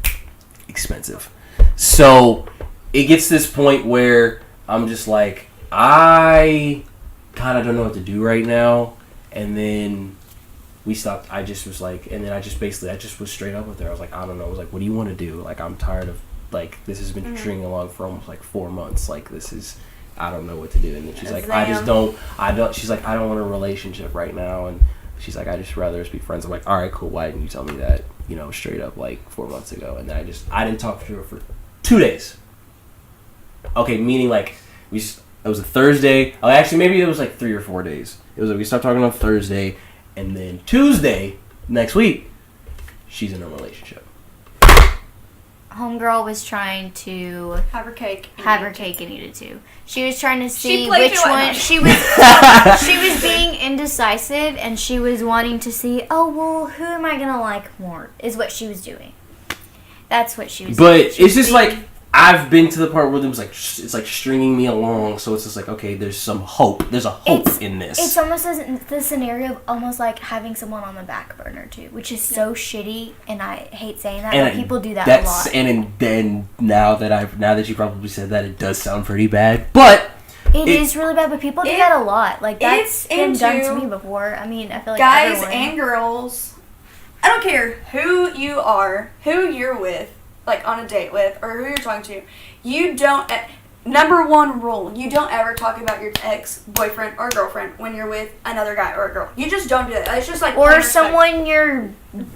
expensive. So it gets to this point where I'm just like, I kind of don't know what to do right now. And then we stopped. I just was like, and then I just was straight up with her. I was like, I don't know. I was like, what do you want to do? Like, I'm tired of, like, this has been stringing along for almost like 4 months. Like, this is, I don't know what to do. And then she's like, she's like, I don't want a relationship right now. And she's like, I just rather us be friends. I'm like, all right, cool. Why didn't you tell me that, straight up like 4 months ago? And then I didn't talk to her for 2 days. Okay, meaning like it was a Thursday. Oh, actually, maybe it was like 3 or 4 days. It was like we stopped talking on Thursday, and then Tuesday next week, she's in a relationship. Homegirl was trying to have her cake and eat it too. She was trying to see which one. She was she was being indecisive, and she was wanting to see. Oh well, who am I gonna like more? Is what she was doing. That's what she was. But it's just like I've been to the part where it's like stringing me along, so it's just like, okay, there's some hope. There's a hope in this. It's almost the scenario of almost like having someone on the back burner too, which is so shitty, and I hate saying that, but people do that a lot. And then now that you probably said that, it does sound pretty bad, but it is really bad. But people do that a lot. Like that's been done to me before. I mean, I feel like guys and girls. I don't care who you are, who you're with, like on a date with, or who you're talking to. You don't. Number one rule: you don't ever talk about your ex-boyfriend or girlfriend when you're with another guy or a girl. You just don't do that. It's just like or someone you're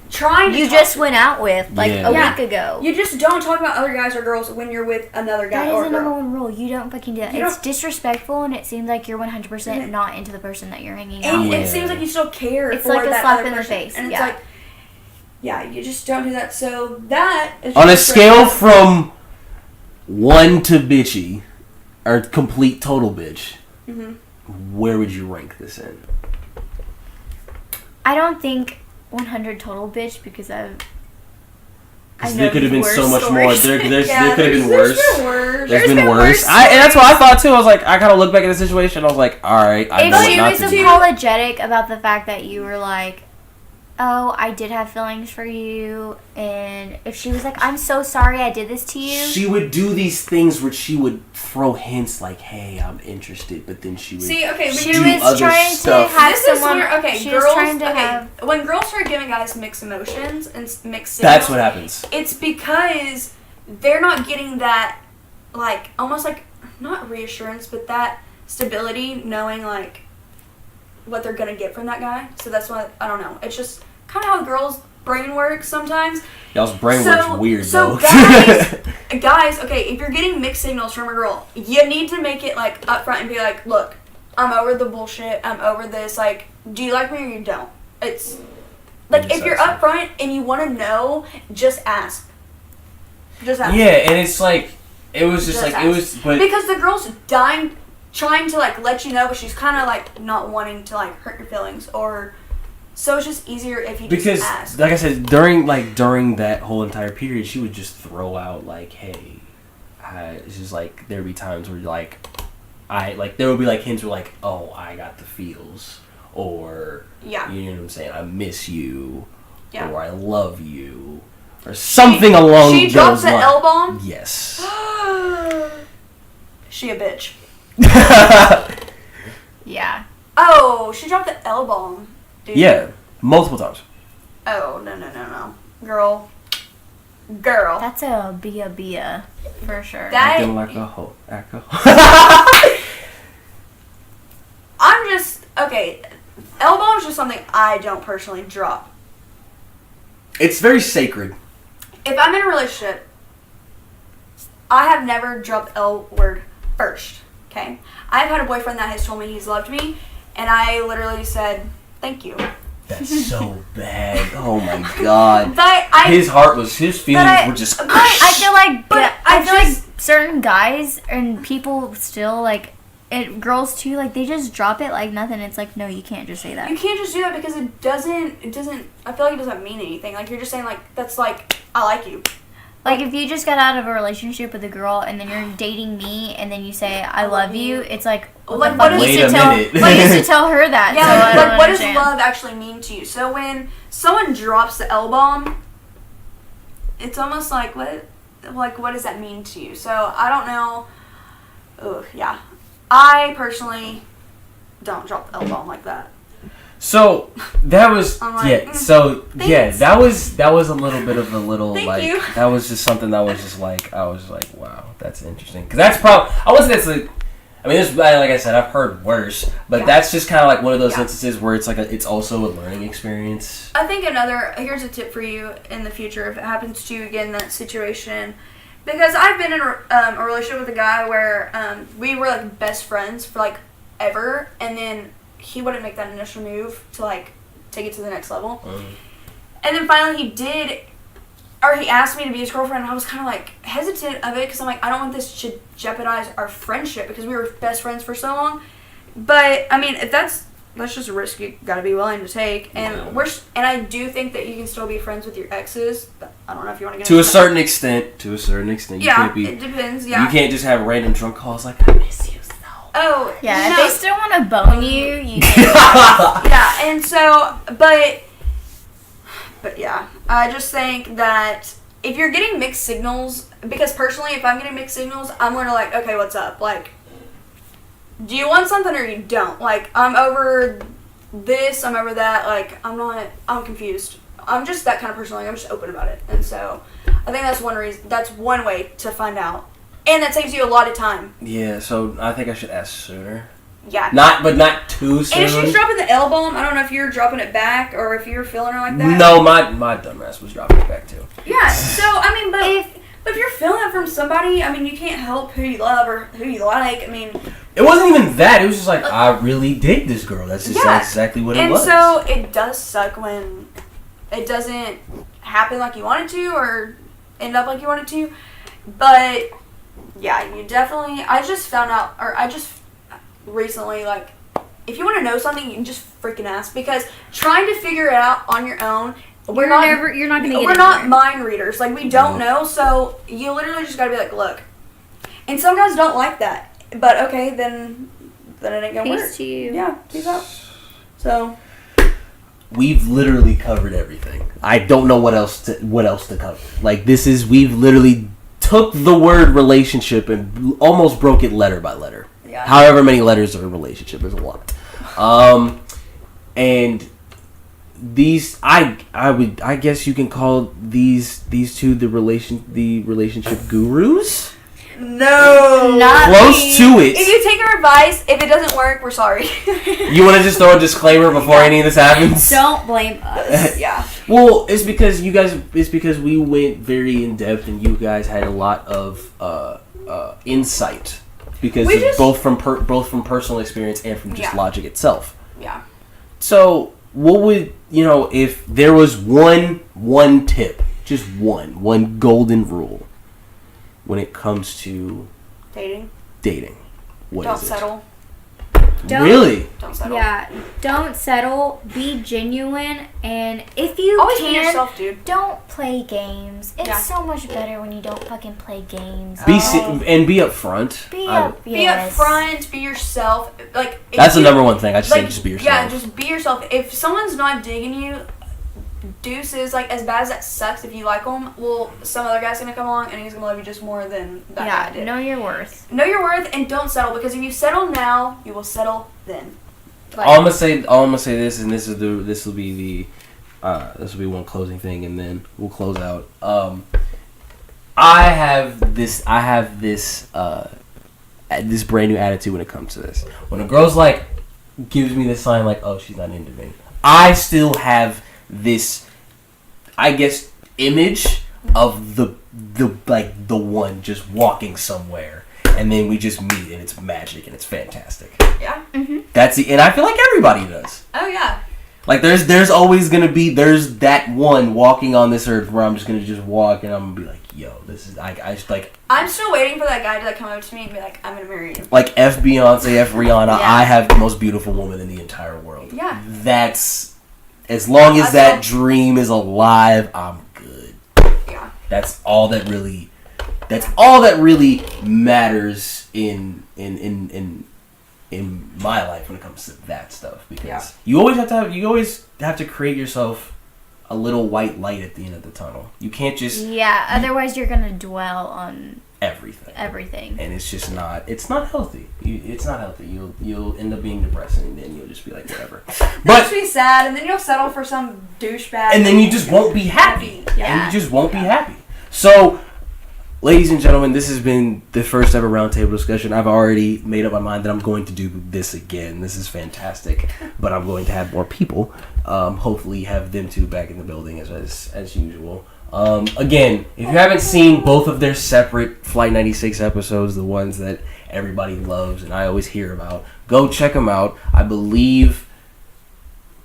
trying. You just went out with like a week ago. You just don't talk about other guys or girls when you're with another guy or girl. That is the number one rule. You don't fucking do that. It's disrespectful, and it seems like you're 100% not into the person that you're hanging out with. And it seems like you still care. It's for like a that slap other in the person. face. And it's like, yeah, you just don't do that. So that is on a scale from 1 to bitchy, or complete total bitch, where would you rank this in? I don't think 100 total bitch because there could have been so much more. There could have been worse. There's been worse. And that's what I thought too. I was like, I kind of look back at the situation. I was like, all right, I know what not to do. If she was apologetic about the fact that you were like, oh, I did have feelings for you, and if she was like, I'm so sorry I did this to you. She would do these things where she would throw hints like, hey, I'm interested, but then she would she was trying to have someone. When girls start giving guys mixed emotions and mixed signals, that's what happens. It's because they're not getting that, like, almost like, not reassurance, but that stability, knowing, like, what they're gonna get from that guy. So that's why, I don't know, it's just kind of how girls' brain works sometimes. Y'all's brain works weird though. Guys, okay, if you're getting mixed signals from a girl, you need to make it like upfront and be like, look, I'm over the bullshit, I'm over this, like, do you like me or you don't? It's like, if you're upfront and you want to know, just ask. Just ask. Yeah, and it's like, it was just like, ask. It was, but because the girl's trying to like let you know, but she's kind of like not wanting to like hurt your feelings, or so it's just easier if you just ask. Like I said, during that whole entire period, she would just throw out like, hey, it's just like there'd be times where like there would be like hints where like, oh, I got the feels, or you know what I'm saying, I miss you, or I love you, or something along those lines. She drops the L-bomb? Yes. She a bitch. Yeah. Oh, she dropped the L-bomb, dude. Yeah, multiple times. Oh, no. Girl. That's a bia for sure. Acting like a hoe. I'm just, okay, L-bomb is just something I don't personally drop. It's very sacred. If I'm in a relationship, I have never dropped L-word first. Okay, I've had a boyfriend that has told me he's loved me, and I literally said, thank you. That's so bad. Oh my god. But his feelings were just. But I feel like certain guys and people still like girls too. Like they just drop it like nothing. It's like, no, you can't just say that. You can't just do that because it doesn't. I feel like it doesn't mean anything. Like you're just saying like that's like I like you. Like, if you just got out of a relationship with a girl and then you're dating me and then you say, I love you, it's like, what used to tell her that. Yeah, so what does love actually mean to you? So when someone drops the L-bomb, it's almost like, what does that mean to you? So I don't know. ugh, yeah. I personally don't drop the L-bomb like that. So that was thanks. that was a little bit of a little Thank like you. that was just something that was just like I was like, wow, that's interesting, because that's probably I wouldn't say that's like, I mean, this, like I said, I've heard worse, but that's just kind of like one of those instances where it's like it's also a learning experience. I think here's a tip for you in the future if it happens to you again, that situation, because I've been in a relationship with a guy where we were like best friends for like ever, and then he wouldn't make that initial move to like take it to the next level, and then finally he did. Or he asked me to be his girlfriend, and I was kind of like hesitant of it because I'm like, I don't want this to jeopardize our friendship because we were best friends for so long. But I mean, if that's just a risk you got to be willing to take, and and I do think that you can still be friends with your exes. I don't know if you want to get to a certain extent. To a certain extent, you can't be. It depends. Yeah, you can't just have random drunk calls like I miss you so. Oh yeah, no. if they still want to bone you, you yeah, and so But yeah, I just think that if you're getting mixed signals, because personally, if I'm getting mixed signals, I'm gonna like, okay, what's up? Like, do you want something or you don't? Like, I'm over this, I'm over that. Like, I'm confused. I'm just that kind of person. Like, I'm just open about it, and so I think that's one reason. That's one way to find out, and that saves you a lot of time. Yeah, so I think I should ask sooner. Yeah. Not too soon. And if she's dropping the L-bomb, I don't know if you're dropping it back or if you're feeling her like that. No, my dumbass was dropping it back too. Yeah, so, I mean, but if you're feeling it from somebody, I mean, you can't help who you love or who you like. I mean... It wasn't even that. It was just like, I really dig this girl. That's just exactly what it was. And so, it does suck when it doesn't happen like you want it to or end up like you want it to. But, yeah, you definitely... I just found out... recently, like, if you want to know something, you can just freaking ask, because trying to figure it out on your own, you're not gonna get we're not mind readers. Like, we don't know, so you literally just gotta be like, look. And some guys don't like that, but okay, then it ain't gonna work. Peace to you. Yeah, peace out. So we've literally covered everything. I don't know what else to cover. Like, we've literally took the word relationship and almost broke it letter by letter. yeah. However many letters of a relationship is a lot. And these, I guess you can call these two the relationship gurus. No, not close me. to it. If you take our advice, if it doesn't work, we're sorry. You want to just throw a disclaimer before any of this happens? Don't blame us. Yeah. Well, it's because we went very in depth, and you guys had a lot of insight, because both from personal experience and from just logic itself. Yeah. So, what would, if there was one tip, just one golden rule when it comes to dating, what don't is it? settle. Really? Don't settle. Yeah, don't settle. Be genuine, and if you always can, be yourself, dude. don't play games. It's so much better when you don't fucking play games. Be upfront. Be upfront. Be yourself. Like, that's the number one thing. I just say just be yourself. Yeah, just be yourself. If someone's not digging you, deuces. Like, as bad as that sucks, if you like them, well, some other guy's gonna come along and he's gonna love you just more than that guy did. Know your worth. Know your worth, and don't settle, because if you settle now, you will settle then. Like, all I'm gonna say this, and this will be one closing thing, and then we'll close out. I have this brand new attitude when it comes to this. When a girl's like gives me this sign like, oh, she's not into me, I still have this, I guess, image of the one just walking somewhere, and then we just meet, and it's magic, and it's fantastic. Yeah. Mm-hmm. And I feel like everybody does. Oh yeah. Like, there's always gonna be that one walking on this earth where I'm just gonna just walk, and I'm gonna be like, yo, this is I'm still waiting for that guy to come up to me and be like, I'm gonna marry you. Like F Beyonce, F Rihanna. Yeah. I have the most beautiful woman in the entire world. Yeah. That's, as long as that dream is alive, I'm good. Yeah. That's all that really matters in my life when it comes to that stuff, because you always have to create yourself a little white light at the end of the tunnel. You can't just otherwise you're gonna dwell on Everything. And it's just not. It's not healthy. It's not healthy. You'll end up being depressed, and then you'll just be like, whatever. But you'll be sad, and then you'll settle for some douchebag. And then you just won't be happy. Yeah. And you just won't be happy. So, ladies and gentlemen, this has been the first ever roundtable discussion. I've already made up my mind that I'm going to do this again. This is fantastic. But I'm going to have more people. Hopefully have them two back in the building as usual. Again, if you haven't seen both of their separate Flight 96 episodes, the ones that everybody loves and I always hear about, go check them out. I believe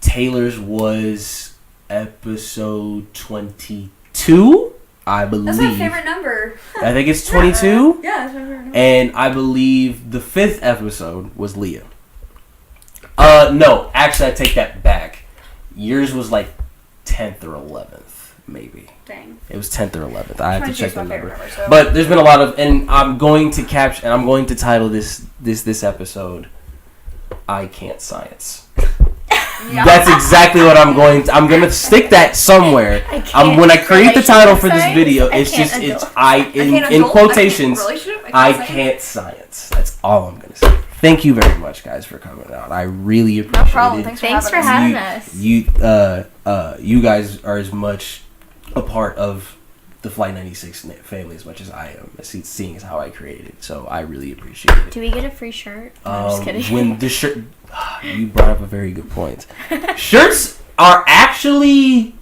Taylor's was episode 22. I believe. That's my favorite number. I think it's 22. Yeah, that's my favorite number. And I believe the 5th episode was Leah. No, actually I take that back. Yours was like 10th or 11th. Maybe. Dang. It was 10th or 11th. I have to check the number. So. But there's been a lot of, and I'm going to capture, and I'm going to title this episode, I Can't Science. Yeah. That's exactly what I'm going to stick that somewhere. When I create the title for this video, it's in quotations, I can't science. That's all I'm going to say. Thank you very much, guys, for coming out. I really appreciate it. No problem. Thanks for having us. You guys are as much a part of the Flight 96 family as much as I am, seeing as how I created it. So I really appreciate it. Do we get a free shirt? No, I'm just kidding. When the shirt, you brought up a very good point. Shirts are actually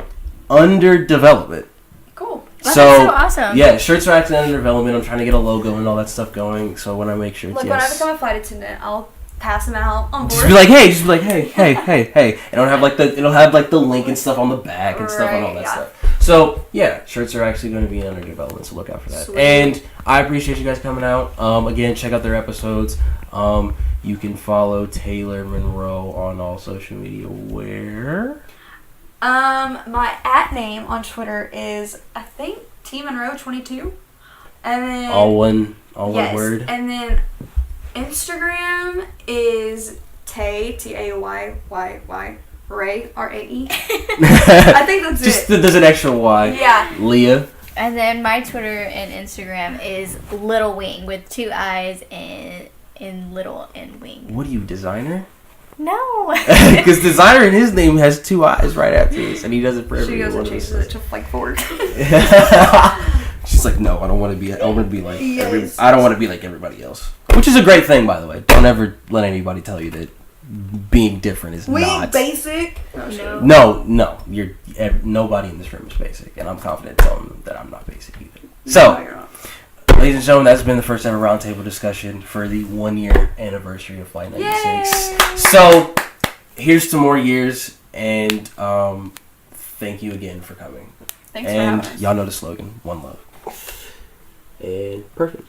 under development. Cool. That's so awesome. Yeah, shirts are actually under development. I'm trying to get a logo and all that stuff going. So when I make shirts, when I become a flight attendant, I'll pass them out on board. Just be like, hey. And it'll have like the link and stuff on the back and stuff and all that stuff. So yeah, shirts are actually going to be under development, so look out for that. Sweet. And I appreciate you guys coming out. Again, check out their episodes. You can follow Taylor Monroe on all social media. Where? My @name on Twitter is, I think, T Monroe 22, and then all one word. And then Instagram is Tay Ray RAE. I think that's just it. There's an extra Y. Yeah. Leah. And then my Twitter and Instagram is Little Wing with 2 eyes and in little and wing. What are you, designer? No. Because designer in his name has 2 eyes right after this, and he does it for every one. She goes and chases it to like 4. She's like, no, I don't want to be. I want to be like. Yes. I don't want to be like everybody else, which is a great thing, by the way. Don't ever let anybody tell you that being different is not basic. No. Nobody in this room is basic, and I'm confident telling them that I'm not basic either. So, ladies and gentlemen, that's been the first ever roundtable discussion for the 1-year anniversary of Flight 96. Yay! So, here's to more years, and thank you again for coming. Thanks for having us. And y'all know the slogan: one love. And perfect.